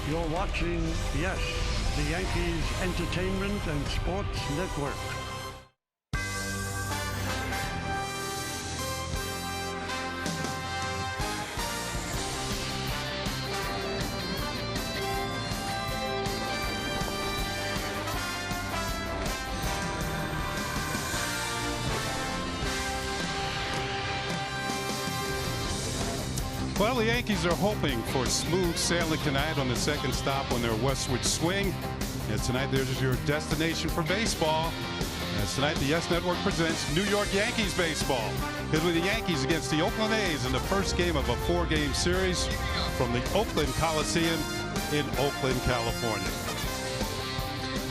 You're watching, yes, the Yankees Entertainment and Sports Network. Well, the Yankees are hoping for smooth sailing tonight on the second stop on their westward swing. And tonight, there's your destination for baseball. As tonight, the Yes Network presents New York Yankees baseball. It'll be the Yankees against the Oakland A's in the first game of a 4-game series from the Oakland Coliseum in Oakland, California.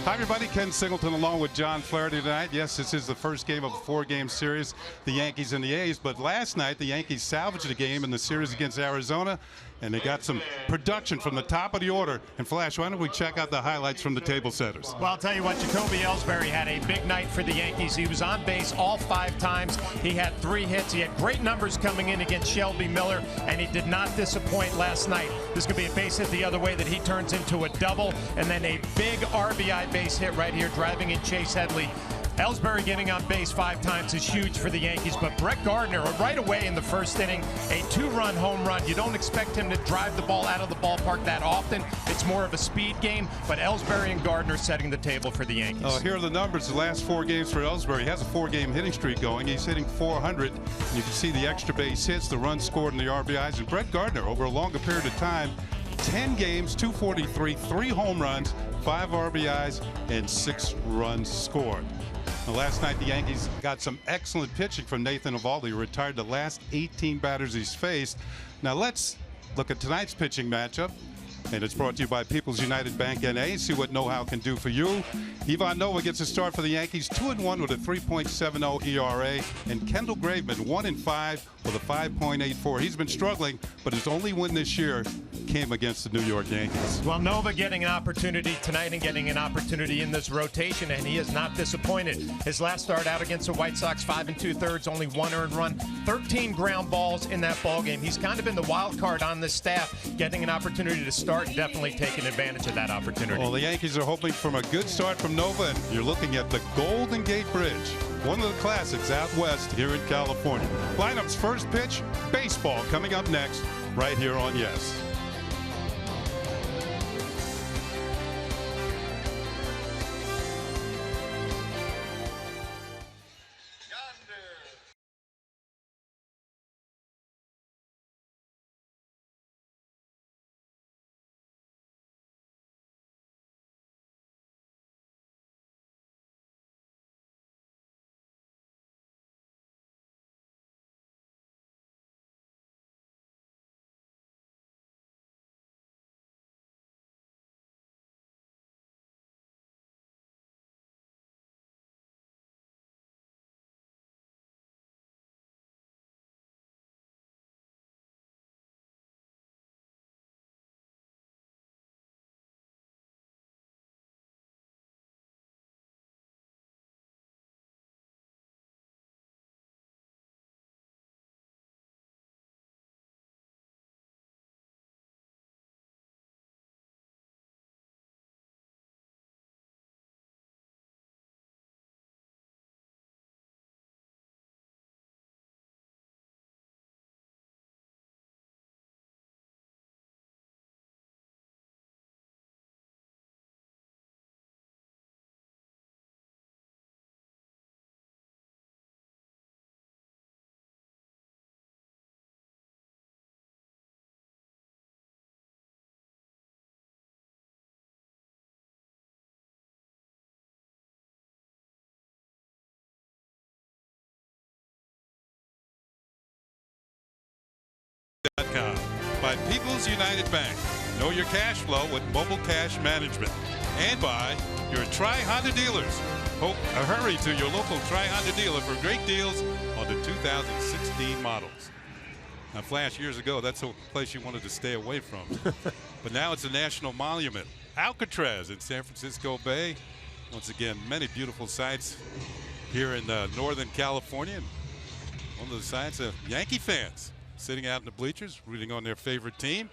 Hi, everybody. Ken Singleton along with John Flaherty tonight. Yes, this is the first game of a 4-game series, the Yankees and the A's. But last night, the Yankees salvaged the game in the series against Arizona, and they got some production from the top of the order. And Flash, why don't we check out the highlights from the table setters? Well, I'll tell you what, Jacoby Ellsbury had a big night for the Yankees. He was on base all 5 times. He had 3 hits. He had great numbers coming in against Shelby Miller, and he did not disappoint last night. This could be a base hit the other way that he turns into a double, and then a big RBI base hit right here, driving in Chase Headley. Ellsbury getting on base 5 times is huge for the Yankees, but Brett Gardner, right away in the first inning, a 2-run home run. You don't expect him to drive the ball out of the ballpark that often. It's more of a speed game, but Ellsbury and Gardner setting the table for the Yankees. Here are the numbers. The last 4 games for Ellsbury. He has a 4-game hitting streak going. He's hitting .400. You can see the extra base hits, the runs scored, and the RBIs. And Brett Gardner, over a longer period of time, 10 games, 243, 3 home runs, 5 RBIs, and 6 runs scored. Now, last night, the Yankees got some excellent pitching from Nathan Eovaldi, who retired the last 18 batters he's faced. Now, let's look at tonight's pitching matchup. And it's brought to you by People's United Bank N.A. See what know-how can do for you. Ivan Nova gets a start for the Yankees, 2-1 with a 3.70 ERA. And Kendall Graveman, 1-5 with a 5.84. He's been struggling, but his only win this year came against the New York Yankees. Well, Nova getting an opportunity tonight and getting an opportunity in this rotation, and he is not disappointed. His last start out against the White Sox, 5 2/3, only 1 earned run, 13 ground balls in that ball game. He's kind of been the wild card on this staff, getting an opportunity to start and definitely taking advantage of that opportunity. Well, the Yankees are hoping for a good start from Nova, and you're looking at the Golden Gate Bridge, one of the classics out west here in California. Lineup's first pitch, baseball, coming up next, right here on Yes. By People's United Bank. Know your cash flow with mobile cash management. And by your Tri-Honda dealers. Hurry to your local Tri-Honda dealer for great deals on the 2016 models. Now, Flash, years ago, that's a place you wanted to stay away from. But now it's a national monument. Alcatraz in San Francisco Bay. Once again, many beautiful sights here in Northern California. And one of the sights of Yankee fans sitting out in the bleachers, rooting on their favorite team.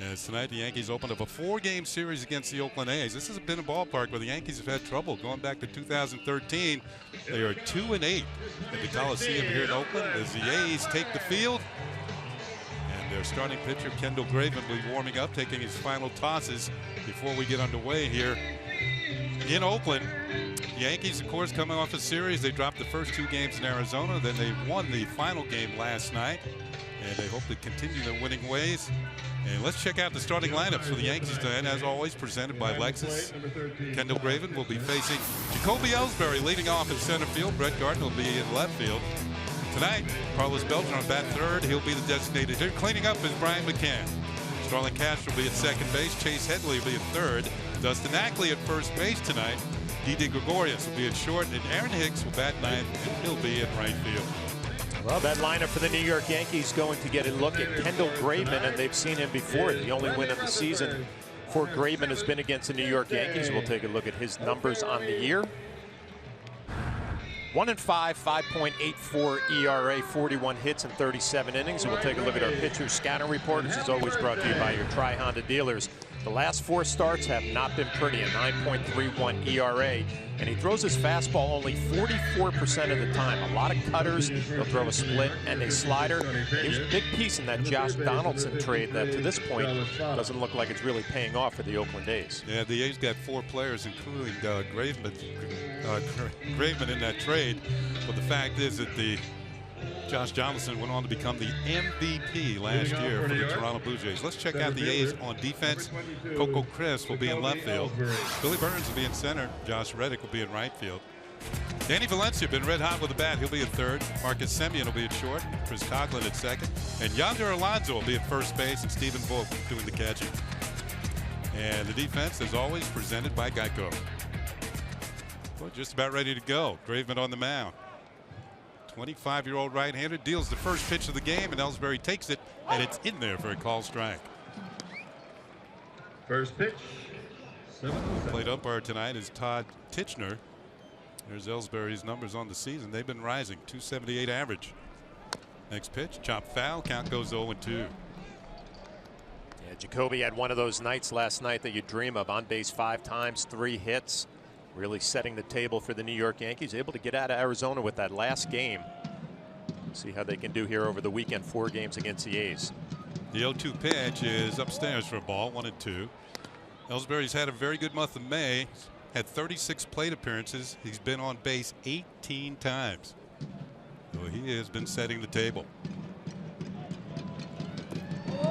As tonight the Yankees opened up a 4-game series against the Oakland A's. This has been a ballpark where the Yankees have had trouble going back to 2013. They are 2-8 at the Coliseum here in Oakland as the A's take the field. And their starting pitcher Kendall Graveman will be warming up, taking his final tosses before we get underway here in Oakland. The Yankees, of course, coming off a series. They dropped the first 2 games in Arizona. Then they won the final game last night. And they hope to continue their winning ways. And let's check out the starting lineups for the Yankees tonight, as always, presented by Lexus. Kendall Graveman will be facing Jacoby Ellsbury leading off in center field. Brett Gardner will be in left field. Tonight, Carlos Beltran on bat third. He'll be the designated hitter. Cleaning up is Brian McCann. Starlin Castro will be at second base. Chase Headley will be at third. Dustin Ackley at first base tonight. Didi Gregorius will be at short. And Aaron Hicks will bat ninth, and he'll be at right field. Well, that lineup for the New York Yankees going to get a look at Kendall Graveman, and they've seen him before. The only win of the season for Graveman has been against the New York Yankees. We'll take a look at his numbers on the year. 1-5, 5.84 ERA, 41 hits in 37 innings. And we'll take a look at our pitcher scouting report, which is always brought to you by your Tri-Honda dealers. The last 4 starts have not been pretty, a 9.31 ERA. And he throws his fastball only 44% of the time. A lot of cutters. He'll throw a split and a slider. He was a big piece in that Josh Donaldson trade that to this point doesn't look like it's really paying off for the Oakland A's. Yeah, the A's got 4 players, including Graveman in that trade. But the fact is that Josh Donaldson went on to become the MVP last year for the Toronto Blue Jays. Let's check out the A's on defense. Coco Crisp will be in left field. Billy Burns will be in center. Josh Reddick will be in right field. Danny Valencia been red hot with the bat. He'll be at third. Marcus Semien will be at short. Chris Coughlin at second. And Yonder Alonso will be at first base, and Stephen Vogt doing the catching. And the defense, as always, presented by Geico. Well, just about ready to go. Graveman on the mound. 25-year-old right-hander deals the first pitch of the game, and Ellsbury takes it, and it's in there for a called strike. First pitch. Plate umpire tonight is Todd Titchener. There's Ellsbury's numbers on the season. They've been rising, 278 average. Next pitch, chop foul, count goes 0-2. Yeah, Jacoby had one of those nights last night that you dream of. On base 5 times, 3 hits. Really setting the table for the New York Yankees. Able to get out of Arizona with that last game. See how they can do here over the weekend. 4 games against the A's. The 0-2 pitch is upstairs for a ball, 1-2. Ellsbury's had a very good month of May. Had 36 plate appearances. He's been on base 18 times. So he has been setting the table.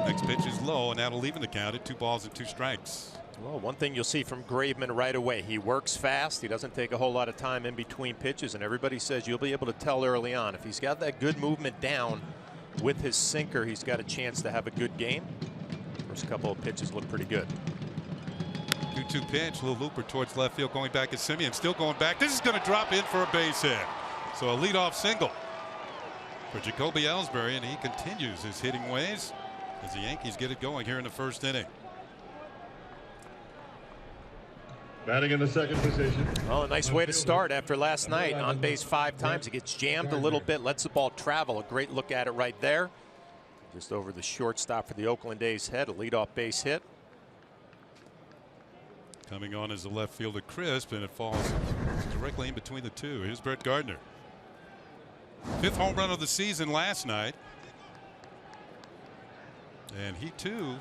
Next pitch is low, and that'll even the count at 2 balls and 2 strikes. Well, one thing you'll see from Graveman right away, he works fast. He doesn't take a whole lot of time in between pitches, and everybody says you'll be able to tell early on. If he's got that good movement down with his sinker, he's got a chance to have a good game. First couple of pitches look pretty good. 2-2 pitch, little looper towards left field, going back at Semien, still going back. This is going to drop in for a base hit. So a leadoff single for Jacoby Ellsbury, and he continues his hitting ways as the Yankees get it going here in the first inning. Batting in the second position. Well, a nice way to start after last night. On base 5 times. He gets jammed a little bit, lets the ball travel. A great look at it right there. Just over the shortstop for the Oakland A's head. A leadoff base hit. Coming on as the left fielder Crisp, and it falls directly in between the two. Here's Brett Gardner. 5th home run of the season last night. And he too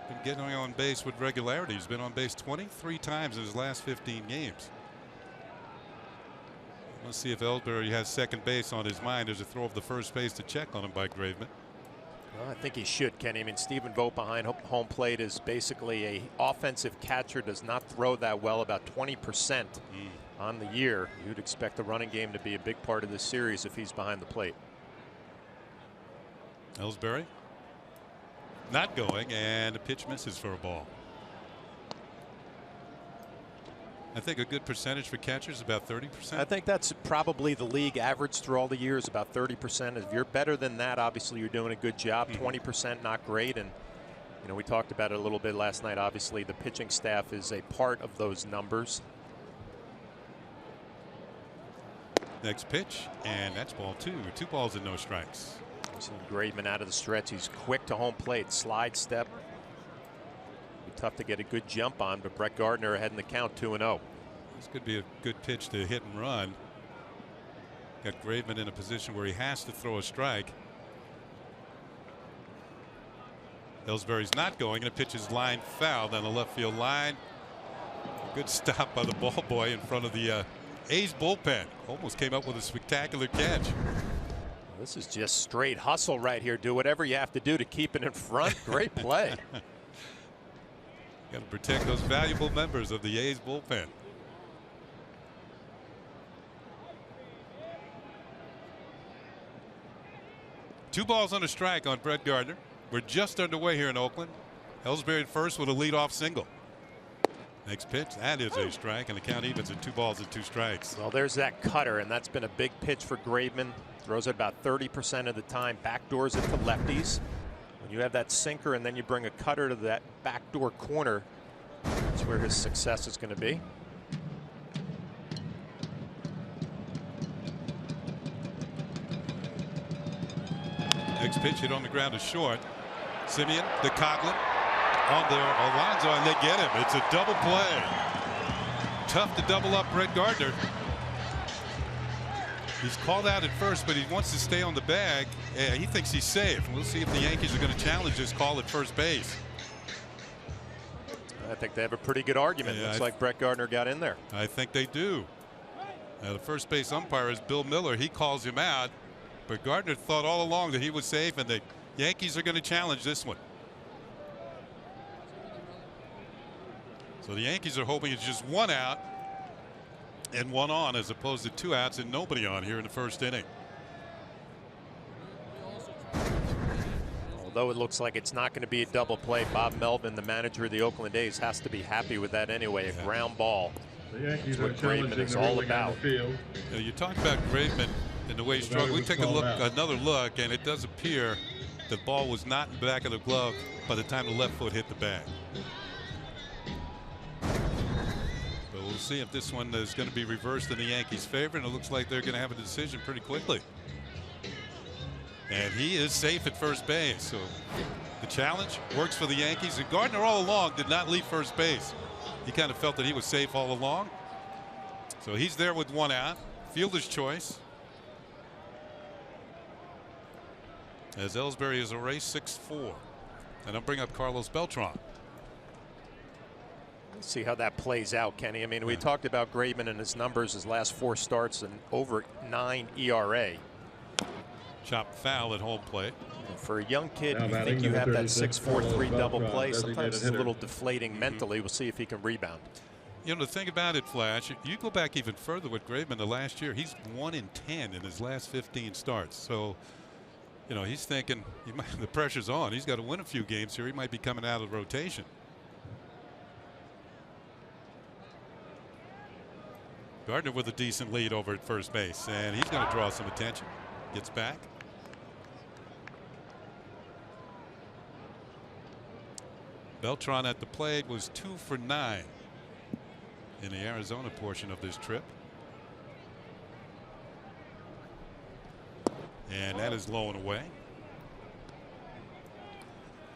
been getting on base with regularity. He's been on base 23 times in his last 15 games. Let's see if Ellsbury has second base on his mind. There's a throw of the first base to check on him by Graveman. Well, I think he should, Kenny. I mean, Stephen Vogt behind home plate is basically a offensive catcher. Does not throw that well, about 20% on the year. You'd expect the running game to be a big part of this series if he's behind the plate. Ellsbury not going, and the pitch misses for a ball. I think a good percentage for catchers, about 30%. I think that's probably the league average through all the years, about 30%. If you're better than that, obviously you're doing a good job. 20% not great, and you know, we talked about it a little bit last night. Obviously the pitching staff is a part of those numbers. Next pitch, and that's ball 2. 2 balls and no strikes. Graveman out of the stretch. He's quick to home plate. Slide step. tough to get a good jump on, but Brett Gardner ahead in the count, 2-0. This could be a good pitch to hit and run. Got Graveman in a position where he has to throw a strike. Ellsbury's not going, and the pitch is line foul down the left field line. Good stop by the ball boy in front of the A's bullpen. Almost came up with a spectacular catch. This is just straight hustle right here. Do whatever you have to do to keep it in front. Great play. Got to protect those valuable members of the A's bullpen. Two balls on a strike on Brett Gardner. We're just underway here in Oakland. Ellsbury at first with a leadoff single. Next pitch, that is a strike, and the count evens at 2 balls and 2 strikes. Well, there's that cutter, and that's been a big pitch for Graveman. Throws it about 30% of the time, backdoors it to lefties. When you have that sinker and then you bring a cutter to that backdoor corner, that's where his success is going to be. Next pitch hit on the ground is short. Simeon, the Coughlin on there, Alonso, and they get him. It's a double play. Tough to double up Brett Gardner. He's called out at first, but he wants to stay on the bag. He thinks he's safe. We'll see if the Yankees are going to challenge this call at first base. I think they have a pretty good argument. Looks like Brett Gardner got in there. I think they do. Now the first base umpire is Bill Miller. He calls him out, but Gardner thought all along that he was safe, and the Yankees are going to challenge this one. So the Yankees are hoping it's just 1 out and 1 on, as opposed to 2 outs and nobody on here in the first inning. Although it looks like it's not going to be a double play, Bob Melvin, the manager of the Oakland A's, has to be happy with that anyway. A ground ball. That's what Graveman is all about. You talk about Graveman and the way he struggled. We take another look, and it does appear the ball was not in the back of the glove by the time the left foot hit the bag. But we'll see if this one is going to be reversed in the Yankees' favor, and it looks like they're going to have a decision pretty quickly. And he is safe at first base, so the challenge works for the Yankees. And Gardner all along did not leave first base. He kind of felt that he was safe all along. So he's there with 1 out. Fielder's choice. As Ellsbury is erased 6-4. And I'll bring up Carlos Beltran. Let's see how that plays out, Kenny. I mean, we talked about Graveman and his numbers, his last 4 starts and over 9 ERA. Chopped foul at home plate. And for a young kid, you think you have that 6-4-3 double play. Sometimes it's a little deflating mentally. We'll see if he can rebound. You know, the thing about it, Flash, you go back even further with Graveman the last year. He's 1-10 in his last 15 starts. So, you know, he's thinking the pressure's on. He's got to win a few games here. He might be coming out of rotation. Gardner with a decent lead over at first base, and he's going to draw some attention. Gets back. Beltran at the plate was 2 for 9 in the Arizona portion of this trip. And that is low and away.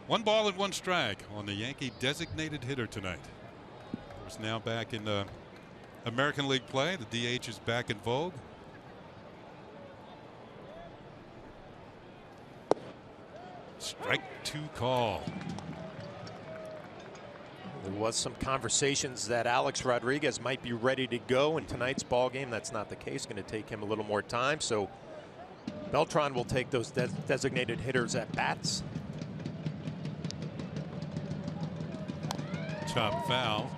1 ball and 1 strike on the Yankee designated hitter tonight. Of course, now back in American League play. The DH is back in vogue. Strike 2 call. There was some conversations that Alex Rodriguez might be ready to go in tonight's ball game. That's not the case. Going to take him a little more time. So Beltran will take those designated hitters at bats. Chop foul.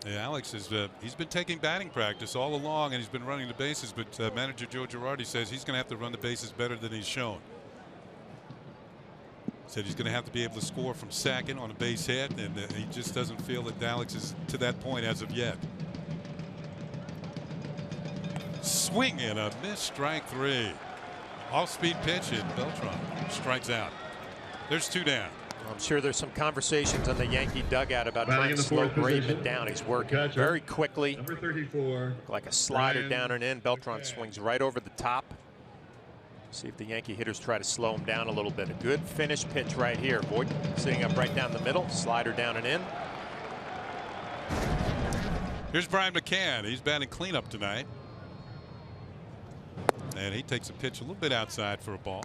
Yeah, Alex is he's been taking batting practice all along, and he's been running the bases, but manager Joe Girardi says he's going to have to run the bases better than he's shown. Said he's going to have to be able to score from second on a base hit, and he just doesn't feel that Alex is to that point as of yet. Swing and a miss, strike 3. Off-speed pitch, and Beltran strikes out. There's 2 down. I'm sure there's some conversations on the Yankee dugout about trying to slow Graveman down. He's working very quickly. Number 34. Like a slider down and in. Beltran swings right over the top. See if the Yankee hitters try to slow him down a little bit. A good finish pitch right here. Voit sitting up right down the middle. Slider down and in. Here's Brian McCann. He's batting cleanup tonight. And he takes a pitch a little bit outside for a ball.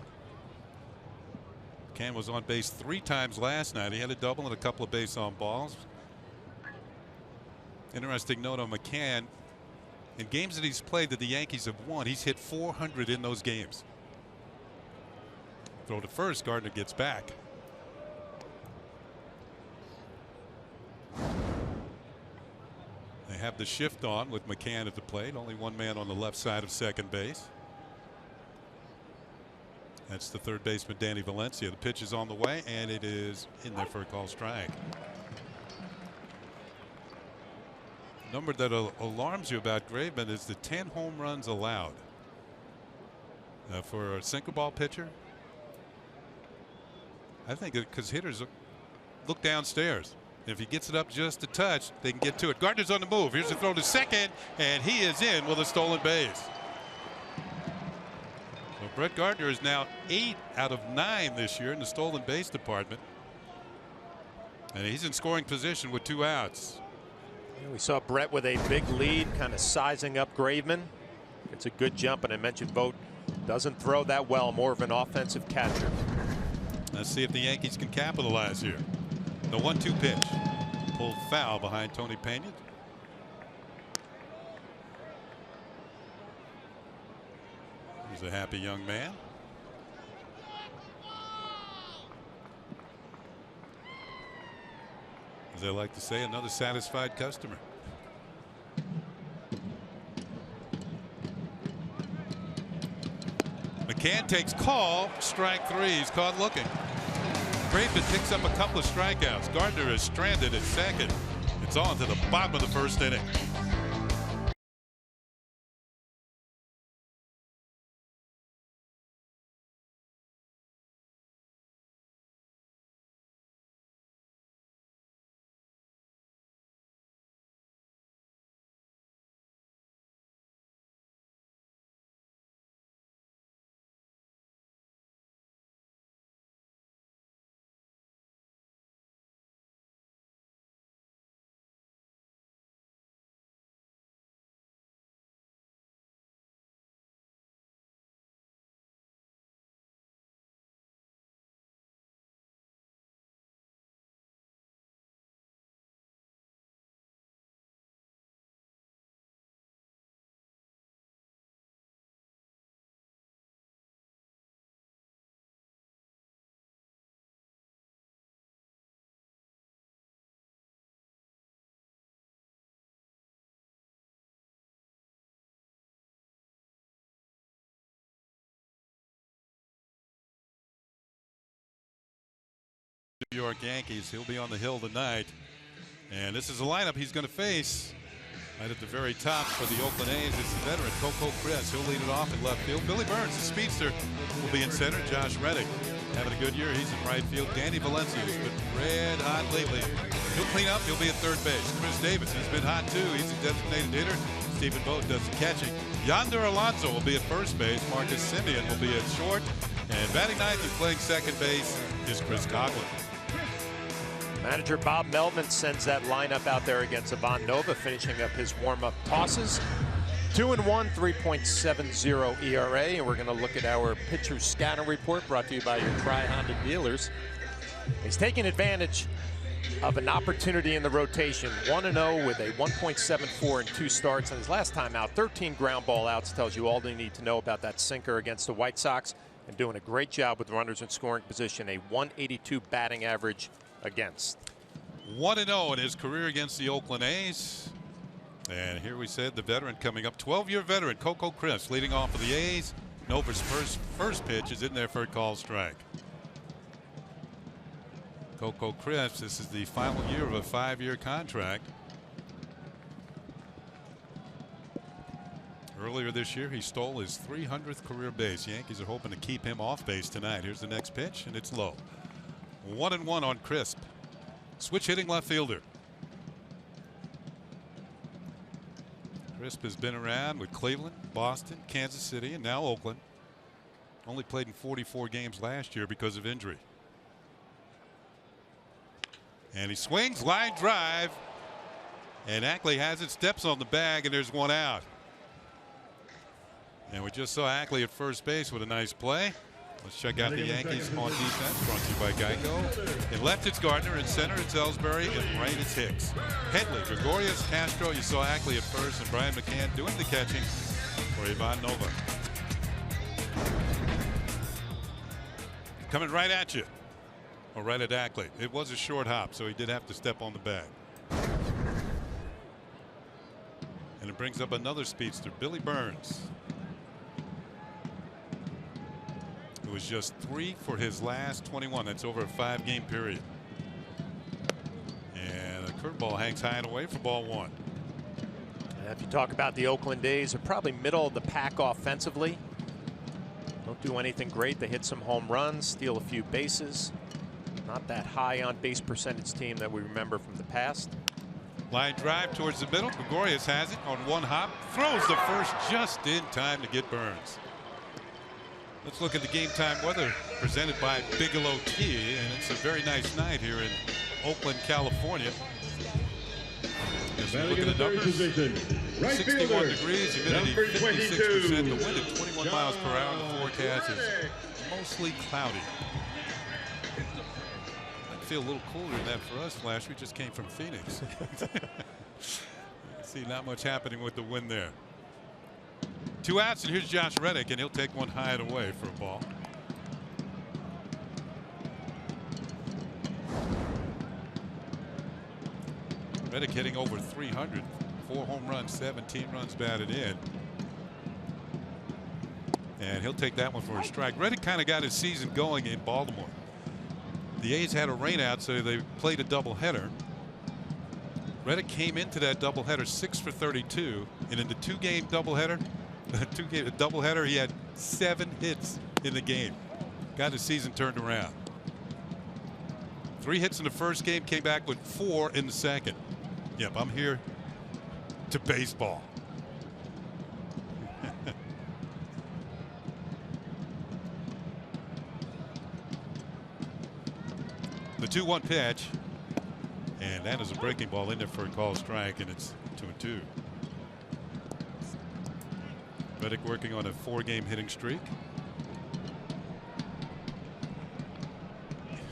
McCann was on base 3 times last night. He had a double and a couple of base on balls. Interesting note on McCann. In games that he's played that the Yankees have won, he's hit 400 in those games. Throw to first. Gardner gets back. They have the shift on with McCann at the plate. Only one man on the left side of second base. That's the third baseman, Danny Valencia. The pitch is on the way, and it is in there for a call strike. Number that alarms you about Graveman is the 10 home runs allowed. For a single ball pitcher, I think because hitters look downstairs. If he gets it up just a touch, they can get to it. Gardner's on the move. Here's a throw to second, and he is in with a stolen base. So Brett Gardner is now 8 out of 9 this year in the stolen base department. And he's in scoring position with 2 outs. We saw Brett with a big lead, kind of sizing up Graveman. It's a good jump, and I mentioned Vogt doesn't throw that well, more of an offensive catcher. Let's see if the Yankees can capitalize here. The 1-2 pitch. Pulled foul behind Tony Pena. He's a happy young man. As they like to say, another satisfied customer. McCann takes call. Strike 3. He's caught looking. Graveman picks up a couple of strikeouts. Gardner is stranded at second. It's on to the bottom of the first inning. New York Yankees. He'll be on the hill tonight, and this is a lineup he's going to face. Right at the very top for the Oakland A's, it's the veteran Coco Chris. He'll lead it off in left field. Billy Burns, the speedster, will be in center. Josh Reddick having a good year. He's in right field. Danny Valencia has been red hot lately. He'll clean up. He'll be at third base. Chris Davis, he's been hot too. He's a designated hitter. Stephen Vogt does the catching. Yonder Alonso will be at first base. Marcus Semien will be at short. And batting ninth and playing second base is Chris Coughlin. Manager Bob Melvin sends that lineup out there against Ivan Nova, finishing up his warm-up tosses. 2-1, 3.70 ERA, and we're going to look at our pitcher scatter report brought to you by your Tri-Honda dealers. He's taking advantage of an opportunity in the rotation. 1-0 with a 1.74 in 2 starts, and his last time out, 13 ground ball outs, tells you all you need to know about that sinker against the White Sox, and doing a great job with runners in scoring position. A 182 batting average against. 1-0 in his career against the Oakland A's. And here we said the veteran coming up, 12-year veteran Coco Chris leading off of the A's. Nova's first pitch is in there for a call strike. Coco Chris, this is the final year of a 5-year contract. Earlier this year, he stole his 300th career base. Yankees are hoping to keep him off base tonight. Here's the next pitch, and it's low. 1-1 on Crisp. Switch hitting left fielder. Crisp has been around with Cleveland, Boston, Kansas City, and now Oakland. Only played in 44 games last year because of injury. And he swings, line drive. And Ackley has it, steps on the bag, and there's one out. And we just saw Ackley at first base with a nice play. Let's check out the Yankees on defense, brought to you by Geico. In left, it's Gardner. In center, it's Ellsbury. And right, it's Hicks. Headley, Gregorius, Castro. You saw Ackley at first, and Brian McCann doing the catching for Ivan Nova. Coming right at you, or right at Ackley. It was a short hop, so he did have to step on the bag. And it brings up another speedster, Billy Burns. It was just 3 for his last 21. That's over a 5-game period. And a curveball hangs high and away for ball 1. If you talk about the Oakland A's, they're probably middle of the pack offensively. Don't do anything great. They hit some home runs, steal a few bases. Not that high on base percentage team that we remember from the past. Line drive towards the middle. Gregorius has it on one hop. Throws the first just in time to get Burns. Let's look at the game time weather presented by Bigelow Tea. And it's a very nice night here in Oakland, California. As we look at the numbers, 61 degrees, humidity 56%, the wind at 21 miles per hour. The forecast is mostly cloudy. I'd feel a little cooler than that for us, Flash. We just came from Phoenix. See, not much happening with the wind there. 2 outs, and here's Josh Reddick, and he'll take one high and away for a ball. Reddick hitting over 300, 4 home runs, 17 runs batted in. And he'll take that one for a strike. Reddick kind of got his season going in Baltimore. The A's had a rainout, so they played a doubleheader. Reddick came into that doubleheader 6 for 32, and in the 2-game doubleheader, he had 7 hits in the game. Got his season turned around. 3 hits in the first game, came back with 4 in the second. Yep, I'm here to baseball. The 2-1 pitch, and that is a breaking ball in there for a called strike, and it's 2-2. Reddick working on a 4-game hitting streak.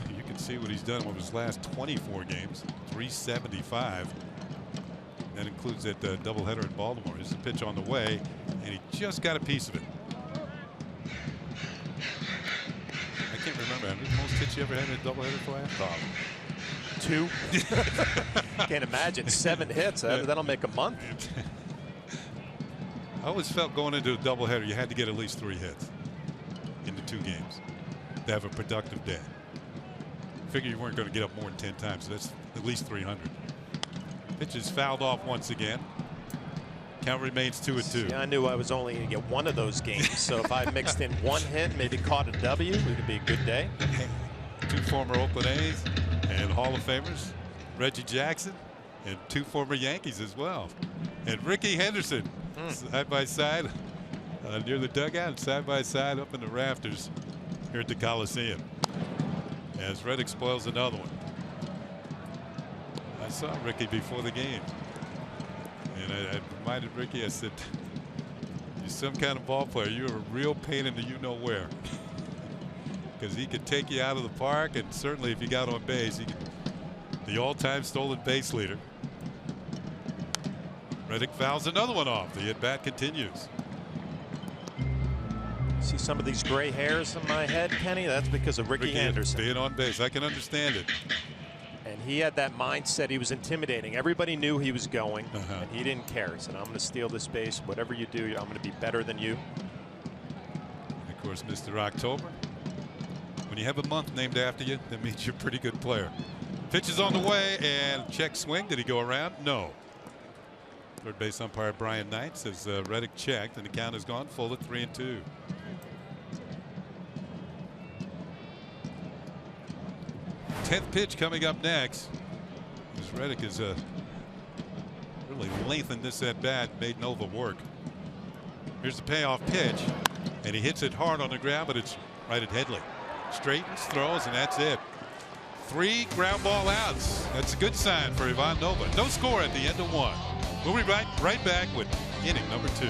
You can see what he's done over his last 24 games, 375. That includes that doubleheader in Baltimore. Here's the pitch on the way, and he just got a piece of it. I can't remember. How many most hits you ever had in a doubleheader, Flash? 2. Can't imagine 7 hits. That'll make a month. I always felt going into a doubleheader, you had to get at least 3 hits in the 2 games to have a productive day. Figure you weren't going to get up more than 10 times, so that's at least 300. Pitch is fouled off once again. Count remains 2-2. Yeah, I knew I was only going to get 1 of those games, so if I mixed in 1 hit, maybe caught a W, it would be a good day. 2 former Oakland A's and Hall of Famers, Reggie Jackson, and 2 former Yankees as well. And Ricky Henderson, side by side near the dugout, and side by side up in the rafters here at the Coliseum. As Reddick spoils another one. I saw Ricky before the game, and I reminded Ricky, I said, you're some kind of ball player. You're a real pain in the you-know-where. Because he could take you out of the park, and certainly if you got on base, he could, the all-time stolen base leader. Reddick fouls another one off. The at-bat continues. See some of these gray hairs in my head, Kenny? That's because of Ricky Henderson. Being on base. I can understand it. And he had that mindset. He was intimidating. Everybody knew he was going, and he didn't care. He said, I'm going to steal this base. Whatever you do, I'm going to be better than you. And of course, Mr. October. When you have a month named after you, that means you're a pretty good player. Pitch is on the way, and check swing. Did he go around? No. Third base umpire Brian Knight says Reddick checked, and the count has gone full at 3-2. Tenth pitch coming up next. As Reddick is really lengthened this at bat, made Nova work. Here's the payoff pitch. And he hits it hard on the ground, but it's right at Headley. Straightens, throws, and that's it. 3 ground ball outs. That's a good sign for Ivan Nova. No score at the end of 1. We'll be right back with inning number 2.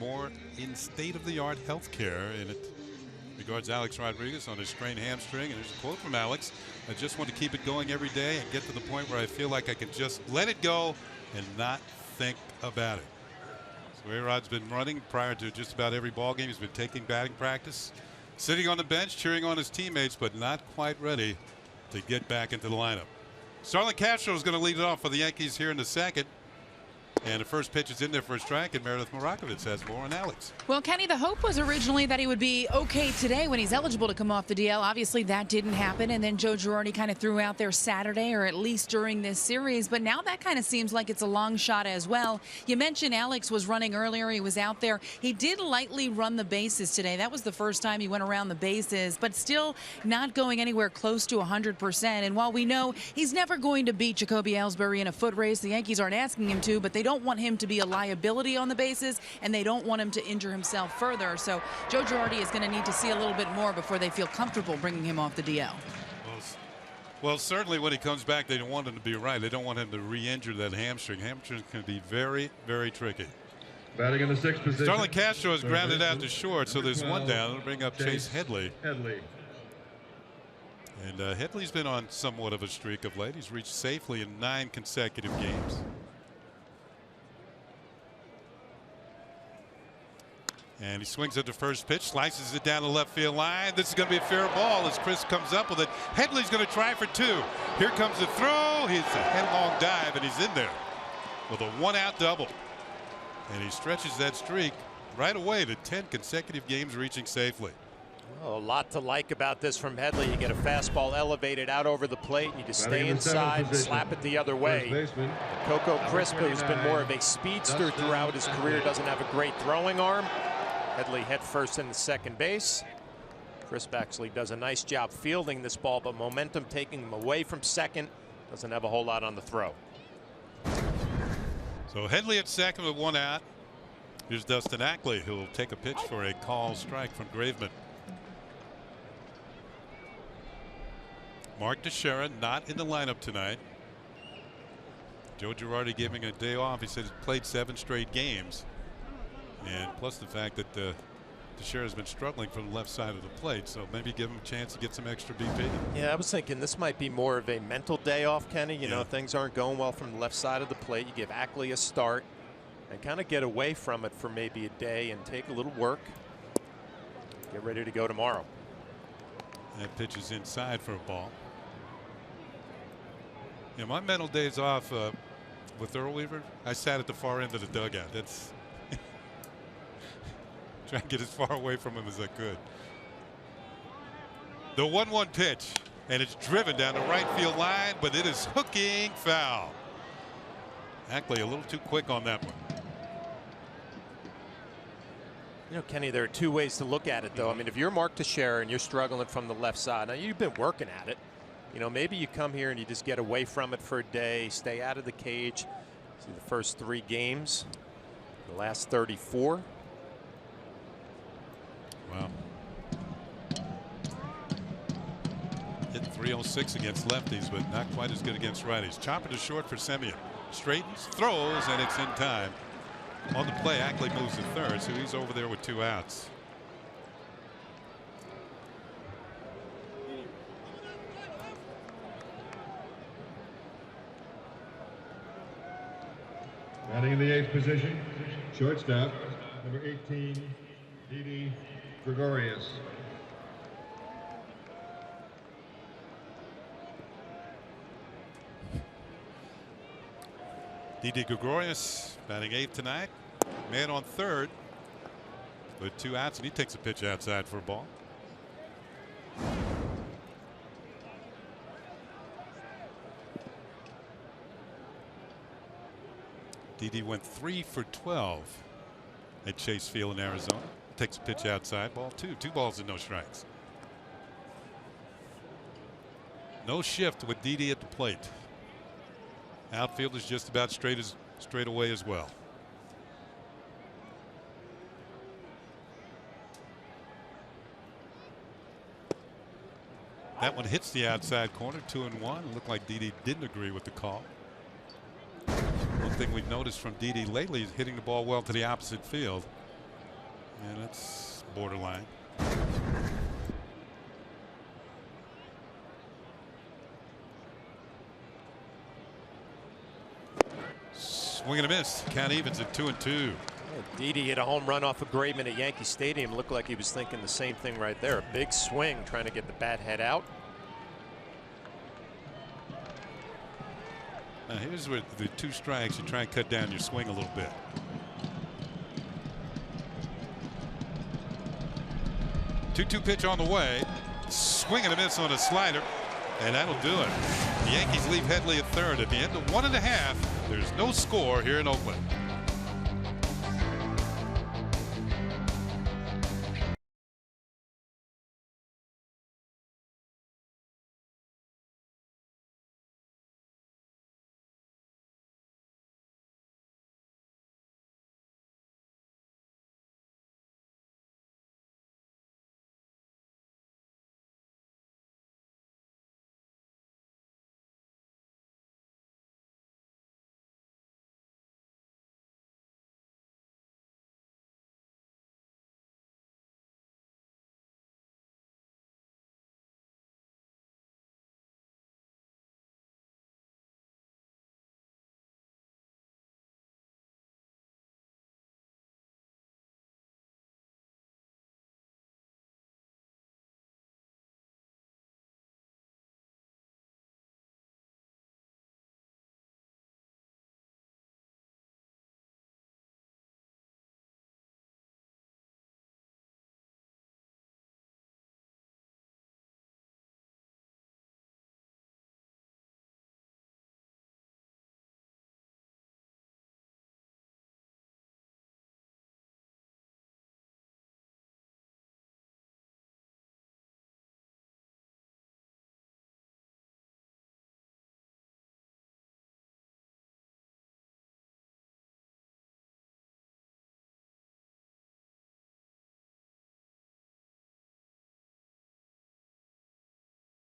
More in state-of-the-art health care, and it regards Alex Rodriguez on his sprained hamstring. And there's a quote from Alex: "I just want to keep it going every day and get to the point where I feel like I can just let it go and not think about it." So A-Rod's been running prior to just about every ball game. He's been taking batting practice, sitting on the bench, cheering on his teammates, but not quite ready to get back into the lineup. Starlin Castro is going to lead it off for the Yankees here in the second. And the first pitch is in there for a strike, and Meredith Marakovitz has more on Alex. Well, Kenny, the hope was originally that he would be okay today when he's eligible to come off the DL. Obviously, that didn't happen, and then Joe Girardi kind of threw out there Saturday, or at least during this series. But now that kind of seems like it's a long shot as well. You mentioned Alex was running earlier. He was out there. He did lightly run the bases today. That was the first time he went around the bases, but still not going anywhere close to 100%. And while we know he's never going to beat Jacoby Ellsbury in a foot race, the Yankees aren't asking him to, but they don't want him to be a liability on the bases, and they don't want him to injure himself further. So Joe Girardi is going to need to see a little bit more before they feel comfortable bringing him off the DL. Well, certainly when he comes back, they don't want him to be right. They don't want him to re-injure that hamstring. Hamstrings can be very, very tricky. Batting in the 6th position. Starlin Castro is grounded out to short, so there's 1 down. It'll bring up Chase Headley. And Headley's been on somewhat of a streak of late. He's reached safely in 9 consecutive games. And he swings at the first pitch, slices it down the left field line. This is going to be a fair ball as Chris comes up with it. Headley's going to try for 2. Here comes the throw. It's a headlong dive, and he's in there with a 1-out double. And he stretches that streak right away to 10 consecutive games reaching safely. Well, a lot to like about this from Headley. You get a fastball elevated out over the plate, and you just stay inside and slap it the other way. Coco Crisp, who's been more of a speedster throughout his career, doesn't have a great throwing arm. Headley head first in the second base. Crisp actually does a nice job fielding this ball, but momentum taking him away from second. Doesn't have a whole lot on the throw. So Headley at second with 1 out. Here's Dustin Ackley, who will take a pitch for a call strike from Graveman. Mark Teixeira not in the lineup tonight. Joe Girardi giving a day off. He said he's played 7 straight games. And plus the fact that Teixeira's been struggling from the left side of the plate, so maybe give him a chance to get some extra BP. Yeah, I was thinking this might be more of a mental day off, Kenny. You know, things aren't going well from the left side of the plate. You give Ackley a start and kind of get away from it for maybe a day and take a little work. Get ready to go tomorrow. That pitch is inside for a ball. Yeah, my mental days off with Earl Weaver, I sat at the far end of the dugout. That's trying to get as far away from him as I could. The 1-1 pitch. And it's driven down the right field line, but it is hooking foul. Ackley a little too quick on that one. You know, Kenny, there are two ways to look at it, though. I mean, if you're Mark Teixeira and you're struggling from the left side, now you've been working at it. You know, maybe you come here and you just get away from it for a day, stay out of the cage. See the first 3 games, the last 34. Wow. Hit 306 against lefties, but not quite as good against righties. Chopper to short for Semien. Straightens, throws, and it's in time. On the play, Ackley moves to third, so he's over there with 2 outs. Batting in the 8th position, shortstop, number 18, Didi Gregorius. Didi Gregorius batting 8th tonight. Man on third with 2 outs, and he takes a pitch outside for a ball. Didi went 3 for 12 at Chase Field in Arizona. Takes a pitch outside, ball 2. 2 balls and no strikes. No shift with Didi at the plate. Outfield is just about straight away as well. That one hits the outside corner, 2-1. Looked like Didi didn't agree with the call. One thing we've noticed from Didi lately is hitting the ball well to the opposite field, and that's borderline. Swing and a miss. Count evens at 2-2. Didi hit a home run off of Graveman at Yankee Stadium. Looked like he was thinking the same thing right there. A big swing, trying to get the bat head out. Now here's where the 2 strikes, you try and cut down your swing a little bit. Two pitch on the way. Swing and a miss on a slider, and that'll do it. The Yankees leave Headley at third. At the end of 1.5, there's no score here in Oakland.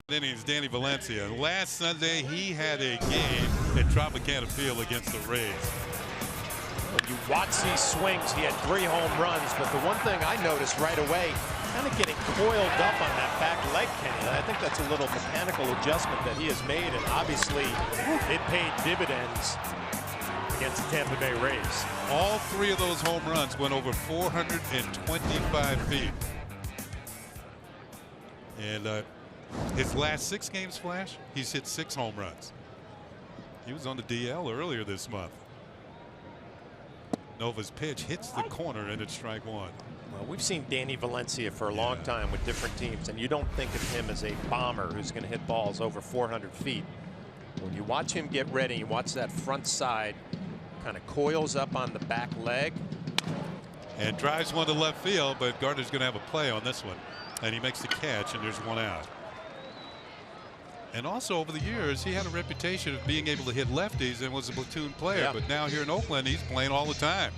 Innings, Danny Valencia. Last Sunday, he had a game at Tropicana Field against the Rays. When you watch these swings, he had 3 home runs, but the one thing I noticed right away, kind of getting coiled up on that back leg, Kenny. I think that's a little mechanical adjustment that he has made, and obviously it paid dividends against the Tampa Bay Rays. All 3 of those home runs went over 425 feet. And his last 6 games, Flash, he's hit 6 home runs. He was on the DL earlier this month. Nova's pitch hits the corner, and it's strike 1. Well, We've seen Danny Valencia for a long time with different teams, and you don't think of him as a bomber who's going to hit balls over 400 feet. When you watch him get ready, you watch that front side kind of coils up on the back leg. And drives one to left field, but Gardner's going to have a play on this one. And he makes the catch, and there's one out. And also over the years, he had a reputation of being able to hit lefties and was a platoon player. Yeah. But now here in Oakland, he's playing all the time.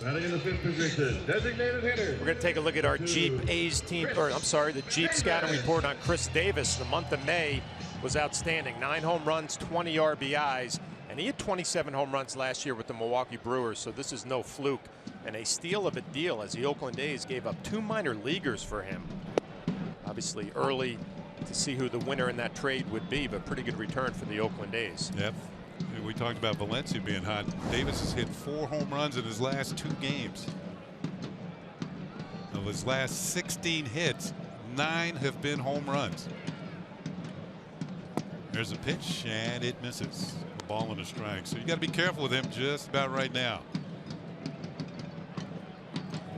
Batting in the 5th position, designated hitter. We're going to take a look at our Jeep A's team, or I'm sorry, the Jeep scouting report on Chris Davis. The month of May was outstanding. 9 home runs, 20 RBIs, and he had 27 home runs last year with the Milwaukee Brewers, so this is no fluke. And a steal of a deal as the Oakland A's gave up 2 minor leaguers for him. Obviously early to see who the winner in that trade would be, but pretty good return for the Oakland A's. Yep. We talked about Valencia being hot. Davis has hit 4 home runs in his last 2 games. Of his last 16 hits, 9 have been home runs. There's a pitch, and it misses. A ball and a strike. So you got to be careful with him just about right now.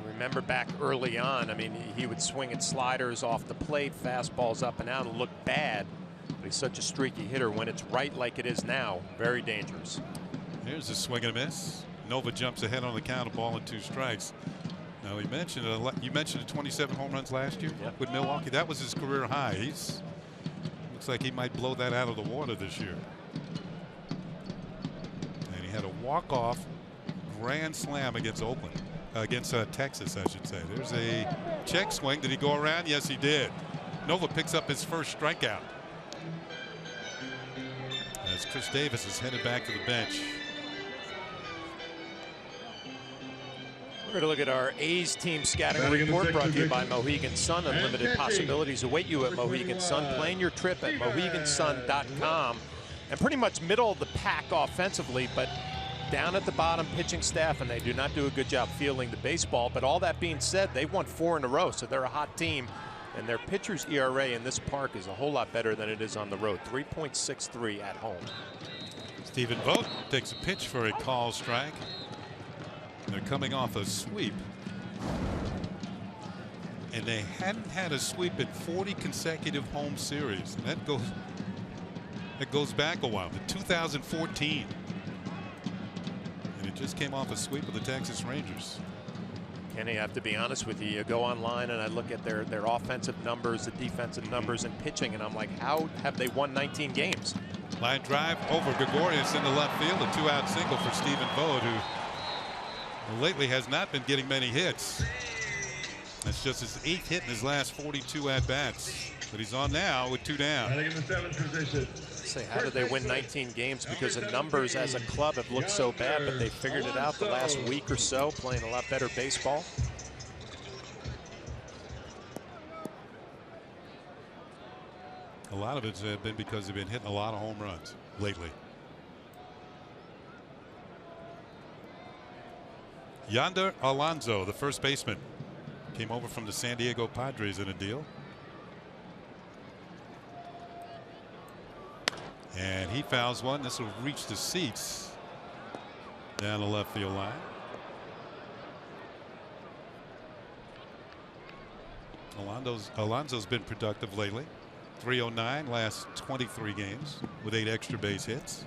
Remember back early on, I mean, he would swing at sliders off the plate, fastballs up and out, and look bad. But he's such a streaky hitter. When it's right like it is now, very dangerous. Here's a swing and a miss. Nova jumps ahead on the count of ball and 2 strikes. Now you mentioned the 27 home runs last year with Milwaukee. That was his career high. Looks like he might blow that out of the water this year. And he had a walk-off grand slam against Oakland. Against Texas, I should say. There's a check swing. Did he go around? Yes, he did. Nova picks up his first strikeout. As Chris Davis is headed back to the bench. We're going to look at our A's team scouting report brought to you by Mohegan Sun. Unlimited possibilities await you at Mohegan Sun. Plan your trip at mohegansun.com. And pretty much middle of the pack offensively, but down at the bottom pitching staff, and they do not do a good job fielding the baseball. But all that being said, they've won 4 in a row, so they're a hot team. And their pitcher's ERA in this park is a whole lot better than it is on the road. 3.63 at home. Stephen Vogt takes a pitch for a call strike. They're coming off a sweep. And they hadn't had a sweep in 40 consecutive home series. And that goes back a while to 2014. And it just came off a sweep of the Texas Rangers. Kenny, I have to be honest with you. You go online and I look at their offensive numbers, the defensive numbers, and pitching, and I'm like, how have they won 19 games? Line drive over Gregorius into left field. A 2-out single for Stephen Vogt, who lately has not been getting many hits. That's just his 8th hit in his last 42 at-bats. But he's on now with 2 down. Batting in the 7th position. Say, how did they win 19 games? Because the numbers as a club have looked so bad, but they figured it out the last week or so, playing a lot better baseball. A lot of it's been because they've been hitting a lot of home runs lately. Yonder Alonso, the first baseman, came over from the San Diego Padres in a deal. And he fouls one. This will reach the seats down the left field line. Alonso's been productive lately. 309 last 23 games with 8 extra base hits.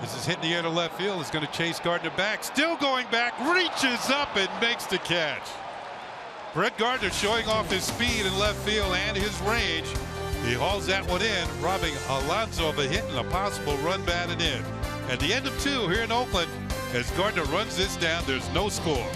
This is hitting the air to left field. It's going to chase Gardner back. Still going back. Reaches up and makes the catch. Brett Gardner showing off his speed in left field and his range. He hauls that one in, robbing Alonso of a hit and a possible run batted in. At the end of 2 here in Oakland, as Gardner runs this down, there's no score.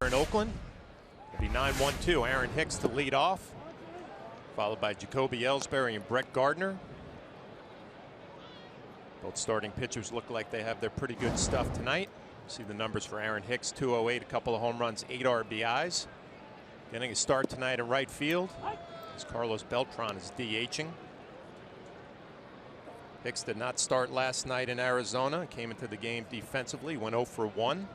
in Oakland. It'll be 9-1-2. Aaron Hicks to lead off, followed by Jacoby Ellsbury and Brett Gardner. Both starting pitchers look like they have their pretty good stuff tonight. See the numbers for Aaron Hicks: 208, a couple of home runs, 8 RBIs. Getting a start tonight in right field as Carlos Beltran is DHing. Hicks did not start last night in Arizona. Came into the game defensively, went 0 for 1.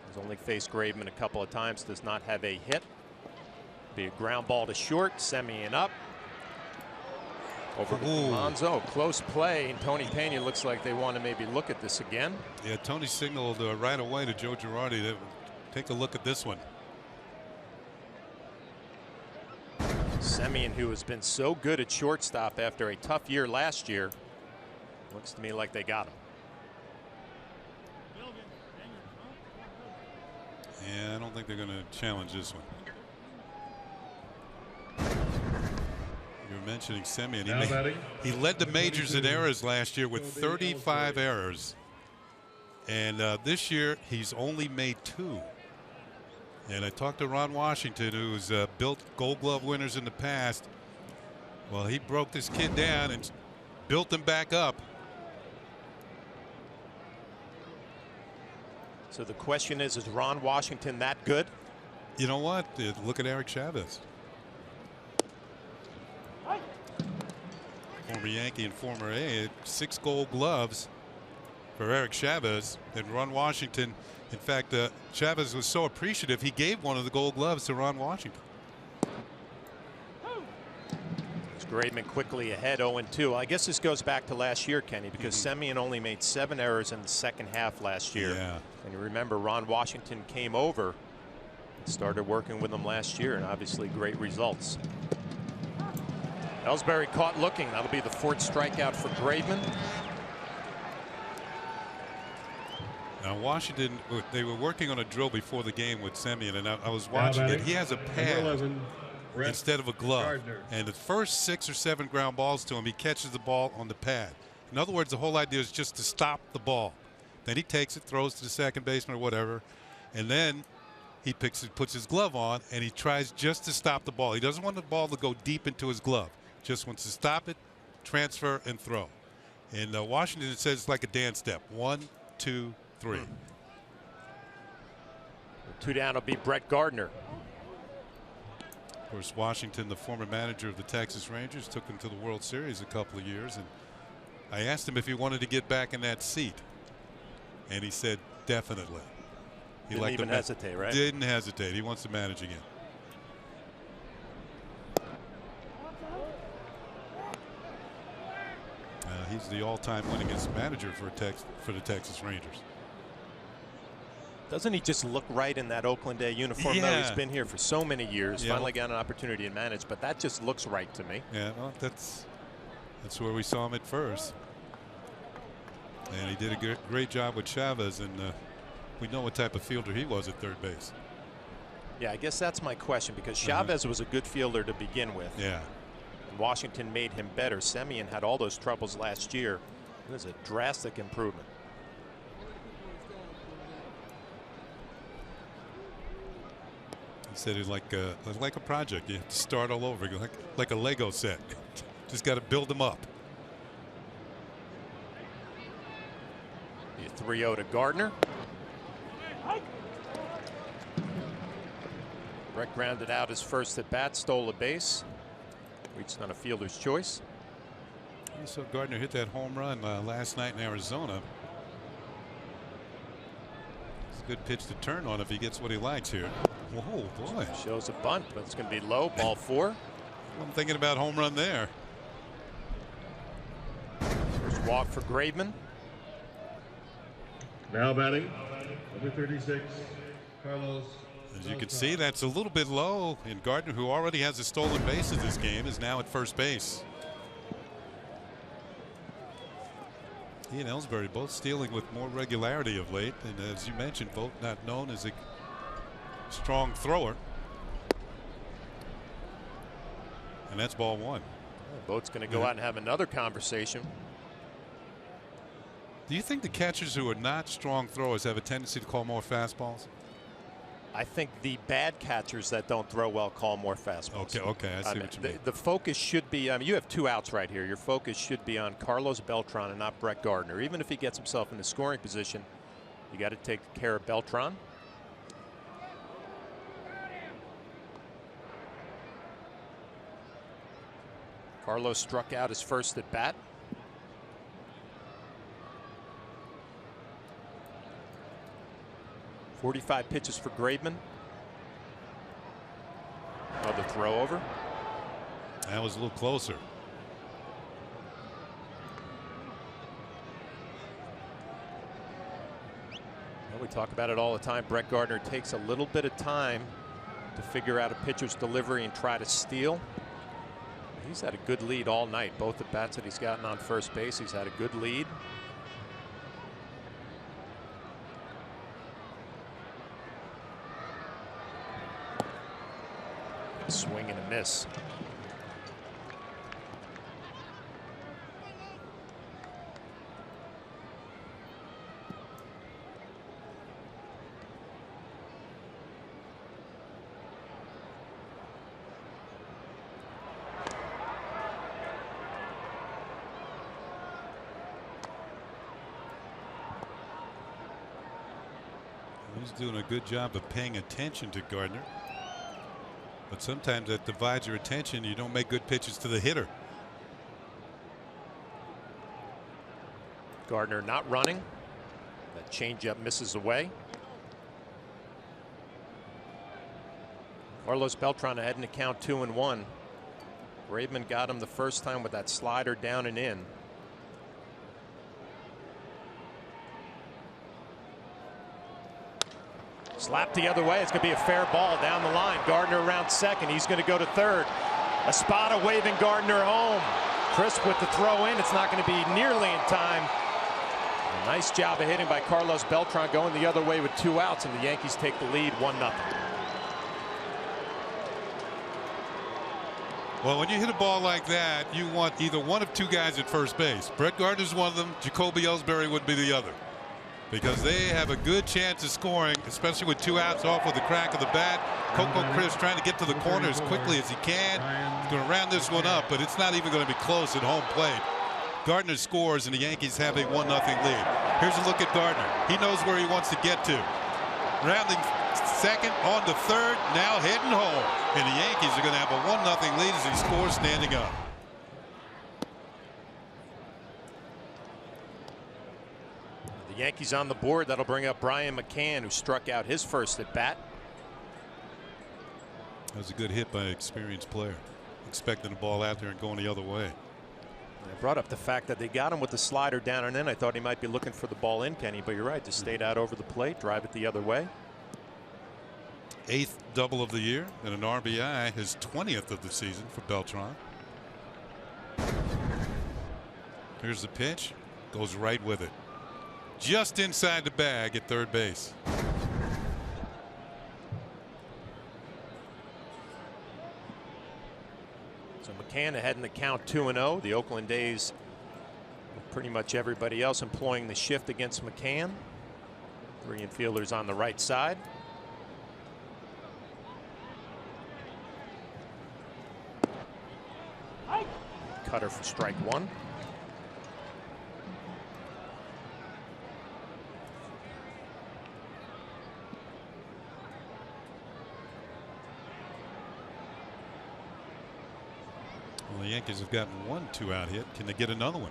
He's only faced Graveman a couple of times, does not have a hit. Be a ground ball to short, Semien up. Over to Alonso, close play, and Tony Pena looks like they want to maybe look at this again. Yeah, Tony signaled right away to Joe Girardi that take a look at this one. Semien, who has been so good at shortstop after a tough year last year, looks to me like they got him. Yeah, I don't think they're going to challenge this one. You were mentioning Semien. He led the majors in errors last year with 35 errors. And this year, he's only made 2. And I talked to Ron Washington, who's built Gold Glove winners in the past. Well, he broke this kid down and built him back up. So the question is Ron Washington that good? You know what? Look at Eric Chavez. Former Yankee and former A. 6 Gold Gloves for Eric Chavez. And Ron Washington, in fact, Chavez was so appreciative he gave one of the Gold Gloves to Ron Washington. Graveman quickly ahead, 0-2. I guess this goes back to last year, Kenny, because Semien only made 7 errors in the second half last year. Yeah. And you remember Ron Washington came over and started working with him last year, and obviously great results. Ellsbury caught looking. That'll be the 4th strikeout for Graveman. Now Washington, they were working on a drill before the game with Semien, and I was watching it. He has a pad instead of a glove. Gardner. And the first 6 or 7 ground balls to him, he catches the ball on the pad. In other words, the whole idea is just to stop the ball. Then he takes it, throws to the second baseman or whatever, and then he puts his glove on, and he tries just to stop the ball. He doesn't want the ball to go deep into his glove. Just wants to stop it, transfer, and throw. In Washington, it says it's like a dance step. 1, 2, 3. 2 down will be Brett Gardner. Of course, Washington, the former manager of the Texas Rangers, took them to the World Series a couple of years, and I asked him if he wanted to get back in that seat, and he said definitely. He didn't even hesitate, right? Didn't hesitate. He wants to manage again. He's the all-time winningest manager for the Texas Rangers. Doesn't he just look right in that Oakland A uniform? Yeah. Though he's been here for so many years, Yeah. finally got an opportunity to manage, but that just looks right to me. Yeah, well, that's where we saw him at first, and he did a great job with Chavez, and we know what type of fielder he was at third base. Yeah, I guess that's my question, because Chavez was a good fielder to begin with. Yeah. Washington made him better. Semien had all those troubles last year. This is a drastic improvement. He said it's like a project. You have to start all over, like a Lego set. Just got to build them up. The 3-0 to Gardner. Brett grounded out his first at bat, stole a base. Reached on a fielder's choice. So Gardner hit that home run last night in Arizona. It's a good pitch to turn on if he gets what he likes here. Whoa, boy. Shows a bunt, but it's going to be low. Ball 4. I'm thinking about home run there. First walk for Graveman. Now batting, number 36, Carlos. As you can see, that's a little bit low, and Gardner, who already has a stolen base in this game, is now at first base. He and Ellsbury both stealing with more regularity of late, and as you mentioned, both not known as a strong thrower. And that's ball 1. Boat's going to go out and have another conversation. Do you think the catchers who are not strong throwers have a tendency to call more fastballs? I think the bad catchers that don't throw well call more fastballs. Okay, I see what you mean. The focus should be, you have 2 outs right here. Your focus should be on Carlos Beltran and not Brett Gardner. Even if he gets himself in the scoring position, you got to take care of Beltran. Carlos struck out his first at bat. .45 pitches for Graveman. Another throw over. That was a little closer. Well, we talk about it all the time. Brett Gardner takes a little bit of time to figure out a pitcher's delivery and try to steal. He's had a good lead all night. Both the bats that he's gotten on first base, he's had a good lead. Swing and a miss. He's doing a good job of paying attention to Gardner. But sometimes that divides your attention. You don't make good pitches to the hitter. Gardner not running. That changeup misses away. Carlos Beltran ahead in the count 2-1. Graveman got him the first time with that slider down and in. Slapped the other way. It's going to be a fair ball down the line. Gardner around second. He's going to go to third. Espada waving Gardner home. Crisp with the throw in. It's not going to be nearly in time. A nice job of hitting by Carlos Beltran, going the other way with 2 outs, and the Yankees take the lead 1-0. Well, when you hit a ball like that, you want either one of 2 guys at first base. Brett Gardner's one of them. Jacoby Ellsbury would be the other, because they have a good chance of scoring, especially with 2 outs off with the crack of the bat. Coco Crisp trying to get to the corner as quickly as he can. He's going to round this one up, but it's not even going to be close at home plate. Gardner scores, and the Yankees have a 1-0 lead. Here's a look at Gardner. He knows where he wants to get to. Rounding second, on to third, now heading home. And the Yankees are going to have a 1-0 lead as he scores standing up. The Yankees on the board. That'll bring up Brian McCann, who struck out his first at bat. That was a good hit by an experienced player, expecting the ball out there and going the other way. I brought up the fact that they got him with the slider down and in. I thought he might be looking for the ball in, Kenny, but you're right. Just stayed out over the plate, drive it the other way. 8th double of the year and an RBI, his 20th of the season for Beltran. Here's the pitch, goes right with it. Just inside the bag at third base. So McCann ahead in the count 2-0. The Oakland A's, with pretty much everybody else employing the shift against McCann. 3 infielders on the right side. Cutter for strike 1. Well, the Yankees have gotten 1 2-out hit. Can they get another one?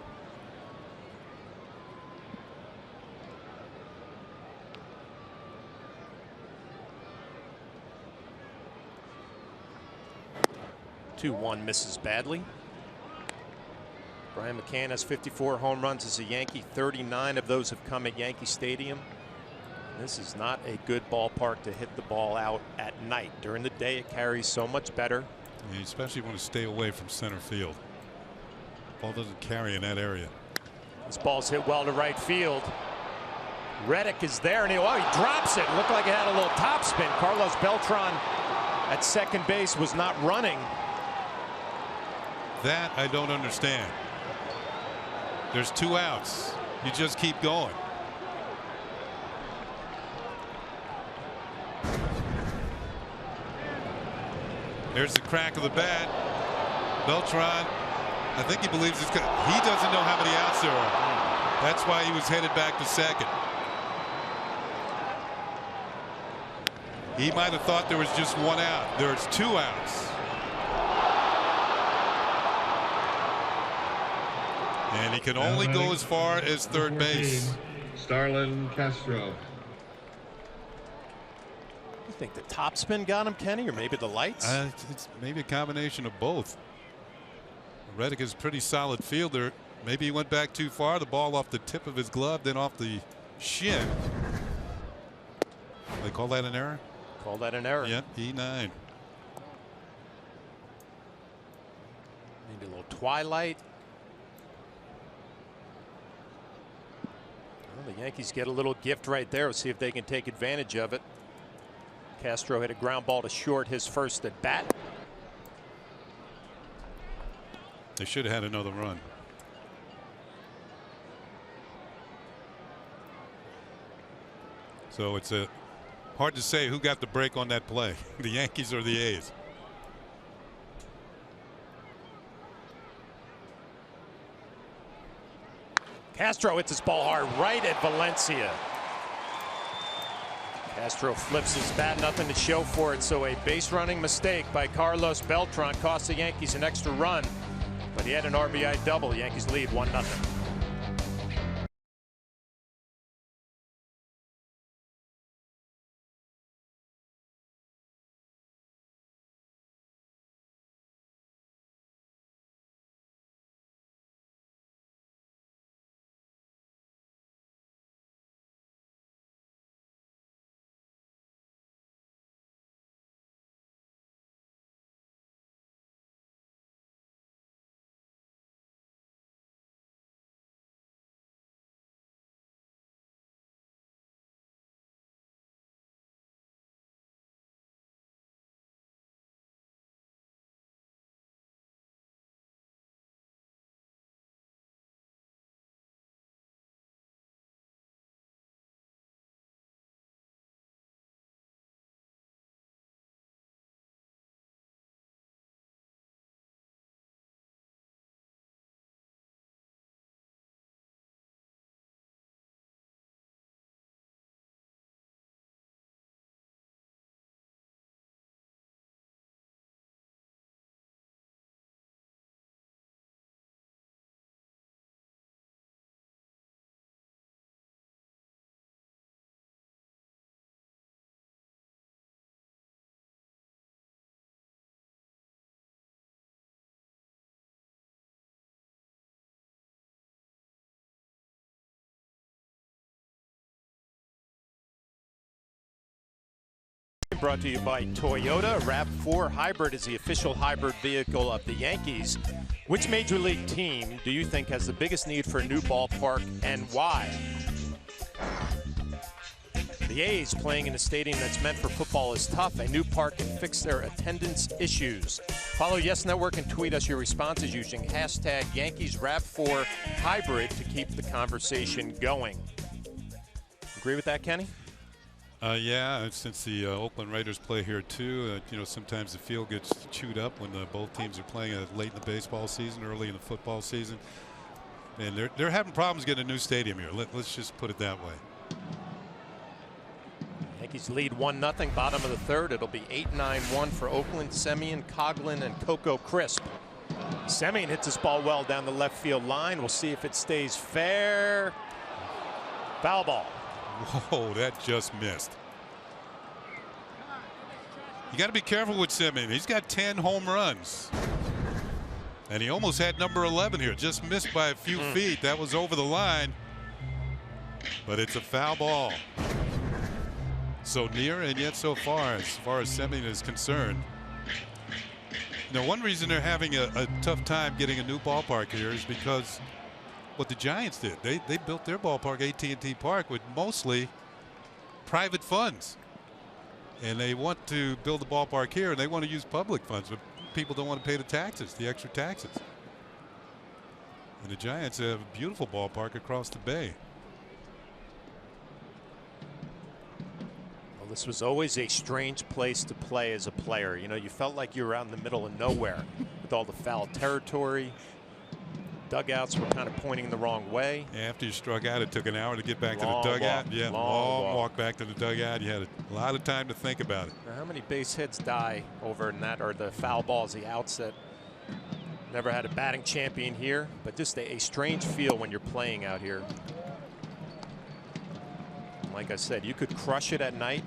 One misses badly. Brian McCann has 54 home runs as a Yankee. 39 of those have come at Yankee Stadium. This is not a good ballpark to hit the ball out at night. During the day, it carries so much better. Yeah, you especially want to stay away from center field. Ball doesn't carry in that area. This ball's hit well to right field. Reddick is there, and he drops it. Looked like it had a little topspin. Carlos Beltran at second base was not running. That I don't understand. There's 2 outs. You just keep going. There's the crack of the bat. Beltran, I think he believes it's good. He doesn't know how many outs there are. That's why he was headed back to second. He might have thought there was just one out. There's 2 outs. And he can only go as far as third base. Starlin Castro. You think the topspin got him, Kenny, or maybe the lights? It's maybe a combination of both. Reddick is a pretty solid fielder. Maybe he went back too far. The ball off the tip of his glove, then off the shin. They call that an error? Call that an error. Yep, E9. Maybe a little twilight. Well, the Yankees get a little gift right there. We'll see if they can take advantage of it. Castro hit a ground ball to short his first at bat. They should have had another run. So it's hard to say who got the break on that play, the Yankees or the A's. Castro hits his ball hard right at Valencia. Castro flips his bat, nothing to show for it, so a base running mistake by Carlos Beltran cost the Yankees an extra run, but he had an RBI double. Yankees lead 1-0. Brought to you by Toyota. RAV4 Hybrid is the official hybrid vehicle of the Yankees. Which major league team do you think has the biggest need for a new ballpark and why? The A's, playing in a stadium that's meant for football, is tough. A new park can fix their attendance issues. Follow Yes Network and tweet us your responses using hashtag YankeesRAV4 Hybrid to keep the conversation going. Agree with that, Kenny? Yeah, since the Oakland Raiders play here too, you know, sometimes the field gets chewed up when both teams are playing late in the baseball season, early in the football season, and they're having problems getting a new stadium here. Let's just put it that way. Yankees lead 1-0, bottom of the third. It'll be 8-9-1 for Oakland. Semien, Coughlin, and Coco Crisp. Semien hits his ball well down the left field line. We'll see if it stays fair. Foul ball. Whoa, that just missed. You got to be careful with Semien. He's got 10 home runs. And he almost had number 11 here. Just missed by a few feet. That was over the line. But it's a foul ball. So near and yet so far as Semien is concerned. Now, one reason they're having a tough time getting a new ballpark here is because what the Giants did. They built their ballpark, AT&T Park, with mostly private funds. And they want to build a ballpark here, and they want to use public funds, but people don't want to pay the taxes, the extra taxes. And the Giants have a beautiful ballpark across the bay. Well, this was always a strange place to play as a player. You know, you felt like you were out in the middle of nowhere with all the foul territory. Dugouts were kind of pointing the wrong way. After you struck out, it took an hour to get back Long to the dugout. walk. Yeah, long walk back to the dugout. You had a lot of time to think about it. Now, how many base hits die over in that, or the foul balls, the outset? Never had a batting champion here, but just a strange feel when you're playing out here. Like I said, you could crush it at night.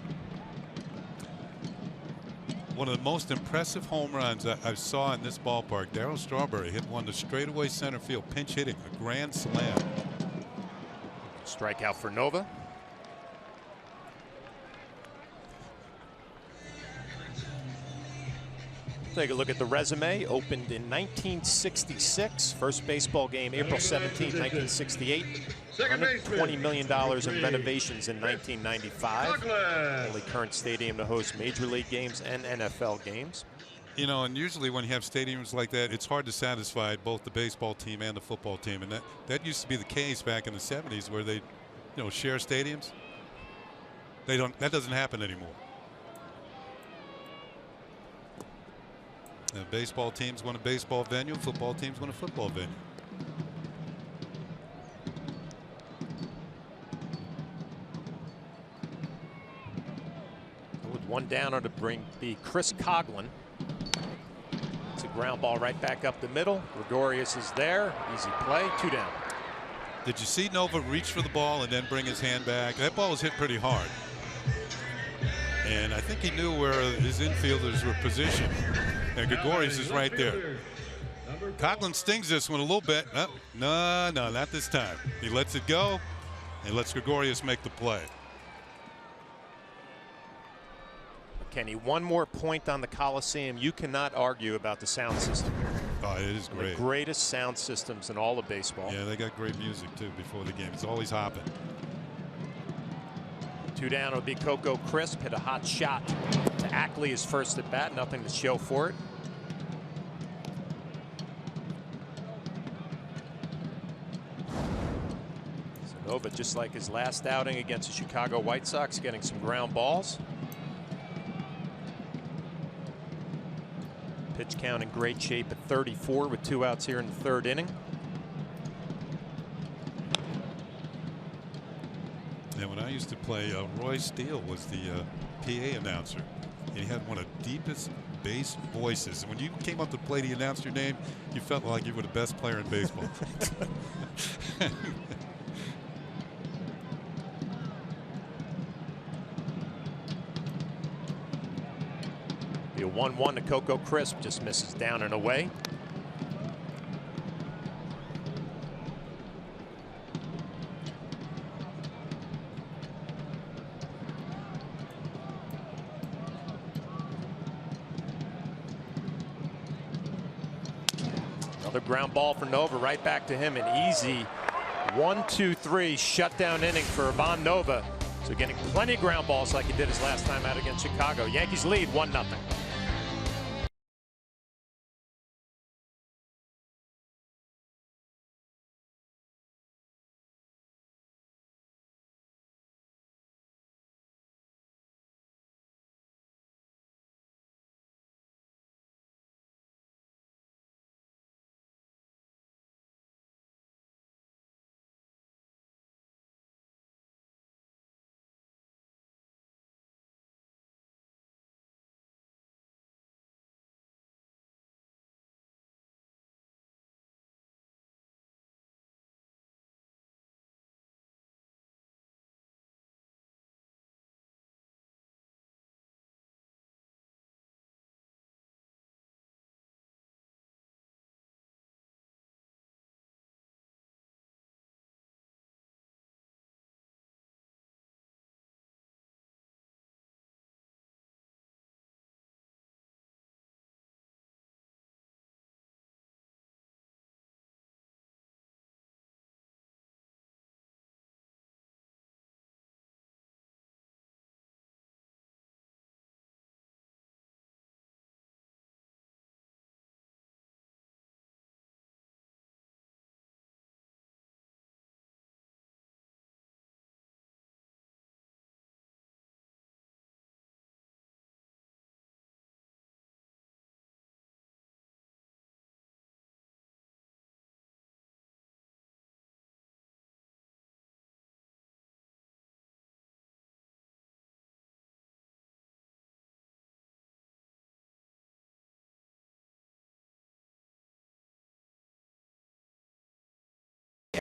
One of the most impressive home runs I saw in this ballpark, Darryl Strawberry hit one to straightaway center field, pinch hitting, a grand slam. Strikeout for Nova. Take a look at the resume. Opened in 1966. First baseball game, April 17, 1968. $120 million in renovations in 1995. Only current stadium to host Major League games and NFL games. You know, and usually when you have stadiums like that, it's hard to satisfy both the baseball team and the football team. And that used to be the case back in the 70s where they, share stadiums. That doesn't happen anymore. Baseball teams want a baseball venue, football teams want a football venue. With one down on to be Chris Coughlin. It's a ground ball right back up the middle. Gregorius is there. Easy play. 2 down. Did you see Nova reach for the ball and then bring his hand back? That ball was hit pretty hard. And I think he knew where his infielders were positioned. And Gregorius is right there. Coughlin stings this one a little bit. Oh, no, not this time. He lets it go and lets Gregorius make the play. Kenny, one more point on the Coliseum. You cannot argue about the sound system. Oh, it is great. The greatest sound systems in all of baseball. Yeah, they got great music too before the game. It's always hopping. 2 down would be Coco Crisp. Hit a hot shot to Ackley, his first at bat. Nothing to show for it. So Nova, just like his last outing against the Chicago White Sox, getting some ground balls. Pitch count in great shape at 34 with 2 outs here in the 3rd inning. And when I used to play, Roy Steele was the PA announcer. And he had one of the deepest bass voices. And when you came up to play the announce your name, you felt like you were the best player in baseball. Be a 1-1 to Coco Crisp. Just misses down and away. Another ground ball for Nova, right back to him. An easy 1-2-3 shutdown inning for Ivan Nova. So getting plenty of ground balls like he did his last time out against Chicago. Yankees lead 1-0.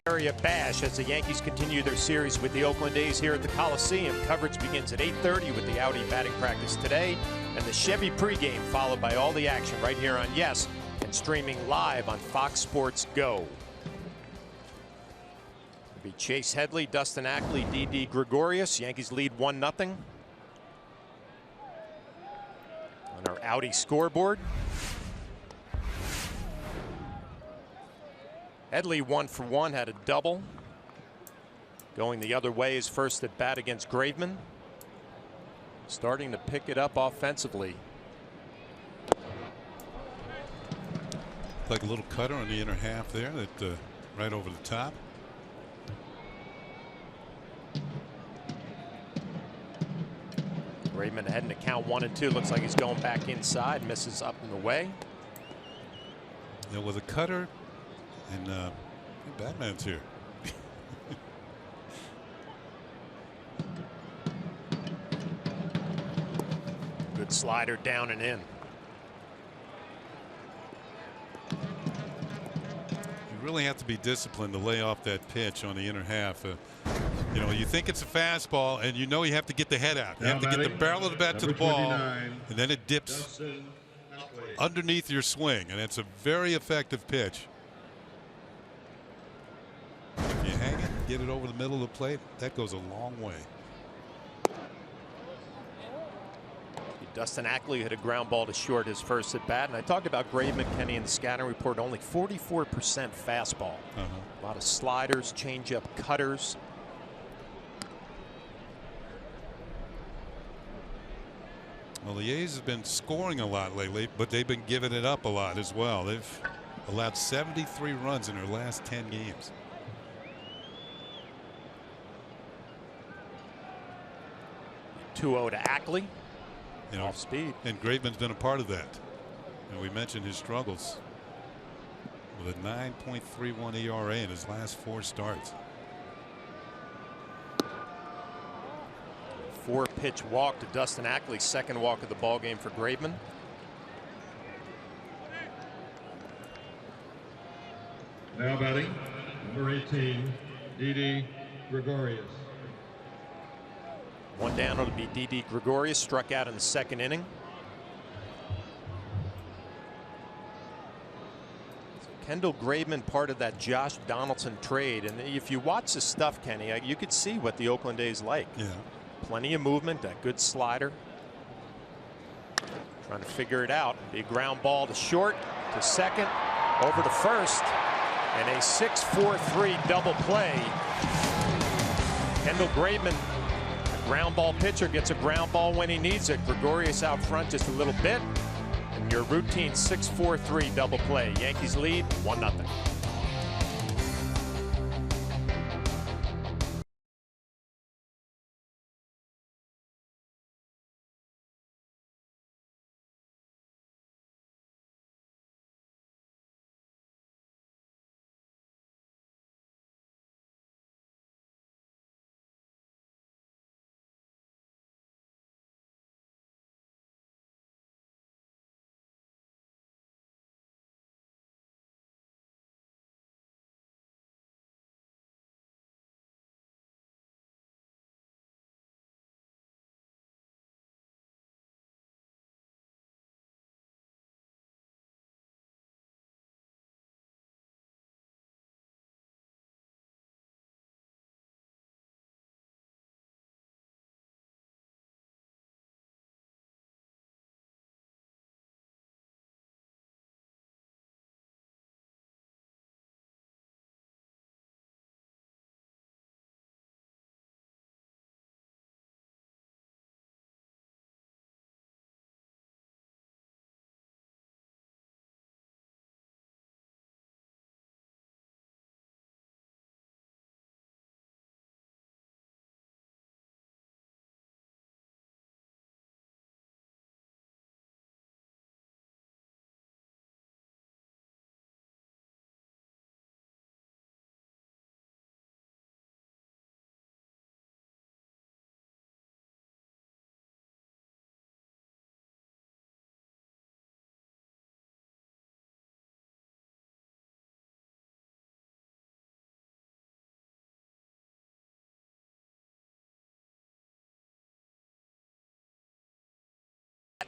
Area bash as the Yankees continue their series with the Oakland A's here at the Coliseum. Coverage begins at 8:30 with the Audi batting practice today and the Chevy pregame, followed by all the action right here on Yes and streaming live on Fox Sports Go. It'll be Chase Headley, Dustin Ackley, Didi Gregorius. Yankees lead 1-0 on our Audi scoreboard. Headley 1 for 1, had a double. Going the other way is first at bat against Graveman. Starting to pick it up offensively. Like a little cutter on the inner half there, that right over the top. Graveman heading to count 1 and 2. Looks like he's going back inside. Misses up and away. Yeah, with a cutter. And Batman's here. Good slider down and in. You really have to be disciplined to lay off that pitch on the inner half. You know, you think it's a fastball, and you know you have to get the head out. You have to get the barrel of the bat to the ball, and then it dips underneath your swing, and it's a very effective pitch. If you hang it, get it over the middle of the plate, that goes a long way. Dustin Ackley hit a ground ball to short his first at bat, and I talked about Graveman, Kenny, in the scouting report. Only 44% fastball. A lot of sliders, changeup, cutters. Well, the A's have been scoring a lot lately, but they've been giving it up a lot as well. They've allowed 73 runs in their last 10 games. 2-0 to Ackley. You know, off speed. And Graveman's been a part of that. And we mentioned his struggles with a 9.31 ERA in his last 4 starts. 4-pitch walk to Dustin Ackley, second walk of the ball game for Graveman. Now batting, number 18, Didi Gregorius. One down, it'll be Didi Gregorius, struck out in the second inning. So Kendall Graveman, part of that Josh Donaldson trade, and if you watch the stuff, Kenny, you could see what the Oakland A's like. Yeah. Plenty of movement, that good slider. Trying to figure it out. Big ground ball to short, to second, over to first, and a 6-4-3 double play. Kendall Graveman, ground ball pitcher, gets a ground ball when he needs it. Gregorius out front just a little bit, and your routine 6-4-3 double play. Yankees lead 1-0.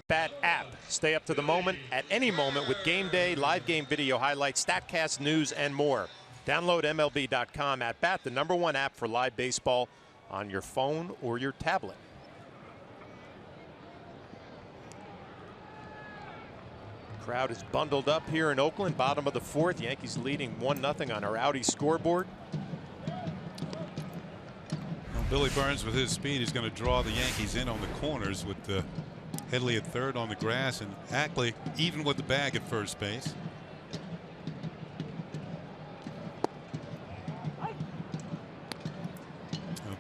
Bet app. Stay up to the moment at any moment with game day, live game video highlights, StatCast, news, and more. Download MLB.com at Bat, the #1 app for live baseball on your phone or your tablet. Crowd is bundled up here in Oakland, bottom of the 4th. Yankees leading 1-0 on our Audi scoreboard. Well, Billy Burns, with his speed, is going to draw the Yankees in on the corners with Headley at third on the grass and Ackley even with the bag at first base.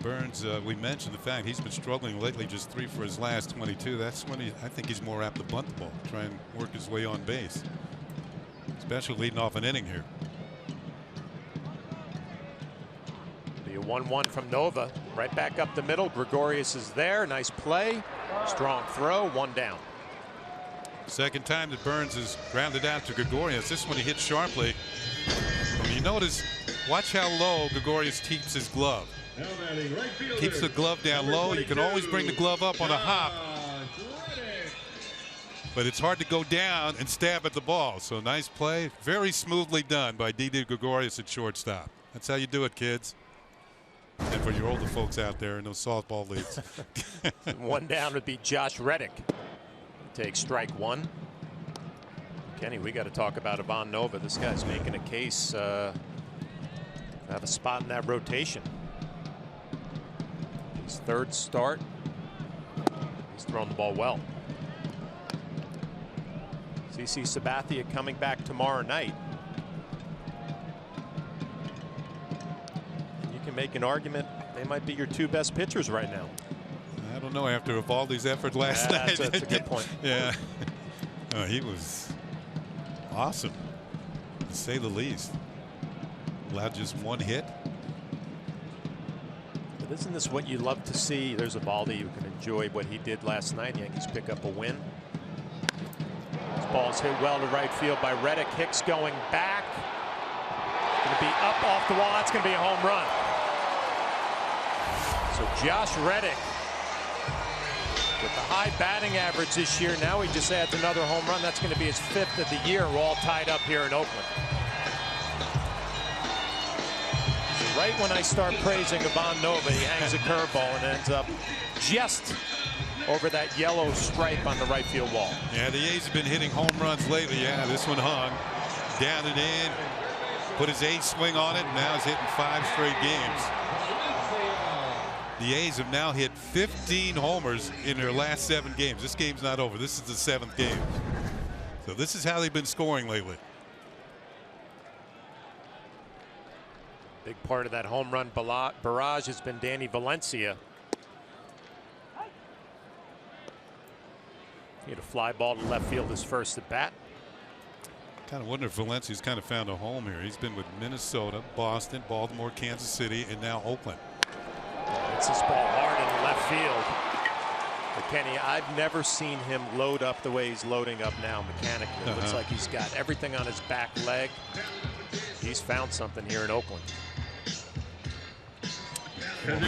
Burns, we mentioned the fact he's been struggling lately, just 3 for his last 22. That's when I think he's more apt to bunt the ball, try and work his way on base, especially leading off an inning here. Be a 1-1 from Nova, right back up the middle. Gregorius is there. Nice play, strong throw, 1 down. Second time that Burns has grounded out to Gregorius. This one he hit sharply. You notice, watch how low Gregorius keeps his glove. Keeps the glove down low. You can always bring the glove up on a hop, but it's hard to go down and stab at the ball. So nice play, very smoothly done by Didi Gregorius at shortstop. That's how you do it, kids. And for your older folks out there in those softball leagues. 1 down would be Josh Reddick. Takes strike 1. Kenny, we got to talk about Ivan Nova. This guy's making a case to have a spot in that rotation. His 3rd start. He's thrown the ball well. CC Sabathia coming back tomorrow night. You can make an argument they might be your 2 best pitchers right now. I don't know after Eovaldi's effort last night. That's a good point. Yeah. He was awesome, to say the least. Allowed just 1 hit. But isn't this what you love to see? There's Eovaldi who can enjoy what he did last night. Yankees pick up a win. This ball's hit well to right field by Reddick. Hicks going back. Going to be up off the wall. That's going to be a home run. So Josh Reddick with the high batting average this year. Now he just adds another home run. That's going to be his 5th of the year. We're all tied up here in Oakland. Right when I start praising Ivan Nova, he hangs a curveball and ends up just over that yellow stripe on the right field wall. Yeah, the A's have been hitting home runs lately. Yeah, this one hung down and in, put his ace swing on it, and now he's hitting 5 straight games. The A's have now hit 15 homers in their last 7 games. This game's not over. This is the 7th game. So this is how they've been scoring lately. Big part of that home run barrage has been Danny Valencia. He had a fly ball to left field his first at bat. Kind of wonder if Valencia's kind of found a home here. He's been with Minnesota, Boston, Baltimore, Kansas City, and now Oakland. It's this ball hard in left field. But Kenny, I've never seen him load up the way he's loading up now mechanically. It looks like he's got everything on his back leg. He's found something here in Oakland. Mike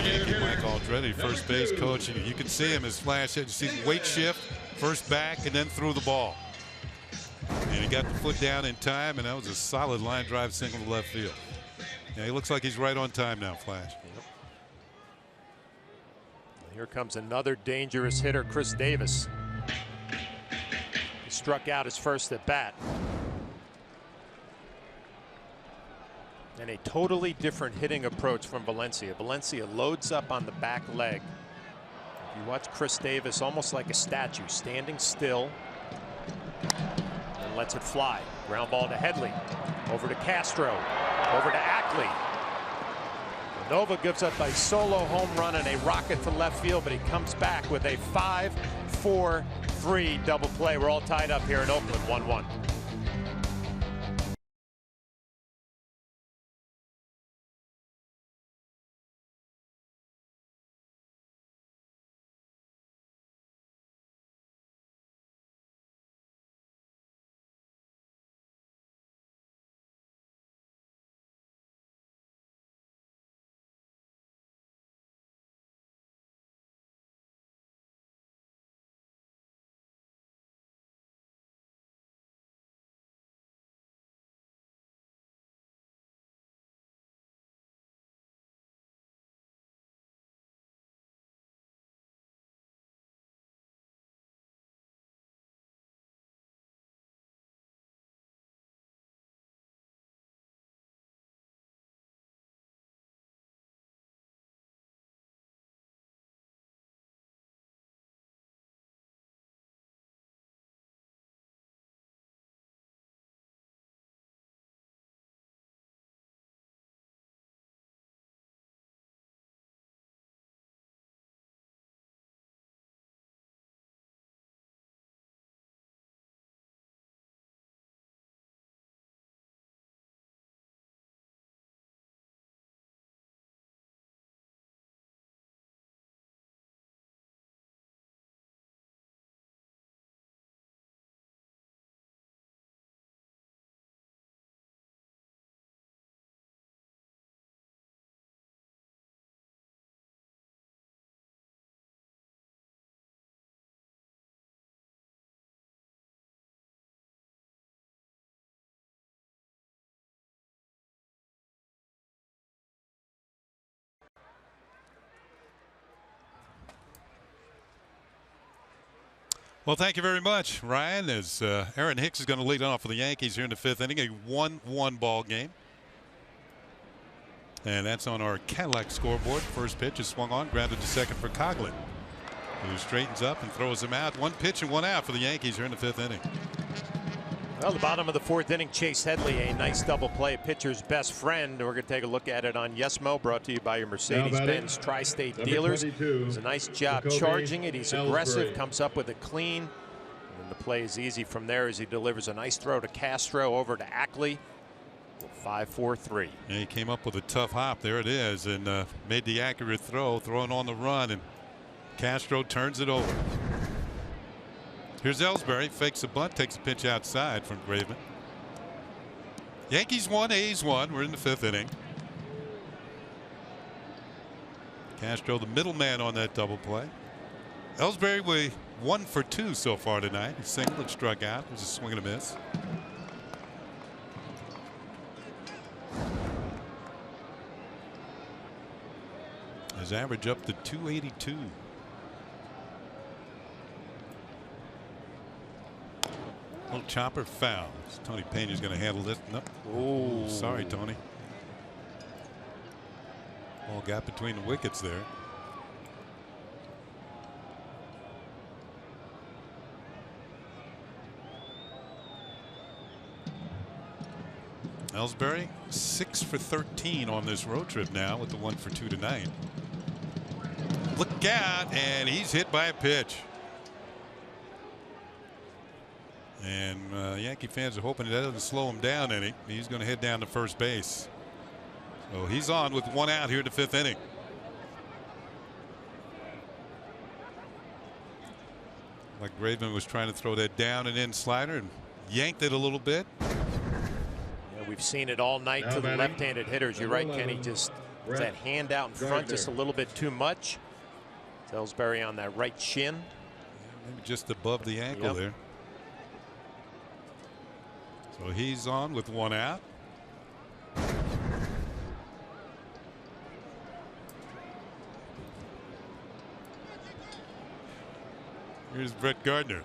Aldretti, first base coach, and you can see him as Flash said. You see the weight shift, first back, and then threw the ball. And he got the foot down in time, and that was a solid line drive single to left field. Yeah, he looks like he's right on time now, Flash. Yep. Here comes another dangerous hitter, Chris Davis. He struck out his first at bat. And a totally different hitting approach from Valencia. Valencia loads up on the back leg. You watch Chris Davis almost like a statue, standing still and lets it fly. Ground ball to Headley, over to Castro, over to Ackley. Nova gives up a solo home run and a rocket to left field, but he comes back with a 5-4-3 double play. We're all tied up here in Oakland, 1-1. Well, thank you very much, Ryan. As Aaron Hicks is going to lead off for the Yankees here in the 5th inning, a 1-1 ball game. And that's on our Cadillac scoreboard. First pitch is swung on, grounded to second for Coughlin, who straightens up and throws him out. 1 pitch and 1 out for the Yankees here in the 5th inning. Well, the bottom of the 4th inning, Chase Headley, a nice double play, pitcher's best friend. We're going to take a look at it on Yes Mo, brought to you by your Mercedes-Benz Tri-State dealers. Does a nice job charging it. He's aggressive, comes up with it clean. And then the play is easy from there as he delivers a nice throw to Castro over to Ackley. 5-4-3. Yeah, he came up with a tough hop. There it is, and made the accurate throw, throwing on the run, and Castro turns it over. Here's Ellsbury, fakes a bunt, takes a pitch outside from Graveman. Yankees 1, A's 1. We're in the 5th inning. Castro, the middleman on that double play. Ellsbury with 1 for 2 so far tonight. He singled and struck out. It was a swing and a miss. His average up to 282. Little chopper foul. Tony Peña's going to handle this. Nope. Oh, sorry, Tony. Ball got between the wickets there. Ellsbury 6 for 13 on this road trip now with the 1 for 2 tonight. Look out, and he's hit by a pitch. And Yankee fans are hoping that doesn't slow him down any. He's going to head down to first base. So he's on with 1 out here in the 5th inning. Like Graveman was trying to throw that down and in slider and yanked it a little bit. Yeah, we've seen it all night to the left-handed hitters. You're right, Kenny. Just that hand out in front just a little bit too much. Ellsbury on that right shin. Maybe just above the ankle there. So he's on with 1 out. Here's Brett Gardner.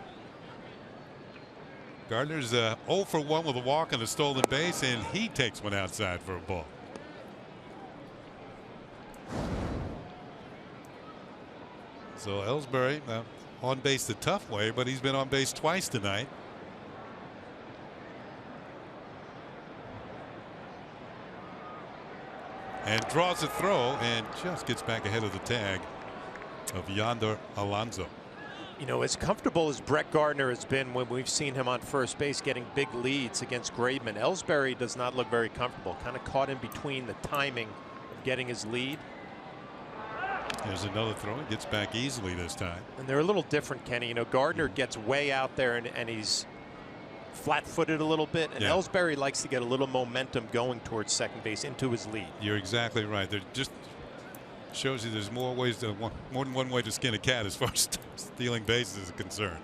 Gardner's 0 for 1 with a walk and a stolen base, and he takes one outside for a ball. So Ellsbury on base the tough way, but he's been on base twice tonight. And draws a throw and just gets back ahead of the tag of Yonder Alonso. You know, as comfortable as Brett Gardner has been when we've seen him on first base getting big leads against Graveman, Ellsbury does not look very comfortable. Kind of caught in between the timing of getting his lead. There's another throw. He gets back easily this time. And they're a little different, Kenny. You know, Gardner gets way out there and he's flat-footed a little bit, and Ellsbury likes to get a little momentum going towards second base into his lead. You're exactly right. There just shows you there's more ways to more than one way to skin a cat as far as stealing bases is concerned.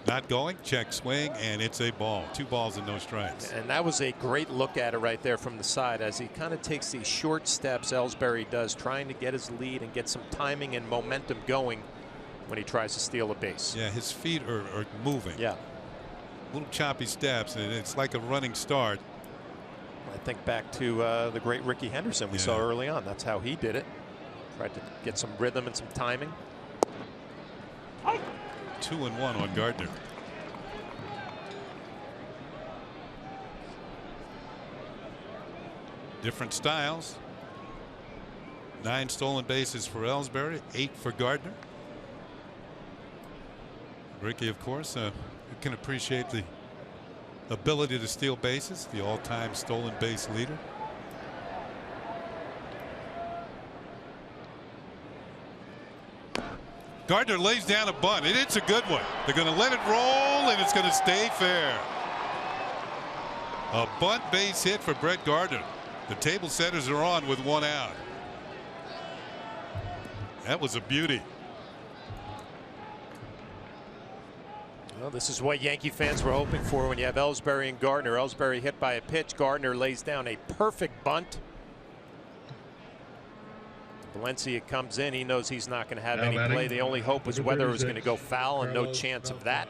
Not going, check swing, and it's a ball. 2 balls and no strikes. And that was a great look at it right there from the side as he kind of takes these short steps. Ellsbury does, trying to get his lead and get some timing and momentum going when he tries to steal a base. Yeah, his feet are moving. Yeah. Little choppy steps, and it's like a running start. I think back to the great Ricky Henderson we saw early on. That's how he did it. Tried to get some rhythm and some timing. 2-1 on Gardner. Different styles. 9 stolen bases for Ellsbury, 8 for Gardner. Ricky, of course, can appreciate the ability to steal bases, the all-time stolen base leader. Gardner lays down a bunt, and it's a good one. They're going to let it roll, and it's going to stay fair. A bunt base hit for Brett Gardner. The table setters are on with 1 out. That was a beauty. Well, this is what Yankee fans were hoping for when you have Ellsbury and Gardner. Ellsbury hit by a pitch. Gardner lays down a perfect bunt. Valencia comes in. He knows he's not going to have Now any batting, play. The only hope was whether it was going to go 36, foul, and no Carlos chance of that.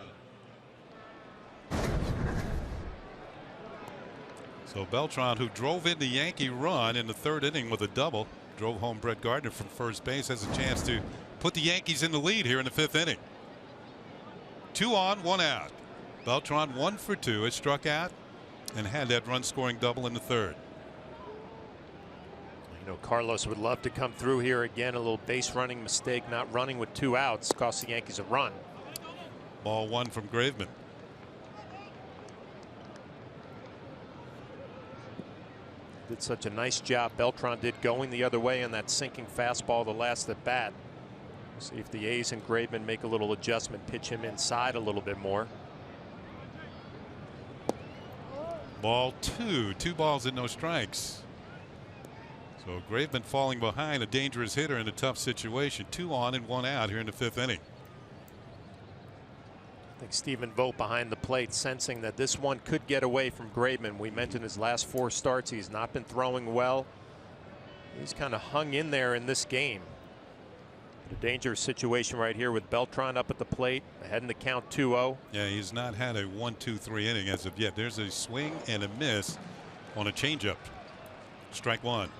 So Beltran, who drove in the Yankee run in the third inning with a double, drove home Brett Gardner from first base, has a chance to put the Yankees in the lead here in the fifth inning. 2 on, 1 out. Beltran 1 for 2 has struck out and had that run scoring double in the third. You know, Carlos would love to come through here again. A little base running mistake, not running with 2 outs, cost the Yankees a run. Ball 1 from Graveman. Did such a nice job, Beltran did, going the other way on that sinking fastball the last at bat. See if the A's and Graveman make a little adjustment, pitch him inside a little bit more. Ball 2, 2 balls and no strikes. So Graveman falling behind, a dangerous hitter in a tough situation. 2 on and 1 out here in the fifth inning. I think Stephen Vogt behind the plate, sensing that this one could get away from Graveman. We mentioned his last 4 starts, he's not been throwing well. He's kind of hung in there in this game. A dangerous situation right here with Beltran up at the plate, ahead in the count 2-0. Yeah, he's not had a 1-2-3 inning as of yet. There's a swing and a miss on a changeup. Strike 1.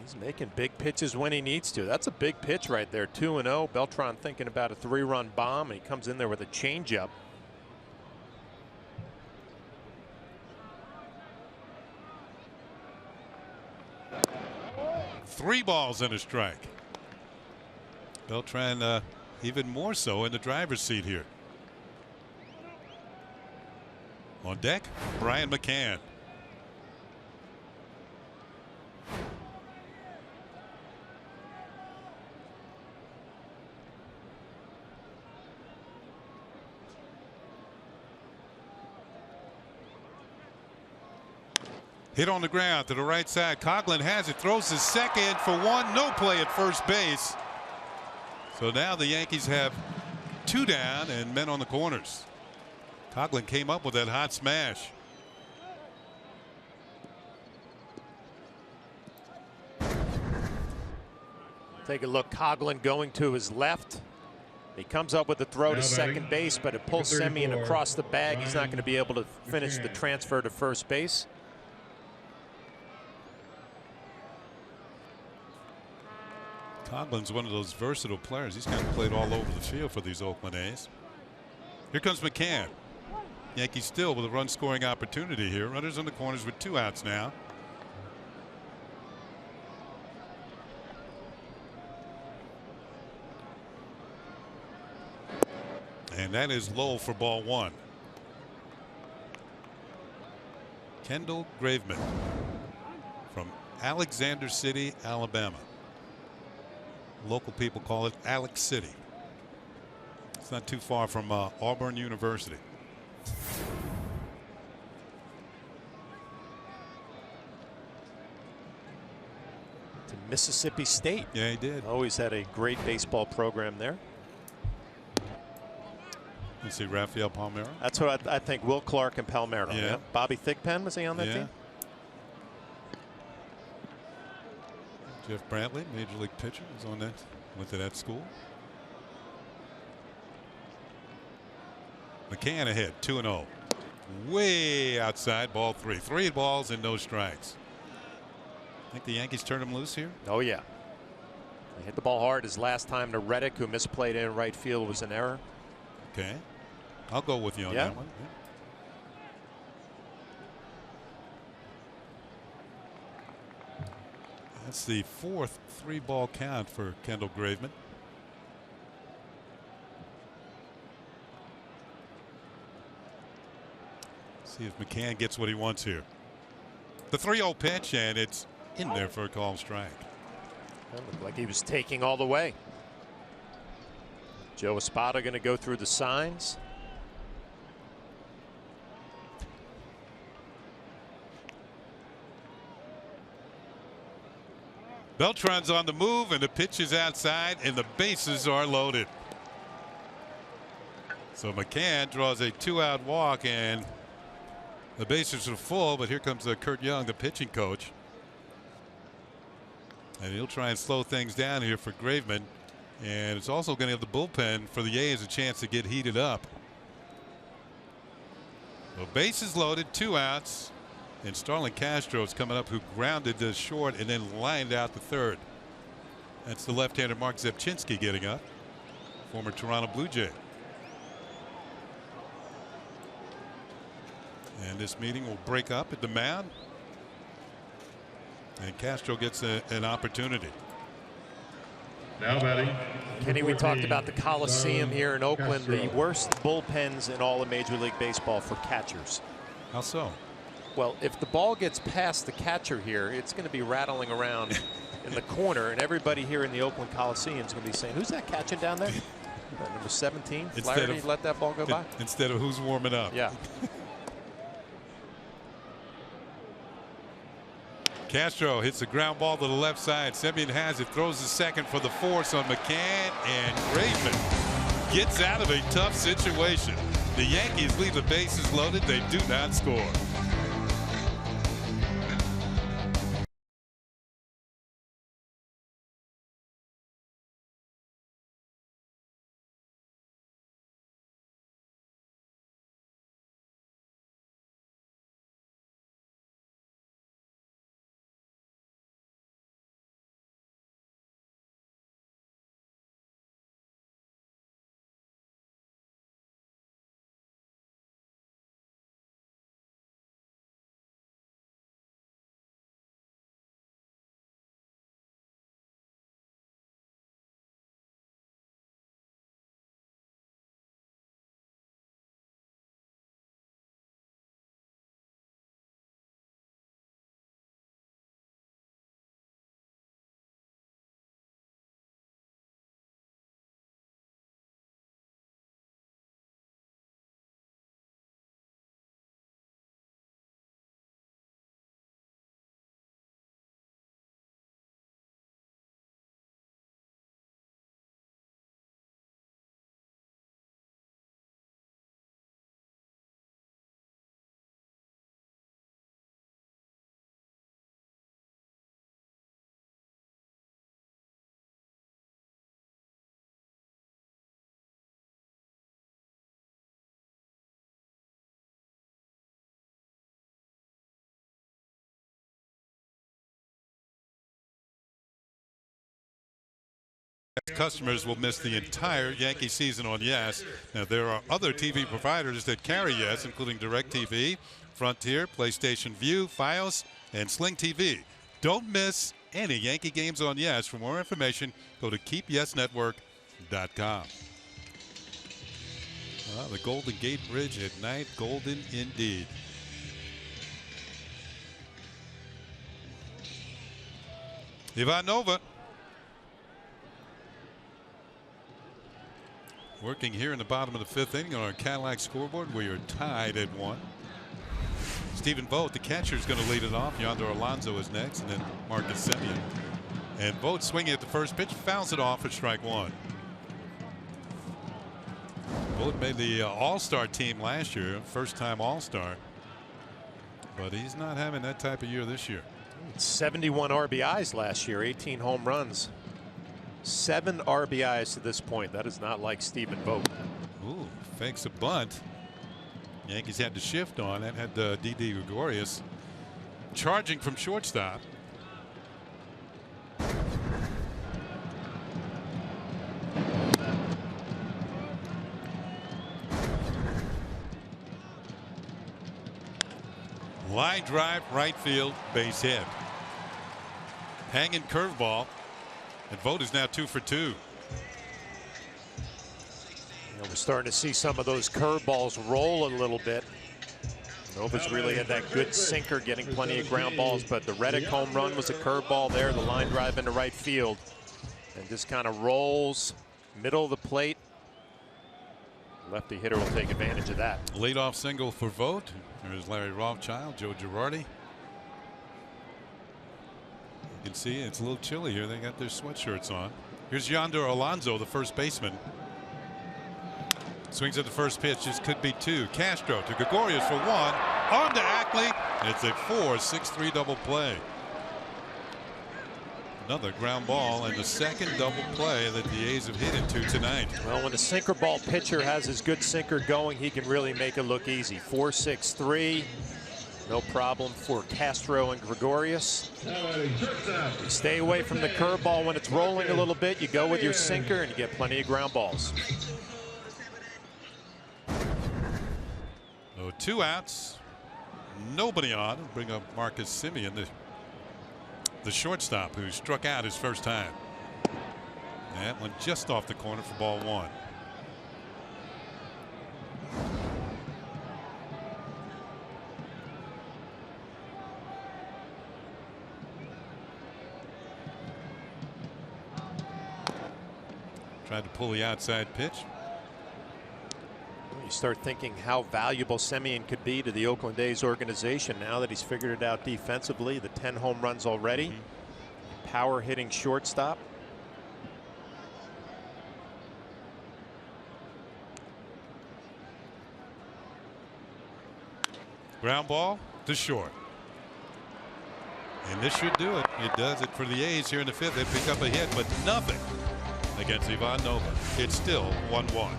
He's making big pitches when he needs to. That's a big pitch right there. 2-0. Beltran thinking about a 3-run bomb, and he comes in there with a changeup. Three balls and a strike. Beltran even more so in the driver's seat here. On deck, Brian McCann. Hit on the ground to the right side. Coughlin has it, throws his second for 1. No play at first base. So now the Yankees have 2 down and men on the corners. Coughlin came up with that hot smash. Take a look. Coughlin going to his left. He comes up with the throw to second base, but it pulls Semien across the bag. He's not going to be able to finish the transfer to first base. Coughlin's one of those versatile players. He's kind of played all over the field for these Oakland A's. Here comes McCann. Yankees still with a run scoring opportunity here. Runners on the corners with 2 outs now. And that is low for ball 1. Kendall Graveman from Alexander City, Alabama. Local people call it Alex City. It's not too far from Auburn University. To Mississippi State. Yeah, he did. Always had a great baseball program there. You see Rafael Palmeiro? That's what I think. Will Clark and Palmeiro. Yeah. Bobby Thigpen, was he on that team? Jeff Brantley, major league pitcher, was on that, went to that school. McCann ahead, 2-0. Way outside, ball 3. 3 balls and no strikes. Think the Yankees turned him loose here? Oh, yeah. He hit the ball hard his last time to Reddick, who misplayed in right field, was an error. Okay. I'll go with you on that one. Yeah. That's the 4th 3-ball count for Kendall Graveman. See if McCann gets what he wants here. The 3-0 pitch, and it's in there for a called strike. That looked like he was taking all the way. Joe Espada going to go through the signs. Beltran's on the move, and the pitch is outside, and the bases are loaded. So McCann draws a 2-out walk, and the bases are full, but here comes Kurt Young, the pitching coach. And he'll try and slow things down here for Graveman. And it's also going to give the bullpen for the A's a chance to get heated up. Well, bases loaded, 2 outs. And Starlin Castro is coming up, who grounded to short and then lined out to third. That's the left-hander Mark Zepchinski getting up, former Toronto Blue Jay. And this meeting will break up at the mound. And Castro gets an opportunity. Now batting. Kenny, we talked about the Coliseum here in Oakland, the worst bullpens in all of Major League Baseball for catchers. How so? Well, if the ball gets past the catcher here, it's going to be rattling around in the corner, and everybody here in the Oakland Coliseum is going to be saying, who's that catching down there? Number 17? Flaherty let that ball go by? Instead of who's warming up. Yeah. Castro hits the ground ball to the left side. Semien has it, throws the second for the force on McCann, and Graveman gets out of a tough situation. The Yankees leave the bases loaded. They do not score. Customers will miss the entire Yankee season on Yes. Now, there are other TV providers that carry Yes, including DirecTV, Frontier, PlayStation Vue, Fios, and Sling TV. Don't miss any Yankee games on Yes. For more information, go to keepyesnetwork.com. The Golden Gate Bridge at night, golden indeed. Ivanova working here in the bottom of the 5th inning on our Cadillac scoreboard. We are tied at 1. Stephen Vogt, the catcher, is going to lead it off. Yonder Alonso is next, and then Marcus Semien. And Vogt swinging at the first pitch, fouls it off for strike 1. Vogt made the All-Star team last year, first-time All-Star. But he's not having that type of year this year. 71 RBIs last year, 18 home runs. 7 RBIs to this point. That is not like Stephen Vogt. Ooh, fakes a bunt. Yankees had to shift on. That had Didi Gregorius charging from shortstop. Line drive, right field, base hit. Hanging curveball. And Vogt is now 2 for 2. You know, we're starting to see some of those curveballs roll a little bit. Nova's really had that good sinker, getting plenty of ground balls, but the Reddick home run was a curveball there, the line drive into right field. And just kind of rolls middle of the plate. Lefty hitter will take advantage of that. Leadoff single for Vogt. There's Larry Rothschild, Joe Girardi. You can see it's a little chilly here. They got their sweatshirts on. Here's Yonder Alonso, the first baseman. Swings at the first pitch. This could be 2. Castro to Gregorius for 1. On to Ackley. And it's a 4-6-3 double play. Another ground ball and the second double play that the A's have hit into tonight. Well, when a sinker ball pitcher has his good sinker going, he can really make it look easy. 4-6-3. No problem for Castro and Gregorius. You stay away from the curveball when it's rolling a little bit. You go with your sinker and you get plenty of ground balls. So 2 outs. Nobody on. Bring up Marcus Semien, the shortstop, who struck out his first time. That one just off the corner for ball 1. Tried to pull the outside pitch. You start thinking how valuable Semien could be to the Oakland A's organization now that he's figured it out defensively. The 10 home runs already. Power hitting shortstop. Ground ball to short. And this should do it. It does it for the A's here in the 5th. They pick up a hit, but nothing against Ivan Nova. It's still 1-1.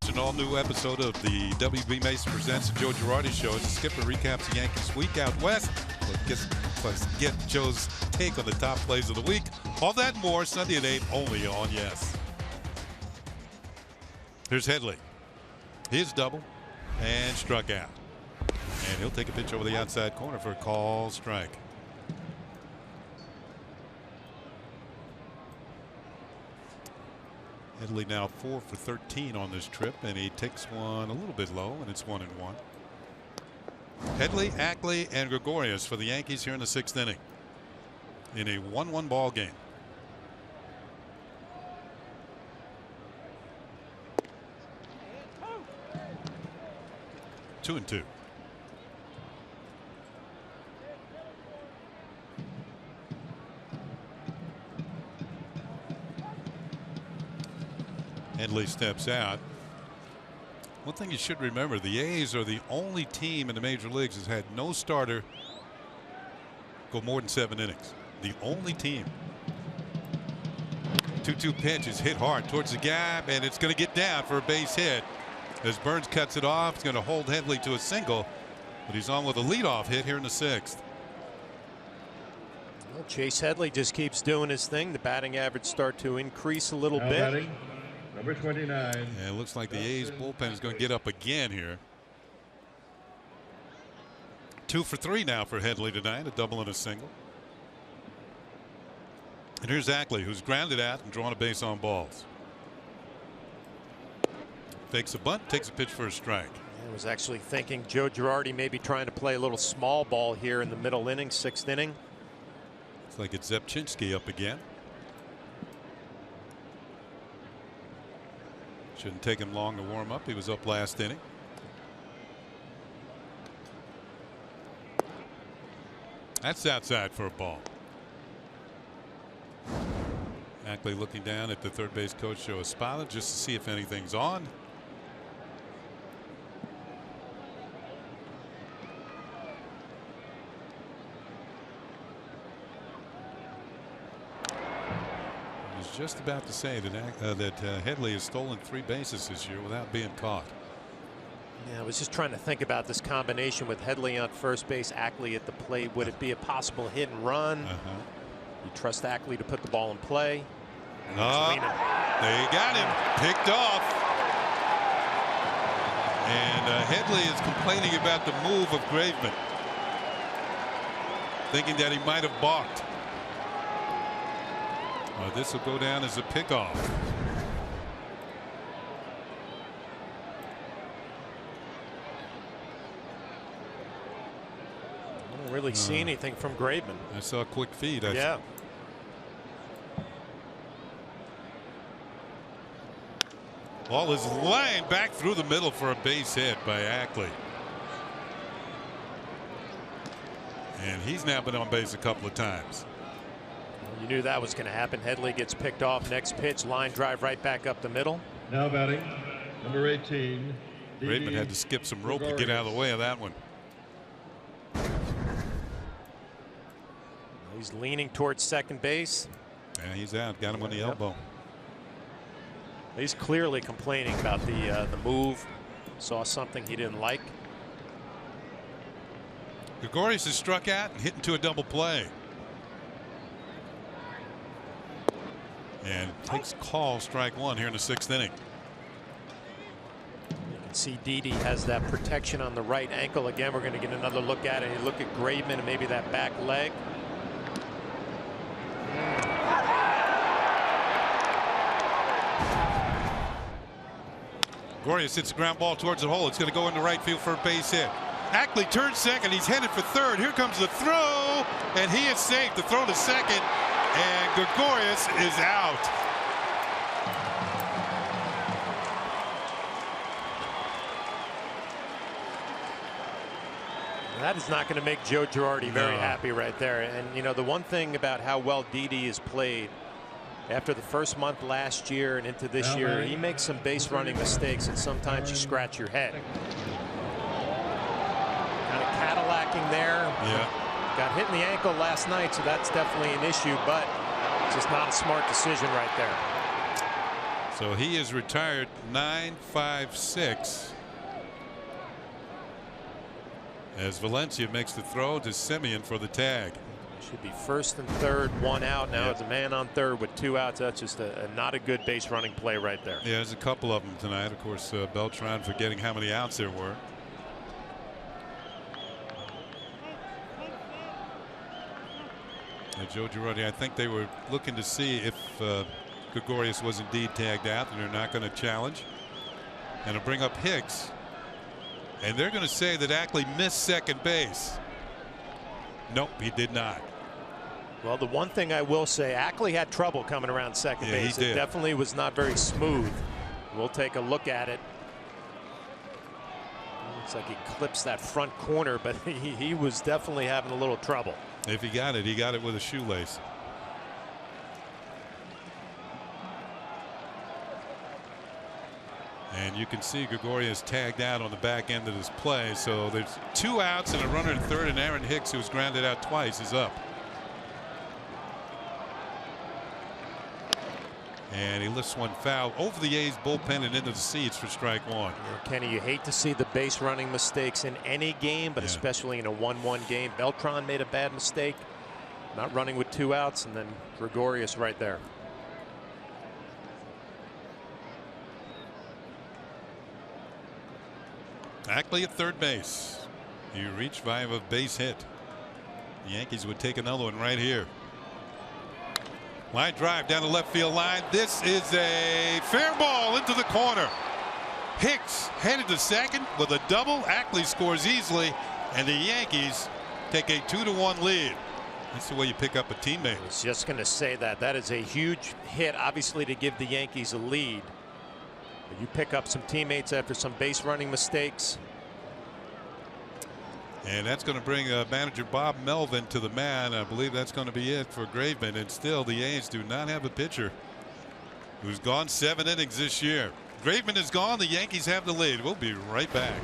An all-new episode of the WB Mason Presents the Joe Girardi Show. As the skipper recaps the Yankees week out west. Let's get Joe's take on the top plays of the week. All that and more Sunday at 8 only on Yes. Here's Headley. His double and struck out. And he'll take a pitch over the outside corner for a call strike. Headley now 4 for 13 on this trip, and he takes one a little bit low, and it's 1-1. Headley, Ackley, and Gregorius for the Yankees here in the 6th inning in a 1-1 ball game. Two and two. Headley steps out. One thing you should remember, the A's are the only team in the major leagues that's had no starter go more than 7 innings. The only team. 2-2 pitch is hit hard towards the gap, and it's going to get down for a base hit. As Burns cuts it off, it's going to hold Headley to a single, but he's on with a leadoff hit here in the 6th. Well, Chase Headley just keeps doing his thing. The batting average start to increase a little bit. Batting, number 29. And it looks like the A's bullpen is going to get up again here. 2 for 3 now for Headley tonight, a double and a single. And here's Ackley, who's grounded out and drawn a base on balls. Fakes a bunt, takes a pitch for a strike. I was actually thinking Joe Girardi maybe trying to play a little small ball here in the middle inning, 6th inning. It's like it's Zepchinski up again. Shouldn't take him long to warm up. He was up last inning. That's outside for a ball. Ackley looking down at the third base coach, Joe Espada, just to see if anything's on. I was just about to say that Headley has stolen 3 bases this year without being caught. Yeah, I was just trying to think about this combination with Headley on first base, Ackley at the plate. Would it be a possible hit and run? You trust Ackley to put the ball in play? They got him picked off. And Headley is complaining about the move of Graveman, thinking that he might have balked. This will go down as a pickoff. I don't really see anything from Graveman. I saw a quick feed. Yeah. Ball is lined back through the middle for a base hit by Ackley. And he's now been on base a couple of times. You knew that was going to happen. Headley gets picked off. Next pitch, line drive right back up the middle. Now batting, number 18. Graveman had to skip some rope to get out of the way of that one. He's leaning towards second base. Yeah, he's out. Got him on the elbow. He's clearly complaining about the move. Saw something he didn't like. Gregorius is struck out and hit into a double play. And takes call, strike 1 here in the 6th inning. You can see Didi has that protection on the right ankle. Again, we're going to get another look at it. You look at Graveman and maybe that back leg. Gregorius hits a ground ball towards the hole. It's going to go into right field for a base hit. Ackley turns second. He's headed for third. Here comes the throw, and he is safe. The throw to second, and Gregorius is out. That is not going to make Joe Girardi very happy right there. And you know, the one thing about how well Didi has played after the first month last year and into this year, he makes some base running mistakes, and sometimes you scratch your head. Kind of Cadillacing there. Yeah. Got hit in the ankle last night, so that's definitely an issue, but just not a smart decision right there. So he is retired 9-5-6. As Valencia makes the throw to Simeon for the tag. Should be first and third, 1 out. Now it's a man on third with 2 outs. That's just not a good base running play right there. Yeah, there's a couple of them tonight. Of course, Beltran forgetting how many outs there were. Joe Girardi, I think they were looking to see if Gregorius was indeed tagged out, and they're not going to challenge. And to bring up Hicks. And they're going to say that Ackley missed second base. Nope, he did not. Well, the one thing I will say, Ackley had trouble coming around second base. He did. It definitely was not very smooth. We'll take a look at it. Looks like he clips that front corner, but he was definitely having a little trouble. If he got it with a shoelace. And you can see Gregorius tagged out on the back end of this play. So there's 2 outs and a runner at third, and Aaron Hicks, who's grounded out twice, is up. And he lifts one foul over the A's bullpen and into the seats for strike 1. Kenny, you hate to see the base running mistakes in any game, but especially in a 1-1 game. Beltran made a bad mistake, not running with 2 outs, and then Gregorius right there. Ackley at third base. He reached via a base hit. The Yankees would take another one right here. Line drive down the left field line. This is a fair ball into the corner. Hicks headed to second with a double. Ackley scores easily, and the Yankees take a 2-1 lead. That's the way you pick up a teammate. I was just going to say that. That is a huge hit, obviously, to give the Yankees a lead. But you pick up some teammates after some base running mistakes. And that's going to bring manager Bob Melvin to the mound. I believe that's going to be it for Graveman. And still, the A's do not have a pitcher who's gone 7 innings this year. Graveman is gone. The Yankees have the lead. We'll be right back.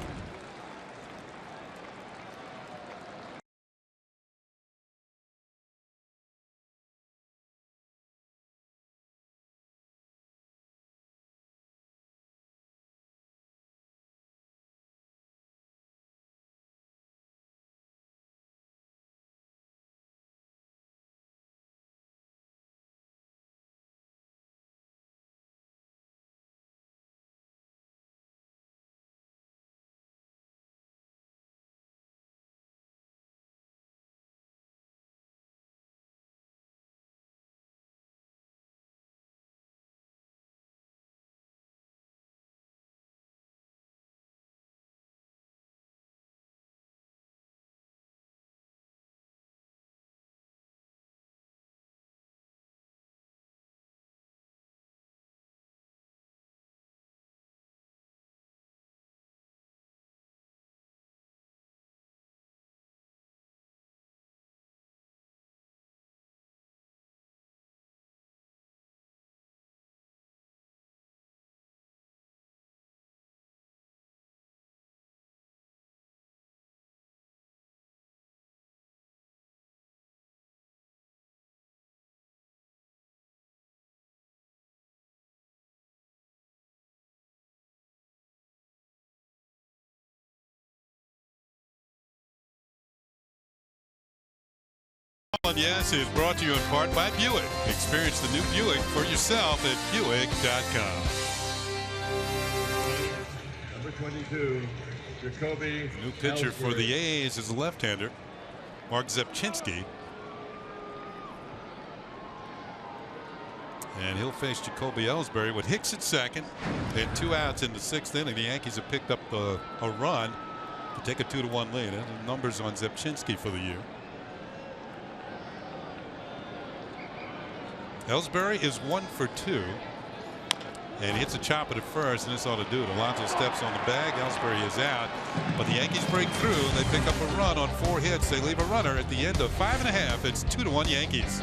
Yes is brought to you in part by Buick. Experience the new Buick for yourself at Buick.com. Number 22, Jacoby. New pitcher for the A's is a left-hander, Mark Zepchinski. And he'll face Jacoby Ellsbury with Hicks at second. They had 2 outs in the 6th inning. The Yankees have picked up a run to take a 2-1 lead. And the numbers on Zepchinski for the year. Ellsbury is 1 for 2 and hits a chopper to first, and this ought to do it. Alonso steps on the bag. Ellsbury is out, but the Yankees break through. They pick up a run on 4 hits. They leave a runner at the end of 5.5. It's 2-1 Yankees.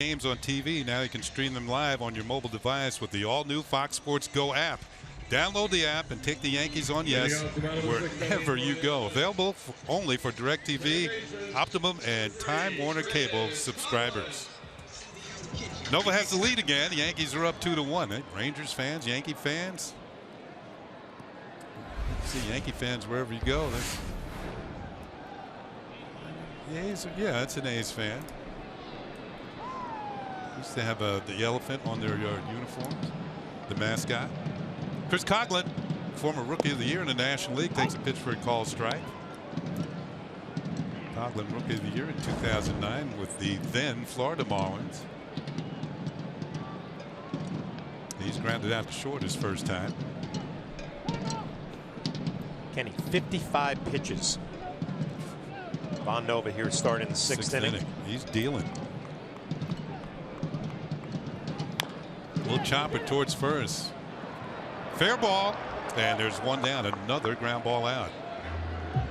Games on TV. Now you can stream them live on your mobile device with the all-new Fox Sports Go app. Download the app and take the Yankees on yes wherever you go. Available only for DirecTV, Optimum, and Time Warner Cable subscribers. Nova has the lead again. The Yankees are up 2-1. Rangers fans, Yankee fans. See Yankee fans wherever you go. The A's, yeah, that's an A's fan. Used to have the elephant on their uniforms, the mascot. Chris Coughlin, former Rookie of the Year in the National League, takes a pitch for a called strike. Coughlin, Rookie of the Year in 2009 with the then Florida Marlins. He's grounded out to short his first time. Kenny, 55 pitches. Von Nova here starting the sixth inning. He's dealing. Little chopper towards first. Fair ball. And there's one down. Another ground ball out.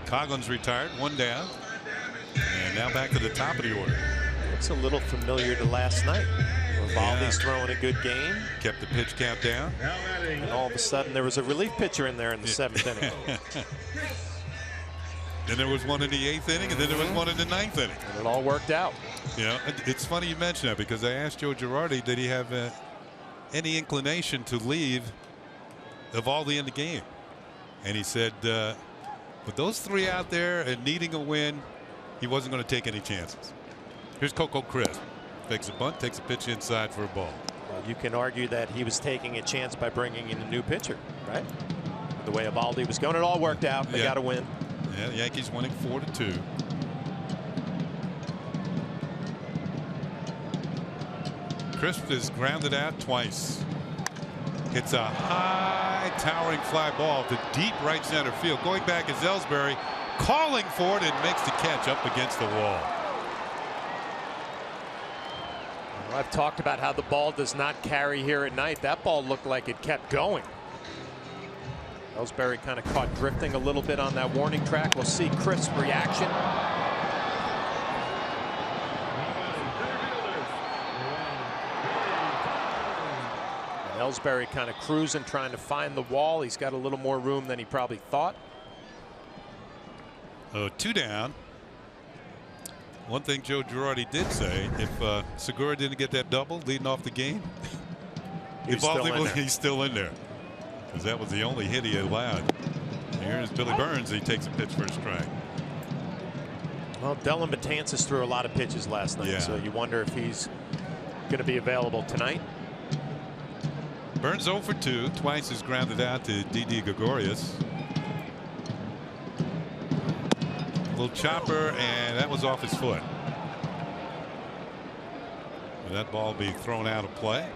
Coughlin's retired. One down. And now back to the top of the order. Looks a little familiar to last night. Valdi's throwing a good game. Kept the pitch count down. And all of a sudden there was a relief pitcher in there in the seventh inning. Then there was one in the eighth inning, and then there was one in the ninth inning. And it all worked out. You know, it's funny you mention that because I asked Joe Girardi, did he have any inclination to leave Eovaldi in the game? And he said, with those three out there and needing a win, he wasn't going to take any chances. Here's Coco Crisp. Fakes a bunt, takes a pitch inside for a ball. Well, you can argue that he was taking a chance by bringing in a new pitcher, right? The way Eovaldi was going, it all worked out. They got a win. Yeah, the Yankees winning 4-2. Crisp is grounded out twice. Hits a high towering fly ball to deep right center field. Going back is Ellsbury, calling for it, and makes the catch up against the wall. Well, I've talked about how the ball does not carry here at night. That ball looked like it kept going. Ellsbury kind of caught drifting a little bit on that warning track. We'll see Crisp's reaction. And Ellsbury kind of cruising, trying to find the wall. He's got a little more room than he probably thought. Two down. One thing Joe Girardi did say, if Segura didn't get that double leading off the game, he's still in there. Because that was the only hit he allowed. Here's Billy Burns. He takes a pitch for a strike. Well, Dellin Betances threw a lot of pitches last night, so you wonder if he's going to be available tonight. Burns 0 for 2. Twice is grounded out to Didi Gregorius. Little chopper, and that was off his foot. And that ball be thrown out of play.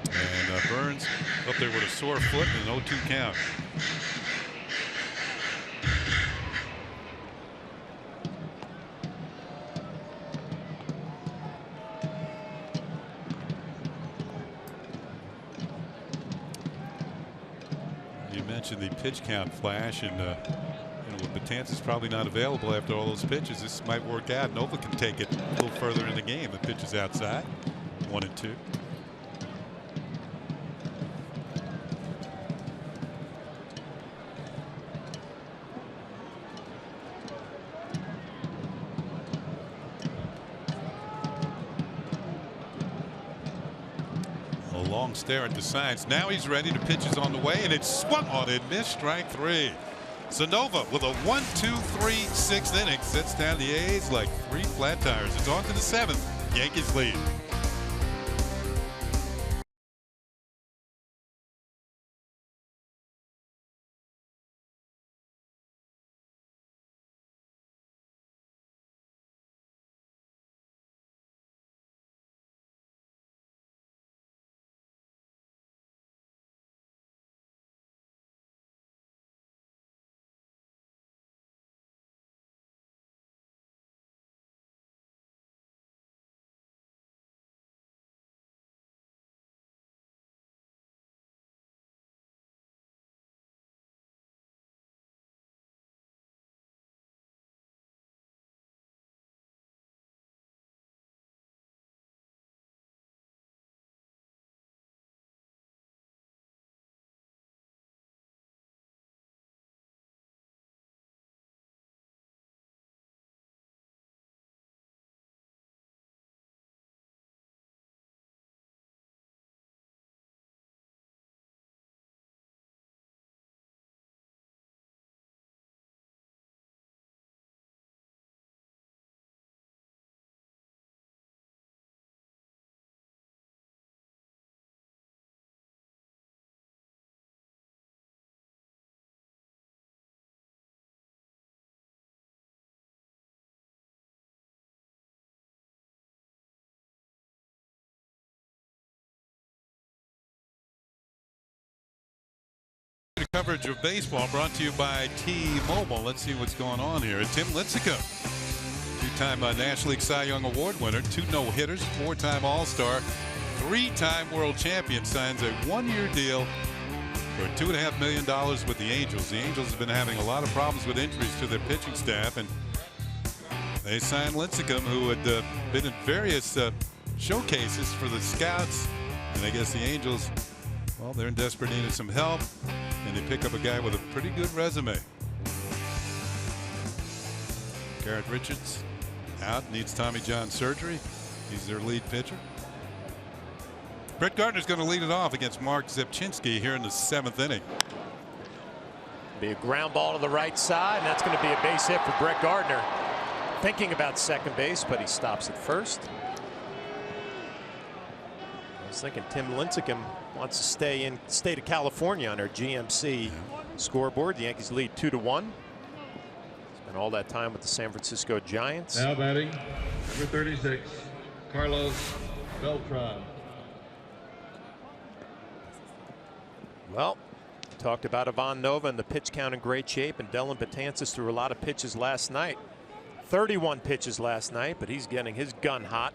And Burns up there with a sore foot and an 0-2 count. You mentioned the pitch count flash, and you know, with Betances probably not available after all those pitches, this might work out. Nova can take it a little further in the game. The pitch is outside. 1-2. Long stare at the signs. Now he's ready. The pitch is on the way, and it's swung on and missed. Strike three. So Nova with a 1-2-3 sixth inning sets down the A's like 3 flat tires. It's on to the 7th. Yankees lead. Coverage of baseball brought to you by T-Mobile. Let's see what's going on here. Tim Lincecum, two-time National League Cy Young Award winner, 2 no-hitters, 4-time All-Star, 3-time World Champion, signs a 1-year deal for $2.5 million with the Angels. The Angels have been having a lot of problems with injuries to their pitching staff, and they signed Lincecum, who had been in various showcases for the scouts. And I guess the Angels, well, they're in desperate need of some help, and they pick up a guy with a pretty good resume. Garrett Richards out, needs Tommy John surgery. He's their lead pitcher. Brett Gardner's going to lead it off against Mark Zepchinski here in the 7th inning. Be a ground ball to the right side, and that's going to be a base hit for Brett Gardner. Thinking about second base, but he stops at first. I was thinking Tim Lincecum wants to stay in state of California on our GMC scoreboard. The Yankees lead 2-1. Spent all that time with the San Francisco Giants. Now batting, number 36, Carlos Beltran. Well, talked about Ivan Nova and the pitch count in great shape, and Dellin Betances threw a lot of pitches last night. 31 pitches last night, but he's getting his gun hot.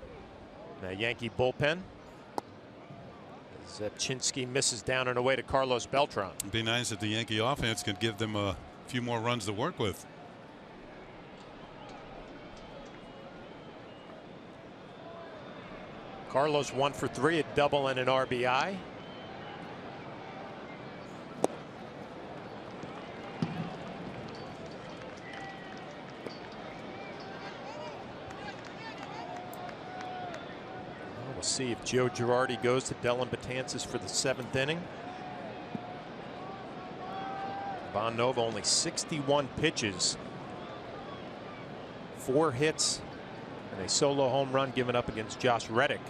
Now Yankee bullpen. Zepchinski misses down and away to Carlos Beltran. It'd be nice if the Yankee offense could give them a few more runs to work with. Carlos 1 for 3, a double and an RBI. We'll see if Joe Girardi goes to Dellin Betances for the 7th inning. Ivan Nova only 61 pitches, 4 hits, and a solo home run given up against Josh Reddick.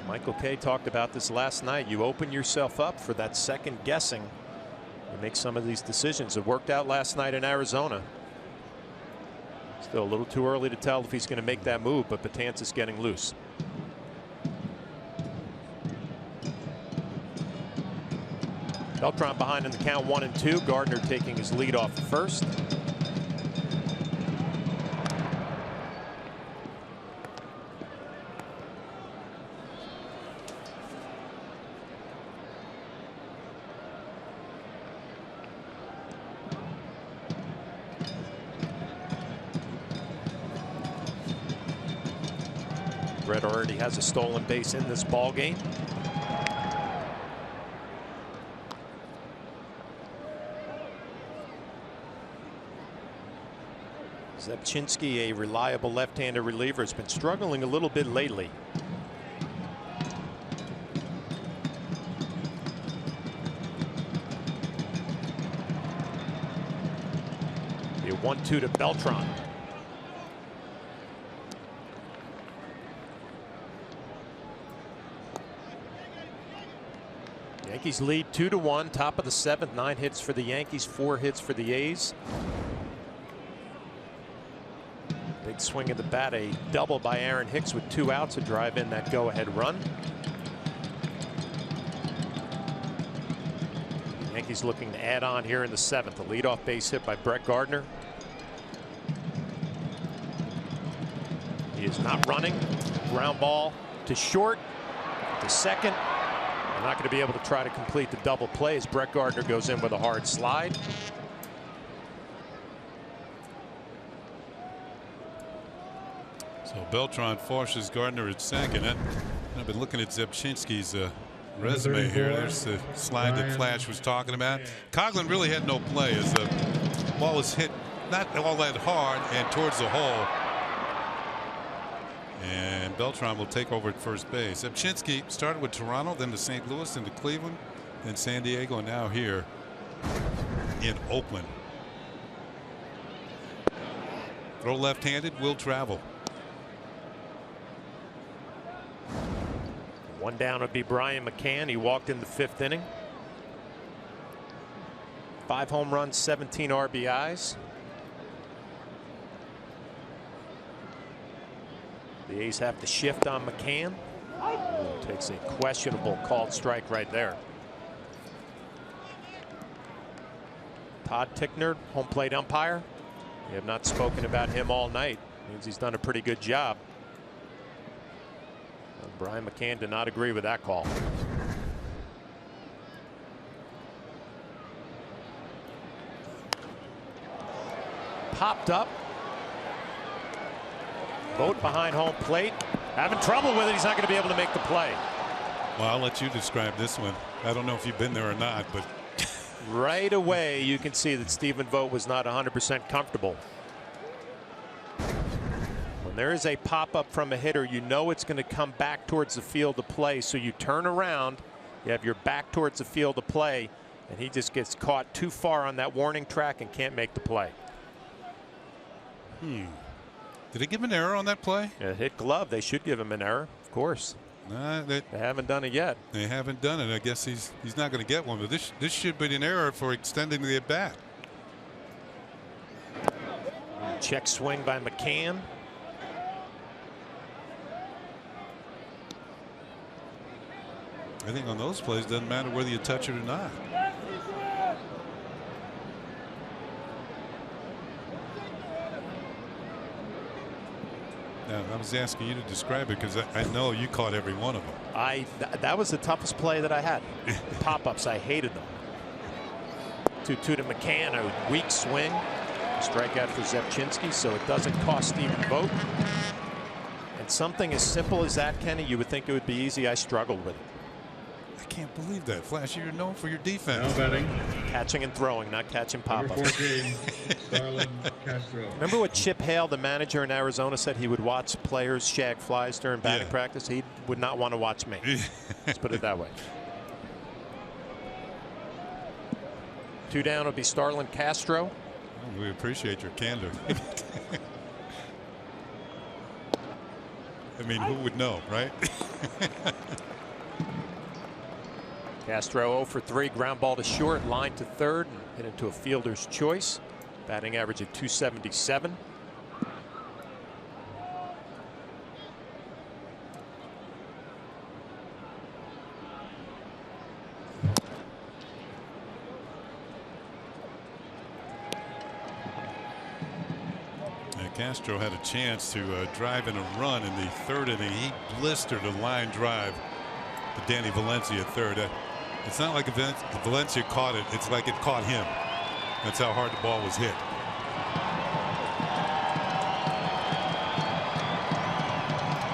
Michael Kay talked about this last night. You open yourself up for that second guessing. You make some of these decisions. It worked out last night in Arizona. Still a little too early to tell if he's going to make that move, but Betances getting loose. Beltran behind in the count 1-2. Gardner taking his lead off first. Brett already has a stolen base in this ball game. Zepchinski, a reliable left-handed reliever, has been struggling a little bit lately. A 1-2 to Beltran. Yankees lead 2-1, top of the 7th. 9 hits for the Yankees, 4 hits for the A's. Big swing of the bat, a double by Aaron Hicks with 2 outs to drive in that go-ahead run. Yankees looking to add on here in the 7th. A leadoff base hit by Brett Gardner. He is not running. Ground ball to short, to second. Not going to be able to try to complete the double play as Brett Gardner goes in with a hard slide. So Beltran forces Gardner at second. I've been looking at Zepchinski's resume here. There's the slide that Flash was talking about. Coughlin really had no play as the ball was hit not all that hard and towards the hole. And Beltran will take over at first base. Zepchinski started with Toronto, then to St. Louis, then to Cleveland, then San Diego, and now here in Oakland. Throw left-handed, will travel. One down would be Brian McCann. He walked in the 5th inning. 5 home runs, 17 RBIs. The A's have to shift on McCann. Takes a questionable called strike right there. Todd Tickner, home plate umpire. We have not spoken about him all night. Means he's done a pretty good job. Brian McCann did not agree with that call. Popped up. Vote behind home plate. Having trouble with it. He's not going to be able to make the play. Well, I'll let you describe this one. I don't know if you've been there or not, but right away you can see that Stephen Vogt was not 100% comfortable. When there is a pop-up from a hitter, you know it's going to come back towards the field to play, so you turn around, you have your back towards the field to play, and he just gets caught too far on that warning track and can't make the play. Did he give an error on that play? Yeah, hit glove. They should give him an error, of course. They haven't done it yet. They haven't done it. I guess he's not going to get one, but this should be an error for extending the at bat. Check swing by McCann. I think on those plays, doesn't matter whether you touch it or not. Now, I was asking you to describe it because I know you caught every one of them. That was the toughest play that I had. Pop-ups, I hated them. 2-2 to McCann, a weak swing. Strikeout for Zepchinski, so it doesn't cost Stephen Vogt. And something as simple as that, Kenny, you would think it would be easy. I struggled with it. I can't believe that. Flash, you're known for your defense. Now batting. Catching and throwing, not catching pop-ups. Number 14, Starlin Castro. Remember what Chip Hale, the manager in Arizona, said he would watch players shag flies during batting practice? He would not want to watch me. Let's put it that way. 2 down will be Starlin Castro. Oh, we appreciate your candor. I mean, who would know, right? Castro 0 for 3, ground ball to short, line to third, and hit into a fielder's choice. Batting average of .277. Castro had a chance to drive in a run in the 3rd inning. He blistered a line drive to Danny Valencia at 3rd. It's not like Valencia caught it. It's like it caught him. That's how hard the ball was hit.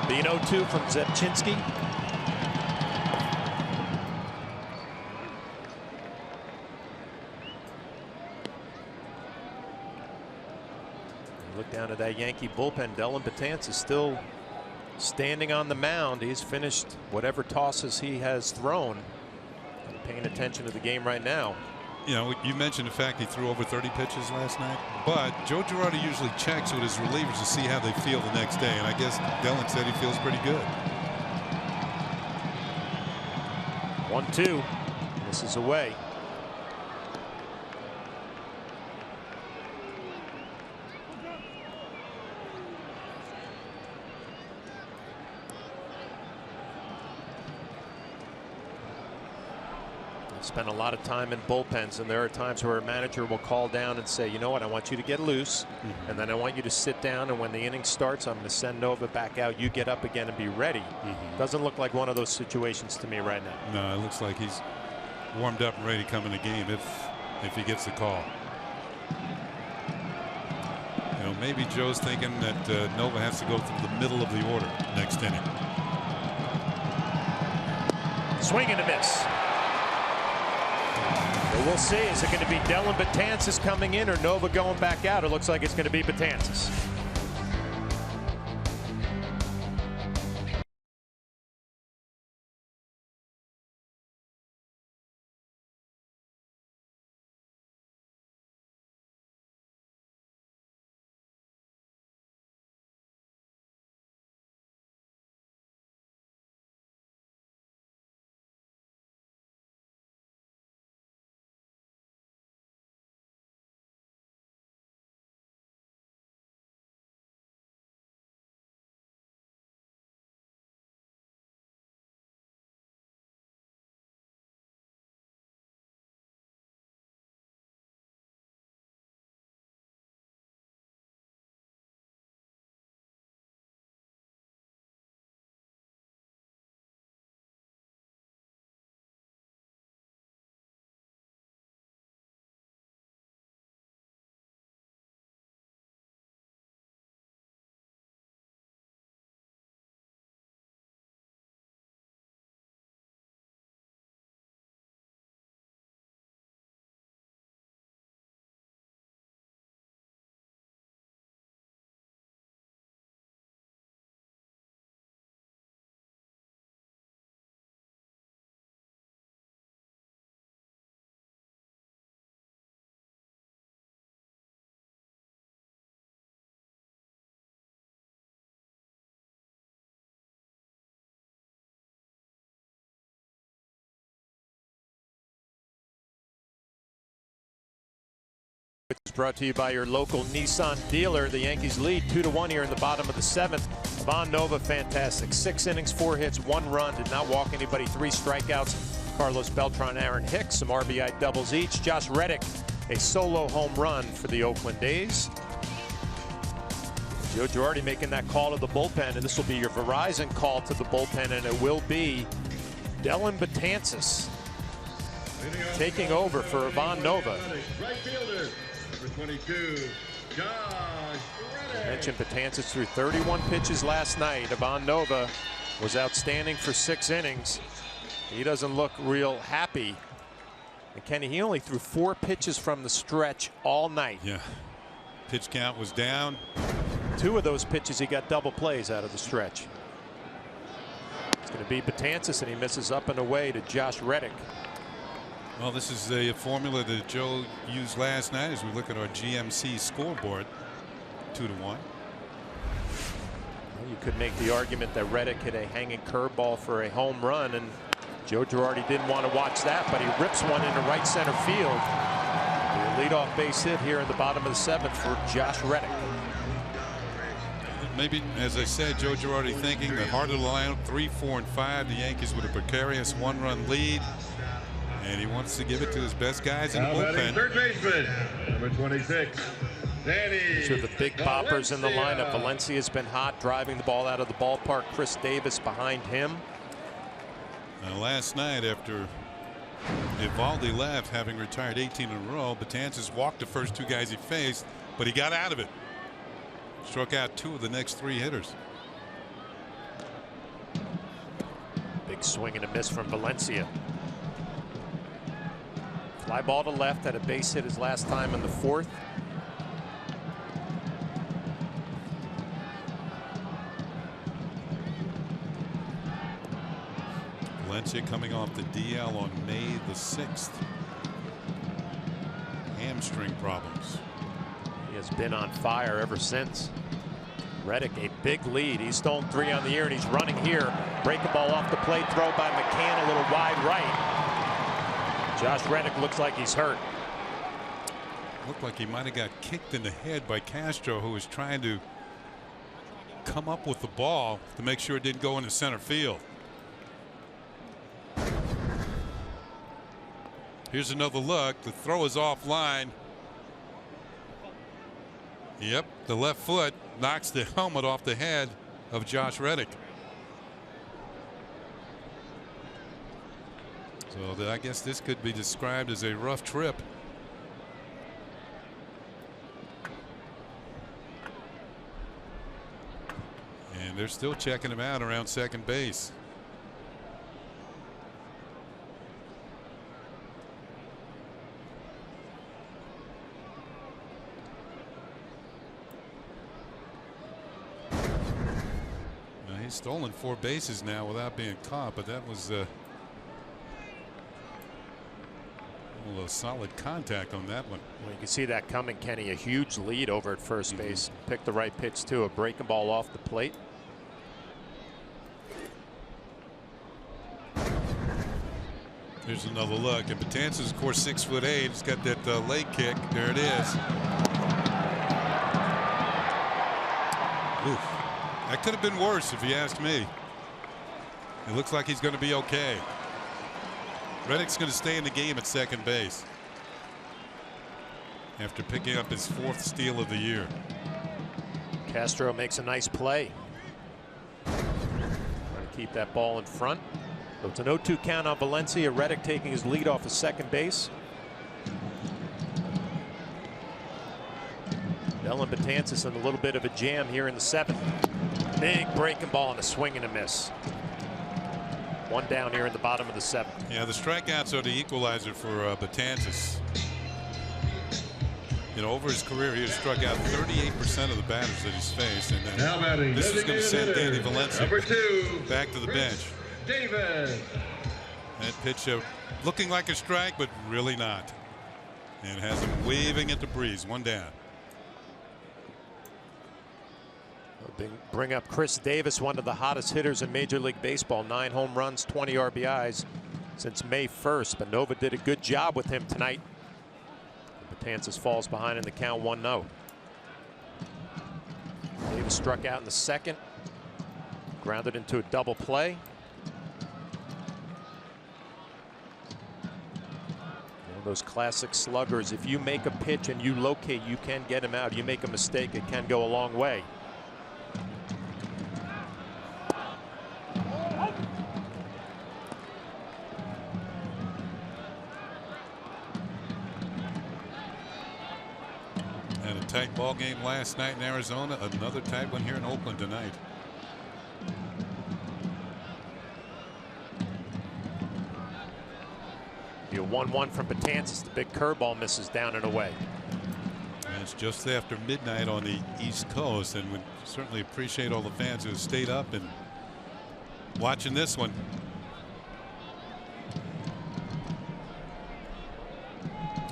The 0-2 from Zepchinski. Look down at that Yankee bullpen. Dellin Betances is still standing on the mound. He's finished whatever tosses he has thrown. I'm paying attention to the game right now. You know, you mentioned the fact he threw over 30 pitches last night, but Joe Girardi usually checks with his relievers to see how they feel the next day, and I guess Dellin said he feels pretty good. 1-2. This is away. Spent a lot of time in bullpens, and there are times where a manager will call down and say, you know what, I want you to get loose, and then I want you to sit down, and when the inning starts, I'm going to send Nova back out. You get up again and be ready. Doesn't look like one of those situations to me right now. No, it looks like he's warmed up and ready to come in the game if he gets the call. You know, maybe Joe's thinking that Nova has to go through the middle of the order next inning. Swing and a miss. We'll see. Is it going to be Dellin Betances coming in or Nova going back out? It looks like it's going to be Betances. It's brought to you by your local Nissan dealer. The Yankees lead 2-1 here in the bottom of the 7th. Von Nova, fantastic. 6 innings, 4 hits, 1 run. Did not walk anybody. 3 strikeouts. Carlos Beltran, Aaron Hicks, some RBI doubles each. Josh Reddick, a solo home run for the Oakland A's. Joe Girardi making that call to the bullpen, and this will be your Verizon call to the bullpen, and it will be Dellin Betances taking over for Von Nova. Right fielder, number 22, Josh Reddick. I mentioned Betances threw 31 pitches last night. Von Nova was outstanding for 6 innings. He doesn't look real happy. And Kenny, he only threw 4 pitches from the stretch all night. Yeah. Pitch count was down. 2 of those pitches he got double plays out of the stretch. It's going to be Betances, and he misses up and away to Josh Reddick. Well, this is a formula that Joe used last night as we look at our GMC scoreboard. 2-1. Well, you could make the argument that Reddick hit a hanging curveball for a home run, and Joe Girardi didn't want to watch that, but he rips one into right center field. The leadoff base hit here in the bottom of the 7th for Josh Reddick. Maybe, as I said, Joe Girardi thinking that harder to line up 3, 4, and 5. The Yankees with a precarious 1-run lead. And he wants to give it to his best guys in the bullpen. Third baseman, number 26, Danny. These are the big boppers in the lineup. Valencia's been hot, driving the ball out of the ballpark. Chris Davis behind him. Now, last night, after Eovaldi left, having retired 18 in a row, Betances walked the first 2 guys he faced, but he got out of it. Struck out 2 of the next 3 hitters. Big swing and a miss from Valencia. Fly ball to left, had a base hit his last time in the 4th. Valencia coming off the DL on May the 6th. Hamstring problems. He has been on fire ever since. Reddick, a big lead. He's stolen 3 on the year, and he's running here. Break a ball off the plate, throw by McCann, a little wide right. Josh Reddick looks like he's hurt. Looked like he might have got kicked in the head by Castro, who was trying to come up with the ball to make sure it didn't go into center field. Here's another look. The throw is offline. Yep, the left foot knocks the helmet off the head of Josh Reddick. So I guess this could be described as a rough trip. And they're still checking him out around second base. Now, he's stolen 4 bases now without being caught, but that was a solid contact on that one. Well, you can see that coming, Kenny. A huge lead over at first base. Picked the right pitch too. A breaking ball off the plate. Here's another look. And Betances, of course, 6'8". He's got that leg kick. There it is. Oof. That could have been worse if you asked me. It looks like he's going to be okay. Reddick's going to stay in the game at second base after picking up his 4th steal of the year. Castro makes a nice play. Trying to keep that ball in front. So it's an 0-2 count on Valencia. Reddick taking his lead off of second base. Dellin Betances in a little bit of a jam here in the 7th. Big breaking ball and a swing and a miss. 1 down here in the bottom of the 7th. Yeah, the strikeouts are the equalizer for Betances. You know, over his career, he has struck out 38% of the batters that he's faced, and then this is going to send Danny Valencia back to the bench. Davis. That pitch looking like a strike, but really not, and has him waving at the breeze. 1 down. Bring up Chris Davis, one of the hottest hitters in Major League Baseball. 9 home runs, 20 RBIs since May 1st. But Nova did a good job with him tonight. Betances falls behind in the count 1-0. Davis struck out in the second. Grounded into a double play. One of those classic sluggers. If you make a pitch and you locate, you can get him out. You make a mistake, it can go a long way. And a tight ball game last night in Arizona. Another tight one here in Oakland tonight. A 1-1 from Betances. The big curveball misses down and away. And it's just after midnight on the East Coast, and we certainly appreciate all the fans who have stayed up and watching this one.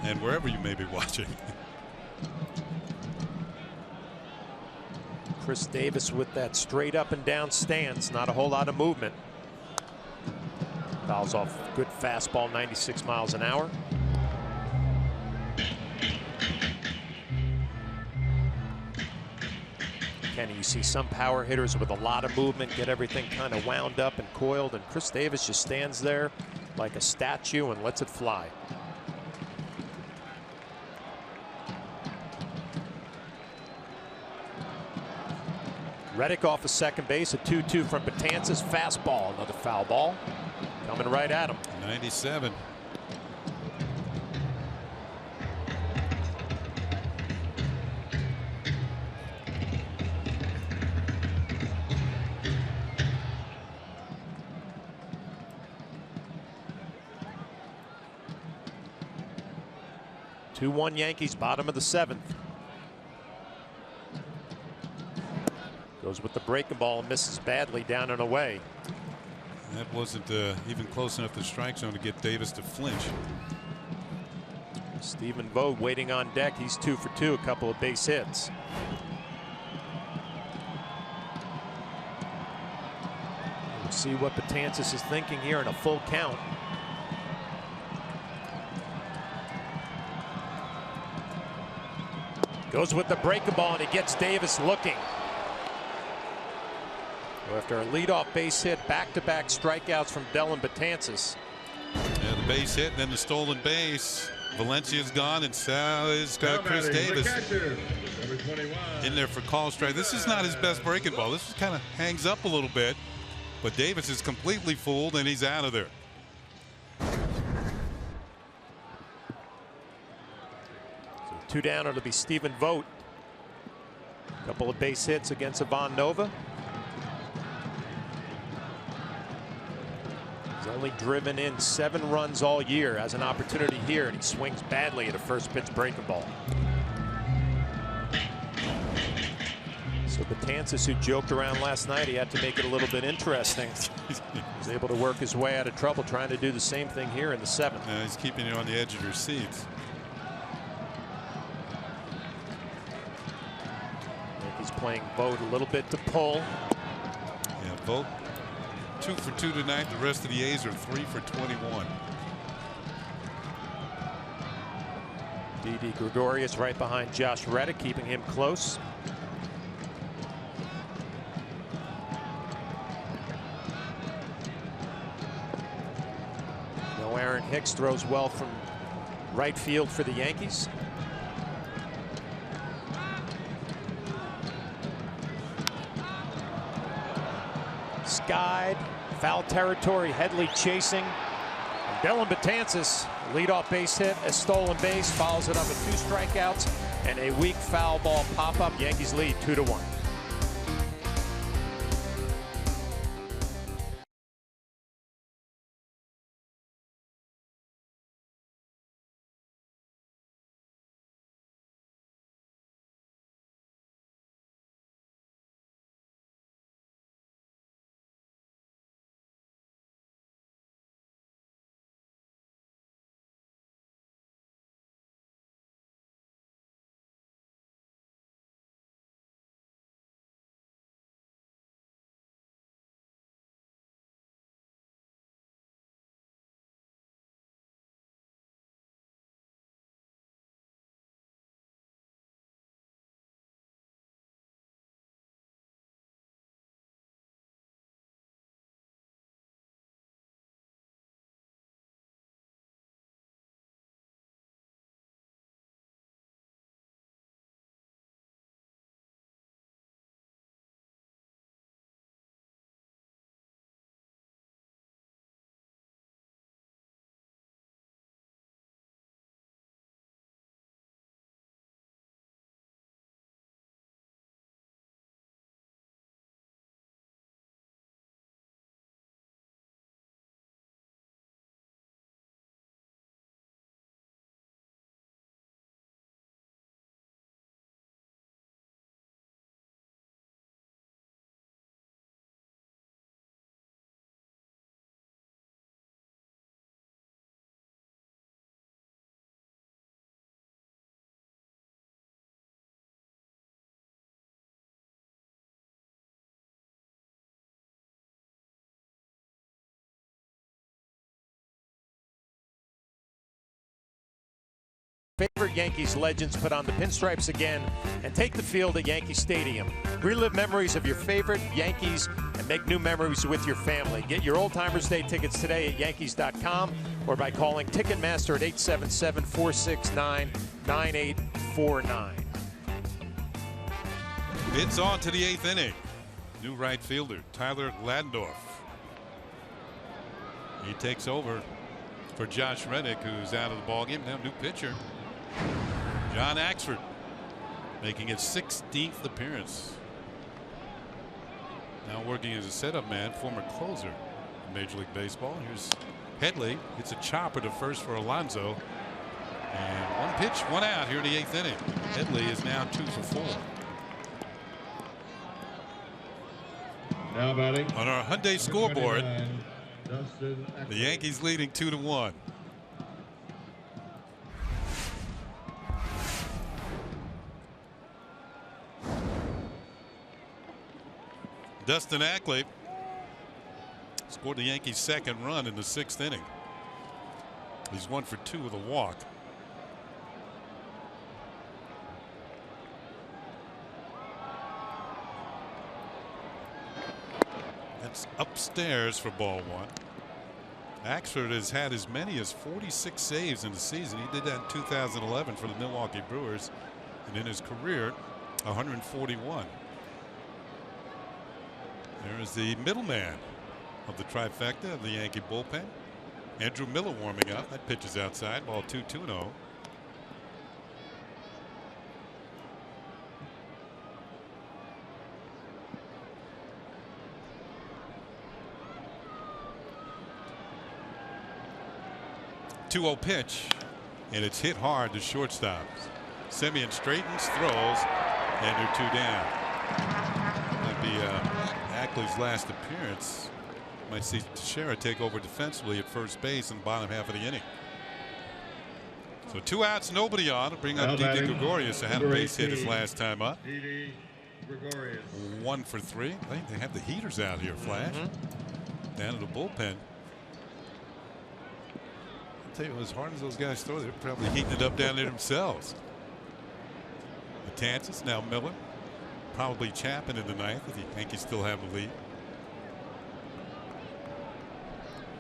And wherever you may be watching. Chris Davis with that straight up and down stance. Not a whole lot of movement. Fouls off. Good fastball, 96 miles an hour. Kenny, you see some power hitters with a lot of movement get everything kind of wound up and coiled, and Chris Davis just stands there like a statue and lets it fly. Reddick off of second base, a 2-2 from Betances. Fastball, another foul ball. Coming right at him. 97. Two-one Yankees, bottom of the seventh. Goes with the breaking ball and misses badly down and away. That wasn't even close enough to the strike zone to get Davis to flinch. Stephen Vogt waiting on deck. He's 2 for 2, a couple of base hits. We'll see what Betances is thinking here in a full count. Goes with the breaking ball and he gets Davis looking. After a leadoff base hit, back-to-back strikeouts from Dellin Betances. Yeah, the base hit and then the stolen base. Valencia's gone and so is Chris Davis in there for call strike. This is not his best breaking ball. This kind of hangs up a little bit, but Davis is completely fooled and he's out of there. So 2 down, it'll be Stephen Vogt. A couple of base hits against Ivan Nova. He's only driven in 7 runs all year. Has an opportunity here, and he swings badly at a first pitch breaking ball. So Betances, who joked around last night, he had to make it a little bit interesting. He was able to work his way out of trouble, trying to do the same thing here in the 7th. He's keeping you on the edge of your seats. He's playing Vogt a little bit to pull. Yeah, Vogt 2 for 2 tonight. The rest of the A's are 3 for 21. Didi Gregorius right behind Josh Reddick, keeping him close. No, Aaron Hicks throws well from right field for the Yankees. Skied, foul territory, Headley chasing. And Dellin Betances, leadoff base hit, a stolen base, follows it up with 2 strikeouts and a weak foul ball pop-up. Yankees lead 2-1. favorite Yankees legends put on the pinstripes again and take the field at Yankee Stadium. Relive memories of your favorite Yankees and make new memories with your family. Get your Old Timers Day tickets today at Yankees.com or by calling Ticketmaster at 877-469-9849. It's on to the 8th inning. New right fielder Tyler Gladendorf. He takes over for Josh Reddick, who's out of the ballgame. Now new pitcher John Axford, making his 16th appearance. Now working as a setup man, former closer in Major League Baseball. Here's Headley. It's a chopper to first for Alonso. And one pitch, one out here in the 8th inning. Headley is now 2 for 4. Now batting On our Hyundai scoreboard, Dustin the Yankees leading 2-1. Dustin Ackley scored the Yankees' second run in the 6th inning. He's 1 for 2 with a walk. That's upstairs for ball 1. Axford has had as many as 46 saves in the season. He did that in 2011 for the Milwaukee Brewers, and in his career 141. There is the middleman of the trifecta of the Yankee bullpen, Andrew Miller, warming up. That pitch is outside. Ball 2-2-0. Two-0 pitch, and it's hit hard to shortstop. Semien straightens, throws, and they're 2 down. Might be Ackley's last appearance. Might see Teixeira take over defensively at first base in the bottom half of the inning. So 2 outs, nobody on. To bring up Didi Gregorius, who had a base hit his last time up. 1 for 3. They have the heaters out here, Flash. Down to the bullpen. I'll tell you, as hard as those guys throw, they're probably heating it up down there themselves. Matanzas, now Miller. Probably Chapman in the 9th if the Yankees still have the lead.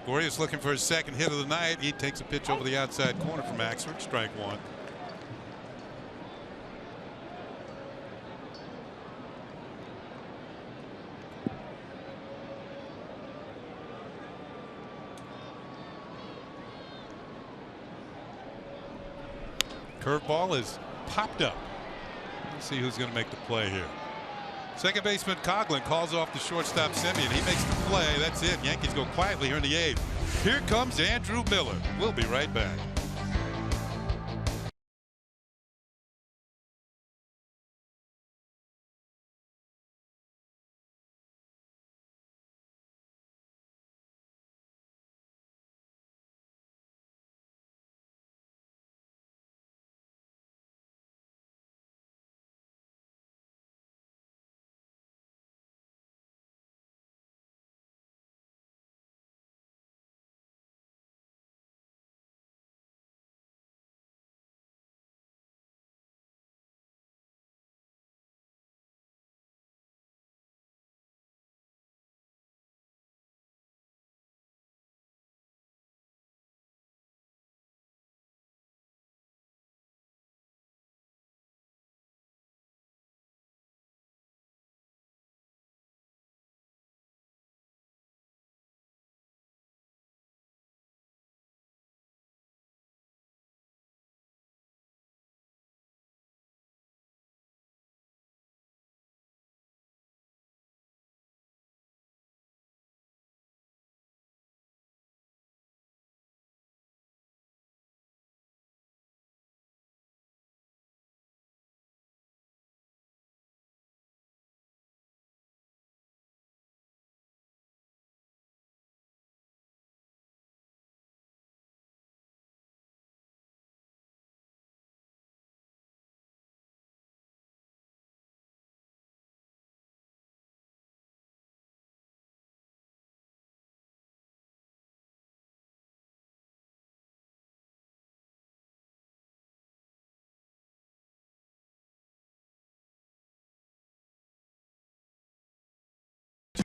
Gregorius looking for his second hit of the night. He takes a pitch over the outside corner from Axford. Strike 1. Curveball is popped up. Let's see who's going to make the play here. Second baseman Coughlin calls off the shortstop Semien. He makes the play. That's it. Yankees go quietly here in the 8th. Here comes Andrew Miller. We'll be right back.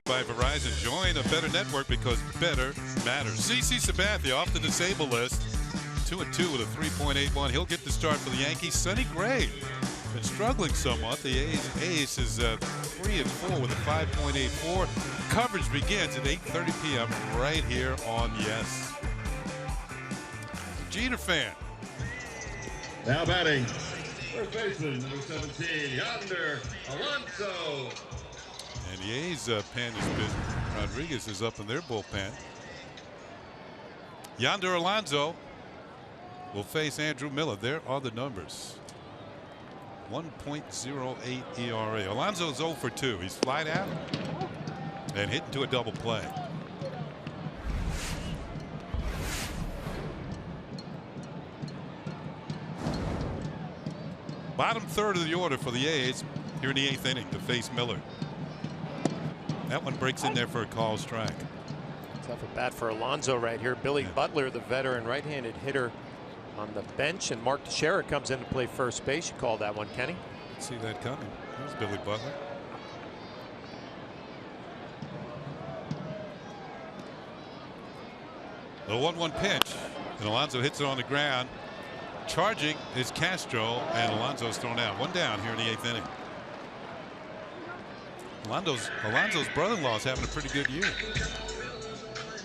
by Verizon. Join a better network because better matters. CC Sabathia off the disabled list. 2-2 with a 3.81. He'll get the start for the Yankees. Sonny Gray been struggling somewhat. The Ace is 3-4 with a 5.84. Coverage begins at 8:30 p.m. right here on Yes. Jeter fan. Now batting, first baseman, number 17, Yonder Alonso. And the A's pen is busy. Rodriguez is up in their bullpen. Yonder Alonso will face Andrew Miller. There are the numbers. 1.08 ERA. Alonso's 0 for 2. He's flied out and hit into a double play. Bottom third of the order for the A's here in the 8th inning to face Miller. That one breaks in there for a call strike. Tough at bat for Alonso right here. Billy Butler, the veteran right-handed hitter, on the bench, and Mark Teixeira comes in to play first base. You called that one, Kenny. See that coming. There's Billy Butler. The 1-1 pitch, and Alonso hits it on the ground. Charging is Castro, and Alonso's thrown out. One down here in the 8th inning. Alonso's brother-in-law is having a pretty good year.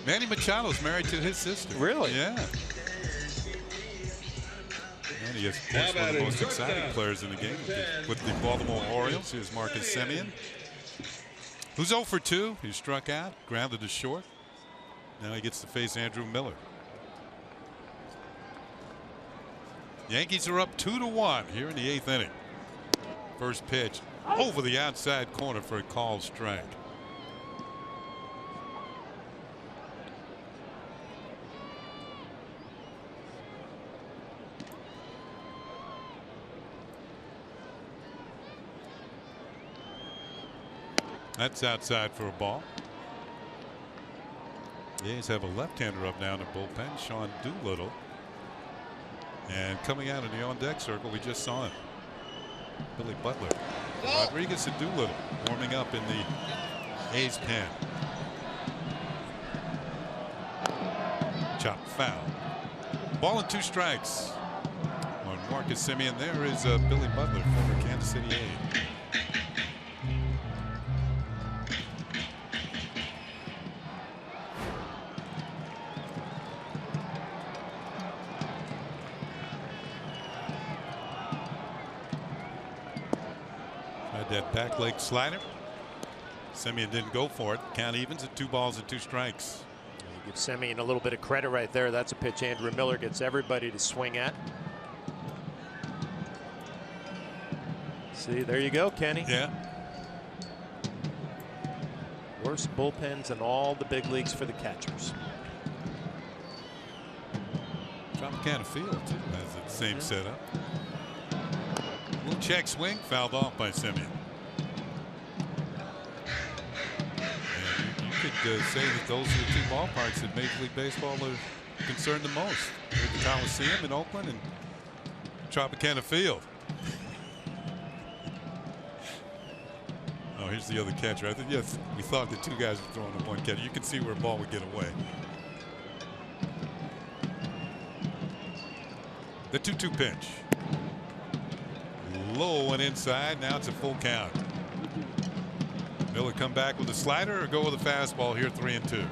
Manny Machado's married to his sister. Really? Yeah. And he is, of course, one of the most exciting players in the game with the Baltimore Orioles. Here's Marcus Semien, who's 0 for 2. He struck out, grounded to short. Now he gets to face Andrew Miller. Yankees are up 2-1 here in the 8th inning. First pitch over the outside corner for a called strike. That's outside for a ball. The A's have a left-hander up now in the bullpen, Sean Doolittle. And coming out in the on-deck circle, we just saw him. Billy Butler. Rodriguez and Doolittle warming up in the A's pen. Chop foul. Ball and 2 strikes on Marcus Semien. There is Billy Butler, former Kansas City A's. That back leg slider. Semien didn't go for it. Count evens at 2 balls and 2 strikes. You give Semien a little bit of credit right there. That's a pitch Andrew Miller gets everybody to swing at. See, there you go, Kenny. Yeah. Worst bullpens in all the big leagues for the catchers. Tropicana Field too has the same setup. Little check swing, fouled off by Semien. You could say that those are the 2 ballparks that Major League Baseball are concerned the most. The Coliseum in Oakland and Tropicana Field. Oh, here's the other catcher. I think, yes, we thought the 2 guys were throwing the one catcher. You can see where a ball would get away. The 2-2 pitch. Low and inside. Now it's a full count. Miller come back with a slider or go with a fastball here, 3-2.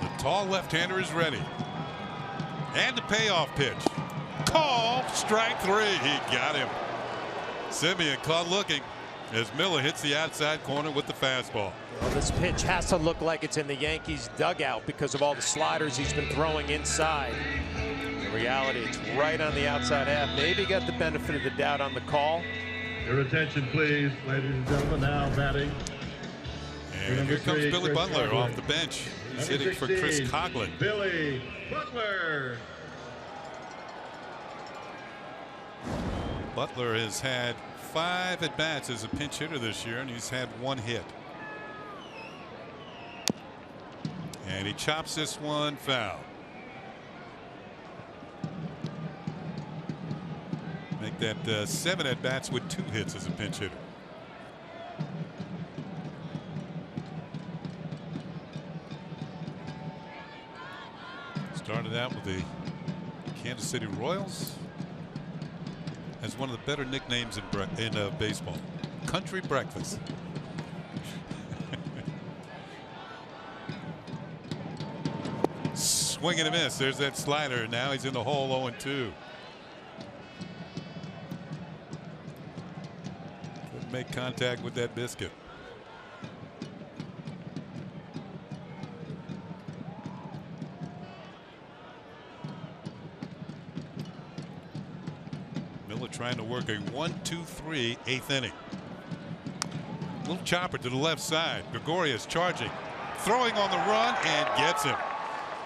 The tall left-hander is ready. And the payoff pitch. Call, strike 3. He got him. Semien caught looking as Miller hits the outside corner with the fastball. Well, this pitch has to look like it's in the Yankees dugout because of all the sliders he's been throwing inside. In reality, it's right on the outside half. Maybe got the benefit of the doubt on the call. Your attention, please, ladies and gentlemen. Now batting. And here comes Billy Butler off the bench. He's hitting for Chris Coughlin. Billy Butler. Butler has had 5 at-bats as a pinch hitter this year, and he's had 1 hit. And he chops this one foul. Make that 7 at-bats with 2 hits as a pinch hitter. Started out with the Kansas City Royals. Has one of the better nicknames in baseball. Country Breakfast. Swing and a miss. There's that slider. Now he's in the hole 0-2. Couldn't make contact with that biscuit. Trying to work a 1-2-3 8th inning. Little chopper to the left side. Gregorius charging, throwing on the run, and gets him.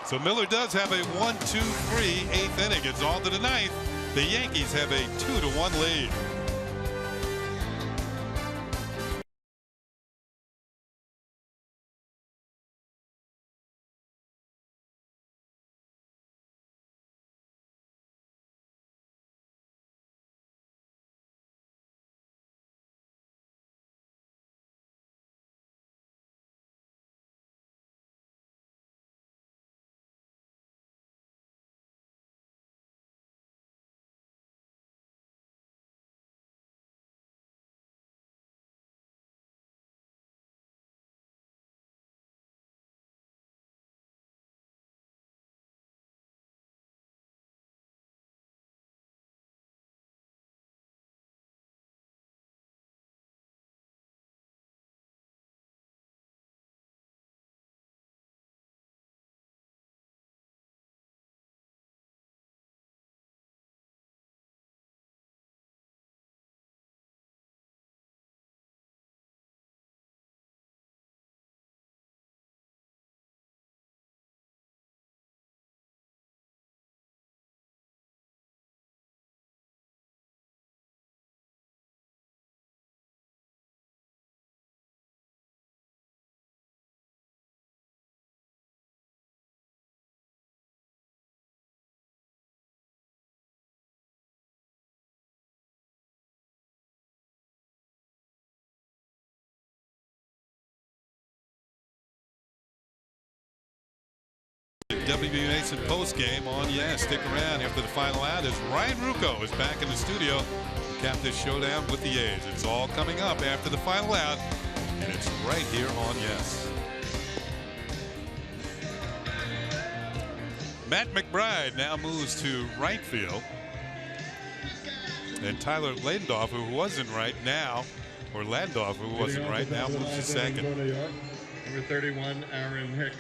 So Miller does have a 1-2-3 8th inning. It's on to the 9th. The Yankees have a 2-1 lead. WBNation post game on Yes. Stick around after the final out as Ryan Ruocco is back in the studio to cap this showdown with the A's. It's all coming up after the final out, and it's right here on Yes. Matt McBride now moves to right field, and Tyler Ladendorf, who wasn't right now, or Landorf, who wasn't right now, moves to second. Number 31, Aaron Hicks.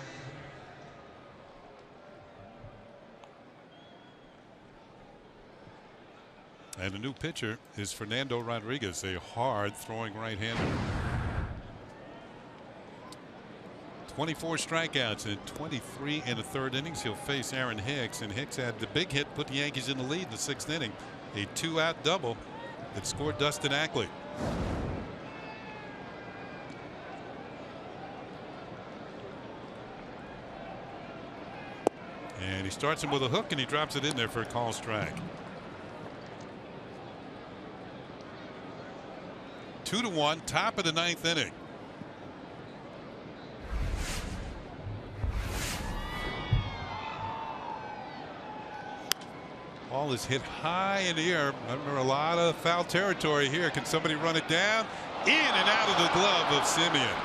And the new pitcher is Fernando Rodriguez, a hard throwing right-hander. 24 strikeouts in 23 1/3 innings. He'll face Aaron Hicks, and Hicks had the big hit, put the Yankees in the lead in the 6th inning. A 2-out double that scored Dustin Ackley. And he starts him with a hook, and he drops it in there for a call strike. 2-1, top of the 9th inning. Ball is hit high in the air. Under a lot of foul territory here. Can somebody run it down? In and out of the glove of Simeon.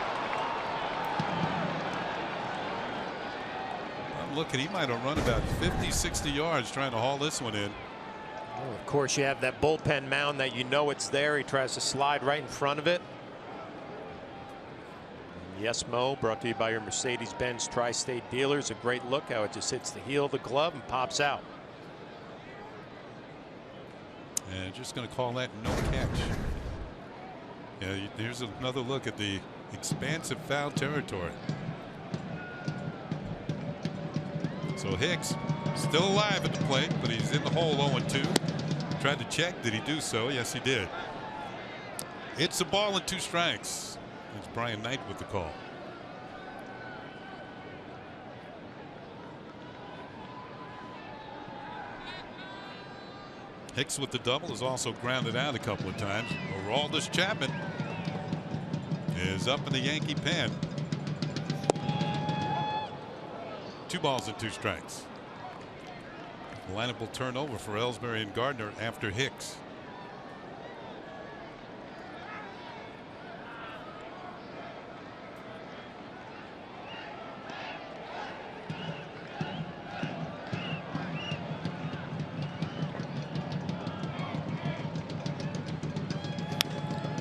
I'm looking, he might have run about 50-60 yards trying to haul this one in. Well, of course, you have that bullpen mound that you know it's there. He tries to slide right in front of it. Yes, Mo, brought to you by your Mercedes-Benz Tri-State dealers. A great look how it just hits the heel of the glove and pops out. And just going to call that no catch. Yeah, here's another look at the expansive foul territory. So Hicks still alive at the plate, but he's in the hole 0-2. Tried to check. Did he do so? Yes, he did. It's a ball and 2 strikes. It's Brian Knight with the call. Hicks with the double is also grounded out a couple of times. Aroldis Chapman is up in the Yankee pen. 2 balls and 2 strikes. The lineup will turn over for Ellsbury and Gardner after Hicks.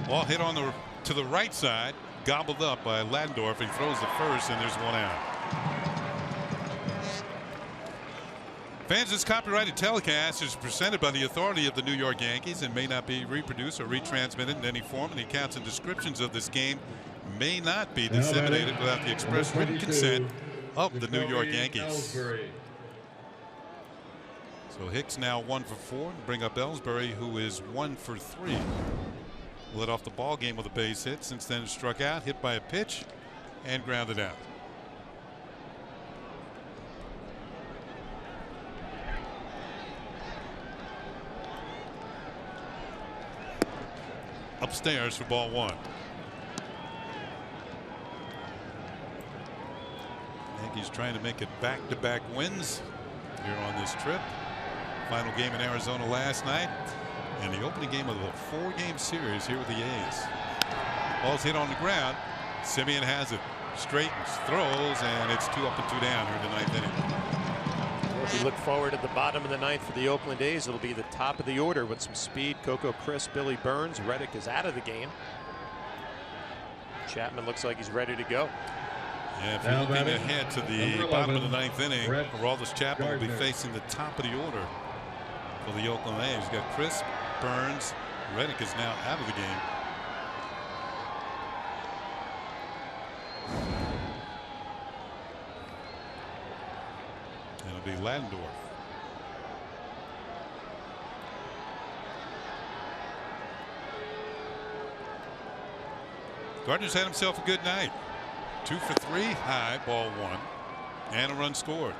Ball hit on to the right side, gobbled up by Landorf. He throws the first, and there's 1 out. Fans, this copyrighted telecast is presented by the authority of the New York Yankees and may not be reproduced or retransmitted in any form. Any accounts and descriptions of this game may not be disseminated without the express written consent of the New York Yankees. So Hicks now 1 for 4 to bring up Ellsbury, who is 1 for 3. Led off the ball game with a base hit. Since then struck out, hit by a pitch, and grounded out. Upstairs for ball 1. Yankees trying to make it back-to-back wins here on this trip. Final game in Arizona last night, and the opening game of the 4-game series here with the A's. Ball's hit on the ground. Simeon has it, straightens, throws, and it's 2 up and 2 down here in the 9th inning. If you look forward at the bottom of the 9th for the Oakland A's, it'll be the top of the order with some speed. Coco Crisp, Billy Burns. Reddick is out of the game. Chapman looks like he's ready to go. Yeah, if you're looking ahead to the bottom of the 9th inning, Aroldis Chapman will be facing the top of the order for the Oakland A's. You've got Crisp, Burns. Reddick is now out of the game. It'll be Landorf. Gardner's had himself a good night. 2 for 3, high, ball 1, and a run scored.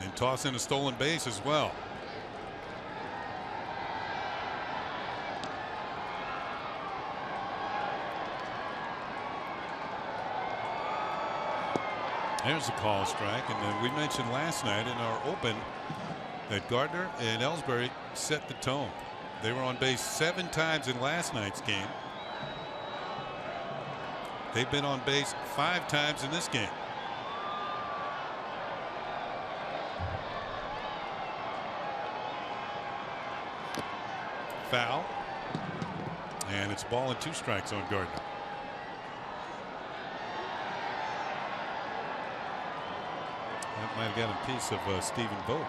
And toss in a stolen base as well. There's a call strike, and we mentioned last night in our open that Gardner and Ellsbury set the tone. They were on base 7 times in last night's game. They've been on base 5 times in this game. Foul, and it's ball and 2 strikes on Gardner. That might have got a piece of Stephen Vogt.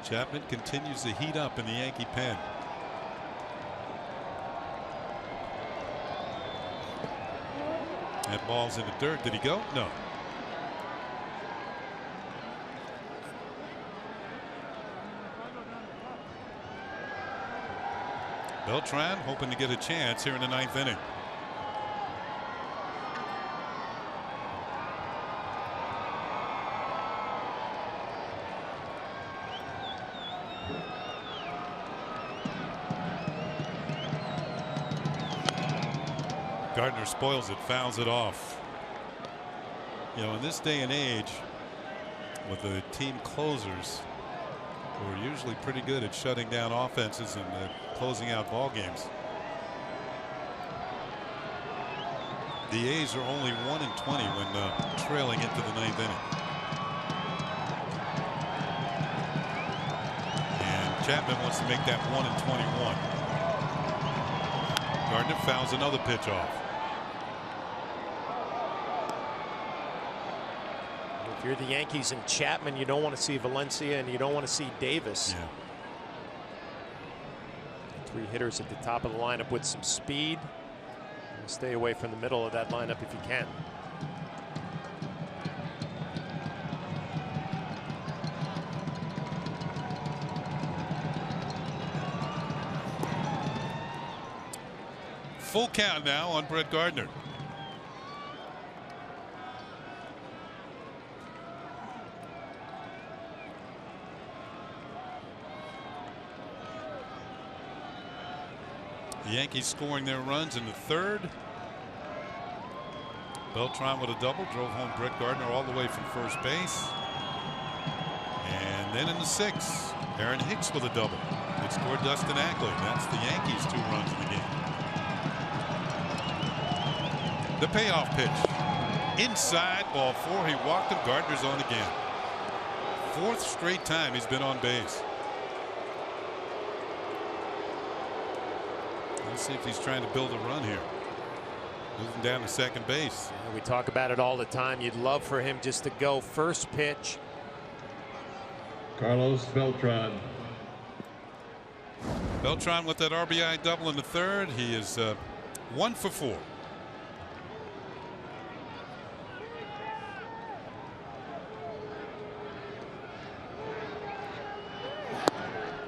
Chapman continues to heat up in the Yankee pen. That ball's in the dirt. Did he go? No. Beltran hoping to get a chance here in the 9th inning. Gardner spoils it, fouls it off. You know, in this day and age, with the team closers, who are usually pretty good at shutting down offenses and closing out ball games, the A's are only 1-20 when trailing into the 9th inning. And Chapman wants to make that 1-21. Gardner fouls another pitch off. If you're the Yankees and Chapman, you don't want to see Valencia and you don't want to see Davis. Yeah. 3 hitters at the top of the lineup with some speed. Stay away from the middle of that lineup if you can. full count now on Brett Gardner. The Yankees scoring their runs in the third. Beltran with a double drove home Brett Gardner all the way from first base. And then in the sixth, Aaron Hicks with a double. It scored Dustin Ackley. That's the Yankees' 2 runs in the game. The payoff pitch. Inside, ball 4. He walked him. Gardner's on again. 4th straight time he's been on base. Let's see if he's trying to build a run here. Moving down to second base. Yeah, we talk about it all the time. You'd love for him just to go first pitch. Carlos Beltran. Beltran with that RBI double in the third. He is 1 for 4.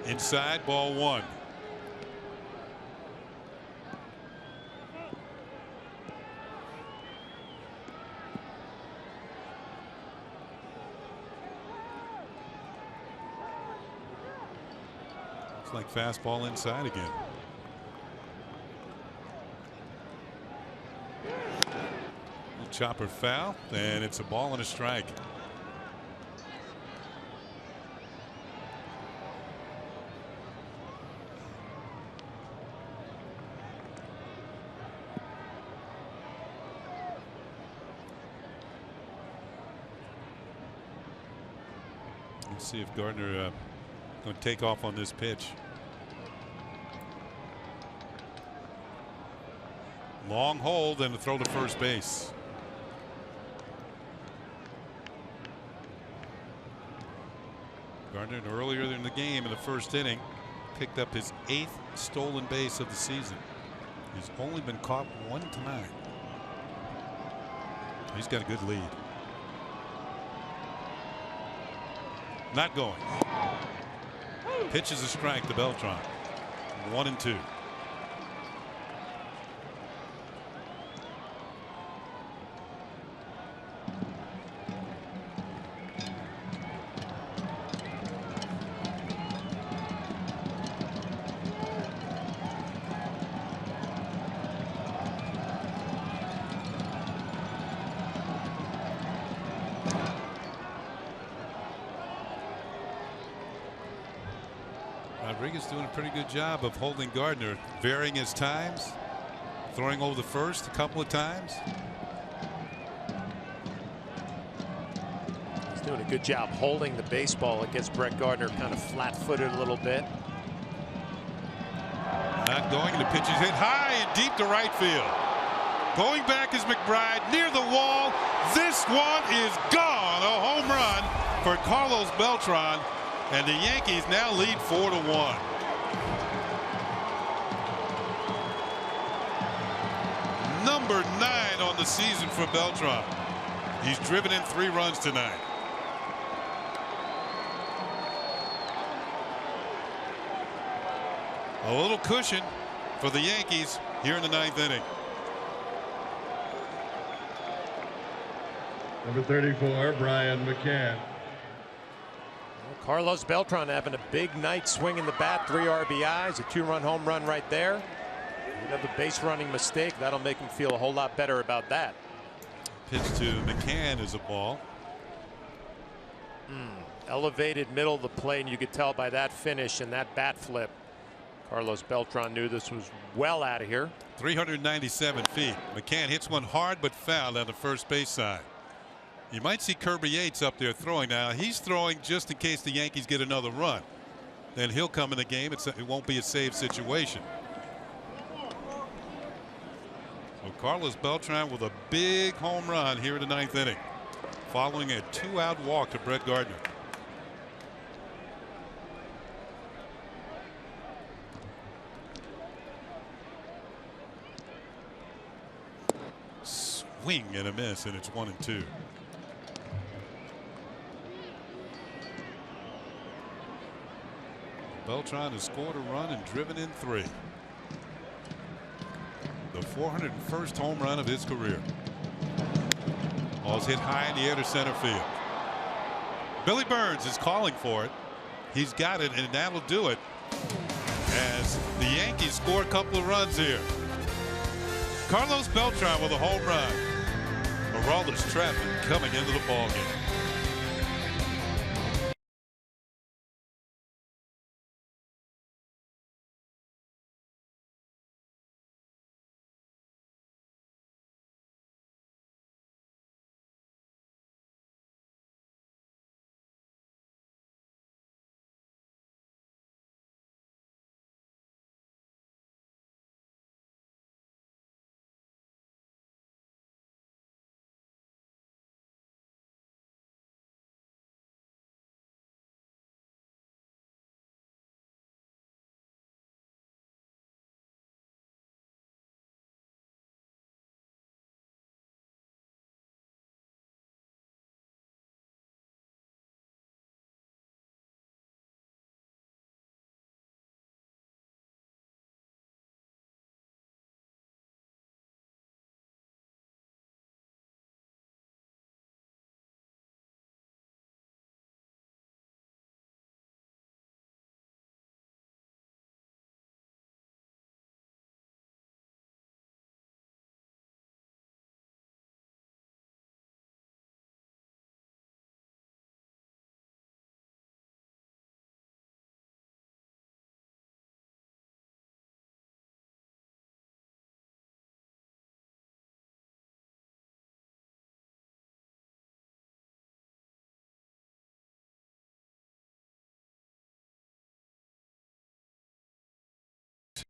Inside, ball 1. Like fastball inside again. Little chopper foul, and it's a ball and a strike. Let's see if Gardner going to take off on this pitch. Long hold and a throw to first base. Gardner earlier in the game in the first inning picked up his 8th stolen base of the season. He's only been caught 1 time. He's got a good lead. Not going. Pitch is a strike to Beltran. 1-2. Rodriguez doing a pretty good job of holding Gardner, varying his times, throwing over the first a couple of times. He's doing a good job holding the baseball. It gets Brett Gardner kind of flat-footed a little bit. Not going. The pitch is hit high and deep to right field. Going back is McBride near the wall. This one is gone. A home run for Carlos Beltran. And the Yankees now lead 4-1. Number 9 on the season for Beltran. He's driven in 3 runs tonight. A little cushion for the Yankees here in the 9th inning. Number 34, Brian McCann. Carlos Beltran having a big night, swinging the bat, 3 RBIs, a 2-run home run right there. He'd have a base running mistake. That'll make him feel a whole lot better about that. Pitch to McCann is a ball. Elevated middle of the plate, and you could tell by that finish and that bat flip. Carlos Beltran knew this was well out of here. 397 feet. McCann hits one hard but foul on the first base side. You might see Kirby Yates up there throwing now. He's throwing just in case the Yankees get another run. Then he'll come in the game. It won't be a save situation. So Carlos Beltran with a big home run here in the 9th inning, following a 2-out walk to Brett Gardner. Swing and a miss, and it's 1-2. Beltran has scored a run and driven in 3. The The 401st home run of his career. Ball's hit high in the air to center field. Billy Burns is calling for it. He's got it, and that'll do it as the Yankees score a couple of runs here. Carlos Beltran with a home run. Aroldis Chapman coming into the ballgame.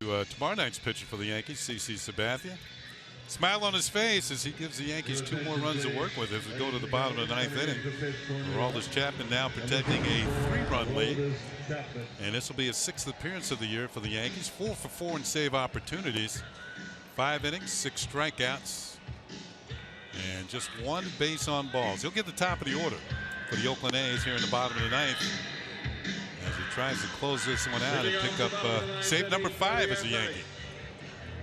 To tomorrow night's pitcher for the Yankees, CC Sabathia. Smile on his face as he gives the Yankees 2 more runs to work with as we go to the bottom of the 9th inning. Aroldis Chapman now protecting a 3-run lead. And this will be his 6th appearance of the year for the Yankees. 4 for 4 in save opportunities. 5 innings, 6 strikeouts, and just 1 base on balls. He'll get the top of the order for the Oakland A's here in the bottom of the 9th. As he tries to close this one out and pick up save number 5 as a Yankee.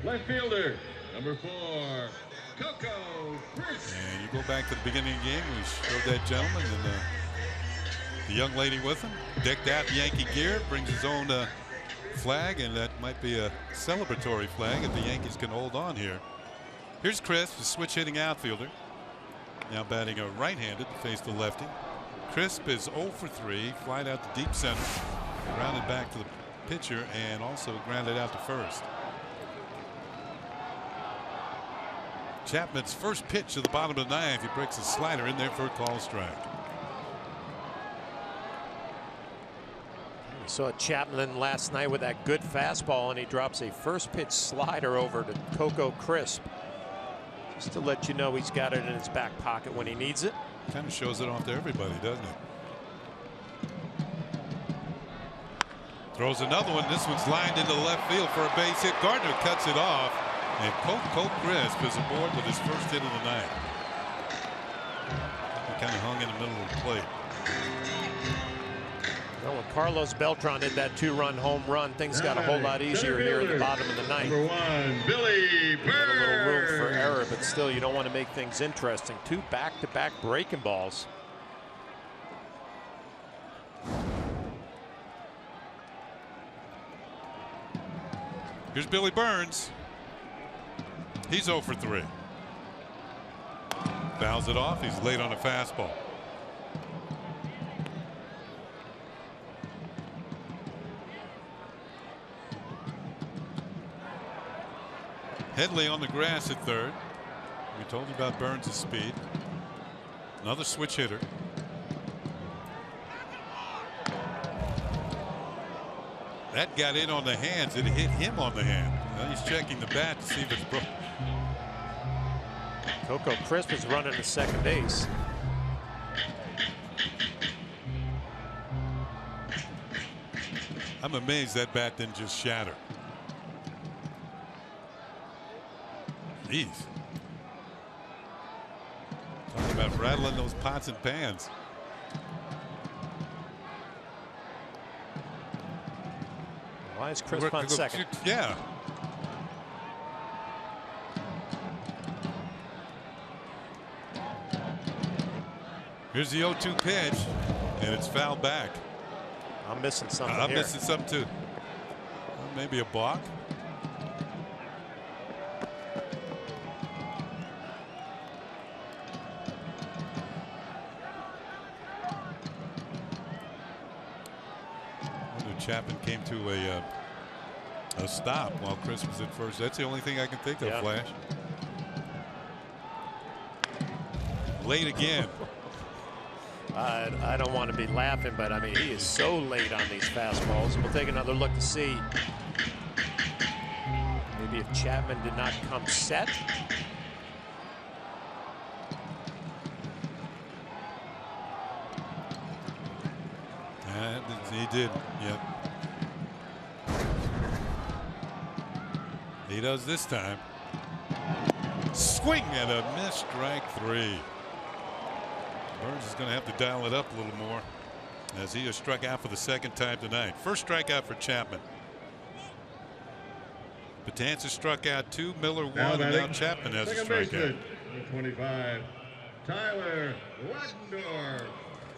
Left fielder, number 4, Coco Chris. And you go back to the beginning of the game, we showed that gentleman and the young lady with him, decked out in Yankee gear, brings his own flag, and that might be a celebratory flag if the Yankees can hold on here. Here's Chris, the switch hitting outfielder. Now batting a right-handed to face the lefty. Crisp is 0 for 3, flied out to deep center, grounded back to the pitcher, and also grounded out to first. Chapman's first pitch at the bottom of the 9th. He breaks a slider in there for a call strike. We saw Chapman last night with that good fastball, and he drops a first pitch slider over to Coco Crisp. Just to let you know he's got it in his back pocket when he needs it. Kind of shows it off to everybody, doesn't it? Throws another one. This one's lined into left field for a base hit. Gardner cuts it off, and Coco Crisp is aboard with his first hit of the night. He kind of hung in the middle of the plate. Well, when Carlos Beltran did that 2-run home run, things got a whole lot easier here at the bottom of the 9th. Number 1, Billy Burns. A little room for error, but still, you don't want to make things interesting. 2 back-to-back breaking balls. Here's Billy Burns. He's 0 for 3. Fouls it off. He's late on a fastball. Headley on the grass at third. We told you about Burns' speed. Another switch hitter. That got in on the hands. It hit him on the hand. Now he's checking the bat to see if it's broken. Coco Crisp is running to second base. I'm amazed that bat didn't just shatter. Jeez. Talking about rattling those pots and pans. Why is Crisp on second? Yeah. Here's the 0-2 pitch, and it's fouled back. I'm missing something I'm here. missing something too. Well, maybe a balk. Chapman came to a stop while Chris was at first. That's the only thing I can think of. Flash. Late again. I don't want to be laughing, but I mean, he is so late on these fastballs. We'll take another look to see maybe if Chapman did not come set. He did. Yep. He does this time. Swing and a miss, strike 3. Burns is going to have to dial it up a little more as he has struck out for the second time tonight. First strikeout for Chapman. Betances struck out 2, Miller 1, and now Chapman has a strikeout. 25, Tyler Ladendorf.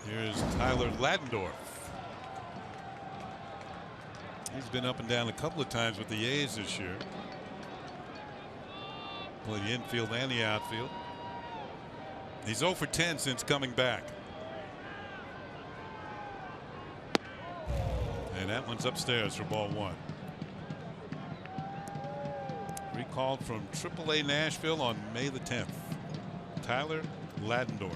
Here's Tyler Ladendorf. He's been up and down a couple of times with the A's this year. Played the infield and the outfield. He's 0 for 10 since coming back. And that one's upstairs for ball 1. Recalled from AAA Nashville on May the 10th. Tyler Ladendorf.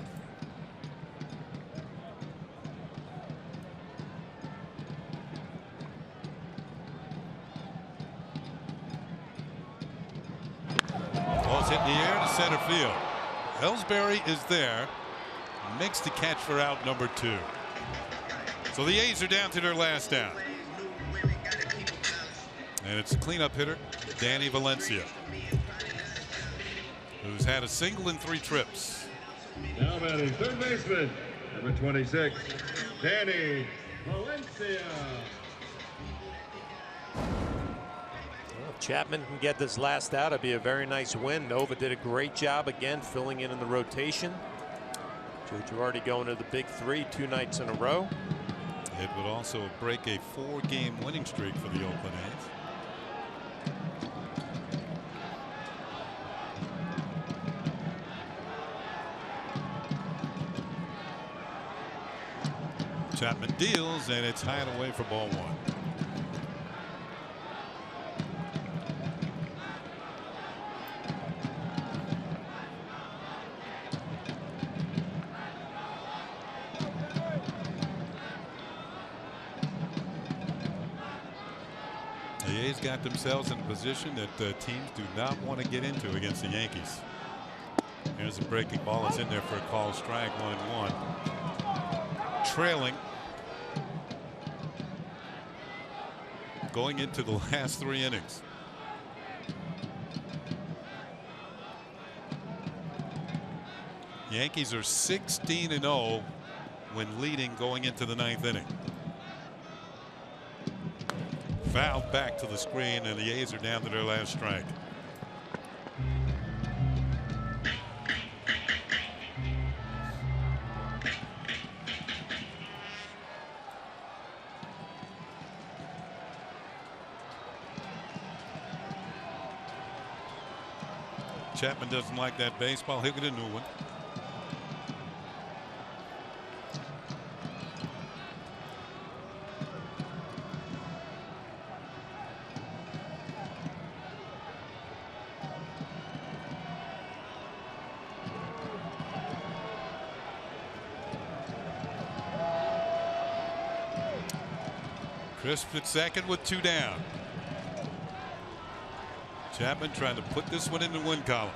Ball's hit in the air to center field. Ellsbury is there. Makes the catch for out number 2. So the A's are down to their last down. And it's a cleanup hitter, Danny Valencia, who's had a single in 3 trips. Now batting third baseman, number 26, Danny Valencia. Well, if Chapman can get this last out, it'd be a very nice win. Nova did a great job again filling in the rotation. Joe Girardi going to the big 3 2 nights in a row. It would also break a 4-game winning streak for the Oakland A's. Chapman deals, and it's high and away for ball 1. The A's got themselves in a position that teams do not want to get into against the Yankees. Here's a breaking ball. It's in there for a called strike, 1-1. Trailing. Going into the last 3 innings. Yankees are 16-0 when leading going into the 9th inning. Fouled back to the screen, and the A's are down to their last strike. Chapman doesn't like that baseball. He'll get a new one. Crisp at second with 2 down. Chapman trying to put this one in the win column.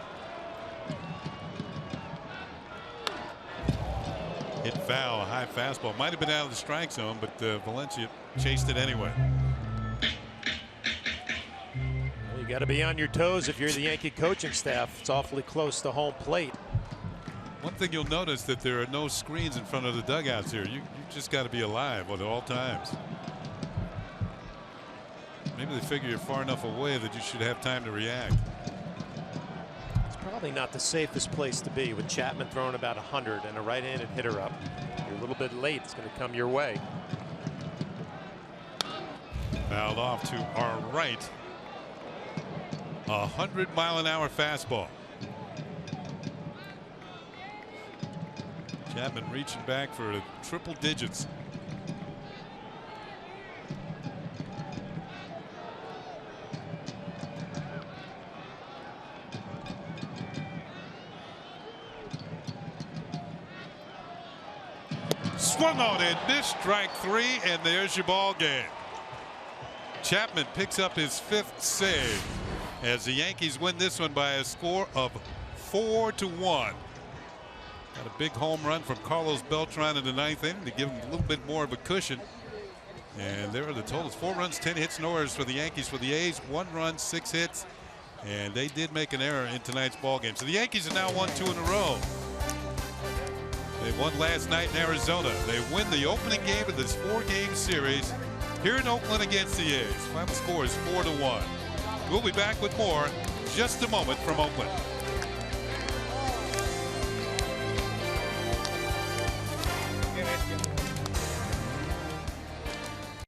Hit foul, a high fastball. Might have been out of the strike zone, but Valencia chased it anyway. Well, you got to be on your toes if you're the Yankee coaching staff. It's awfully close to home plate. One thing you'll notice that there are no screens in front of the dugouts here. You just got to be alive at all times. Maybe they figure you're far enough away that you should have time to react. It's probably certainly not the safest place to be with Chapman throwing about 100 and a right-handed hitter up. You're a little bit late. It's going to come your way. Fouled off to our right. 100-mile-an-hour fastball. Chapman reaching back for triple digits. Swung on and missed, strike 3, and there's your ball game. Chapman picks up his 5th save as the Yankees win this one by a score of 4-1. Got a big home run from Carlos Beltran in the 9th inning to give him a little bit more of a cushion. And there are the totals: 4 runs, 10 hits, no errors for the Yankees. For the A's, 1 run, 6 hits, and they did make an error in tonight's ball game. So the Yankees have now won 2 in a row. They won last night in Arizona. They win the opening game of this 4-game series here in Oakland against the A's. Final score is 4-1. We'll be back with more just a moment from Oakland.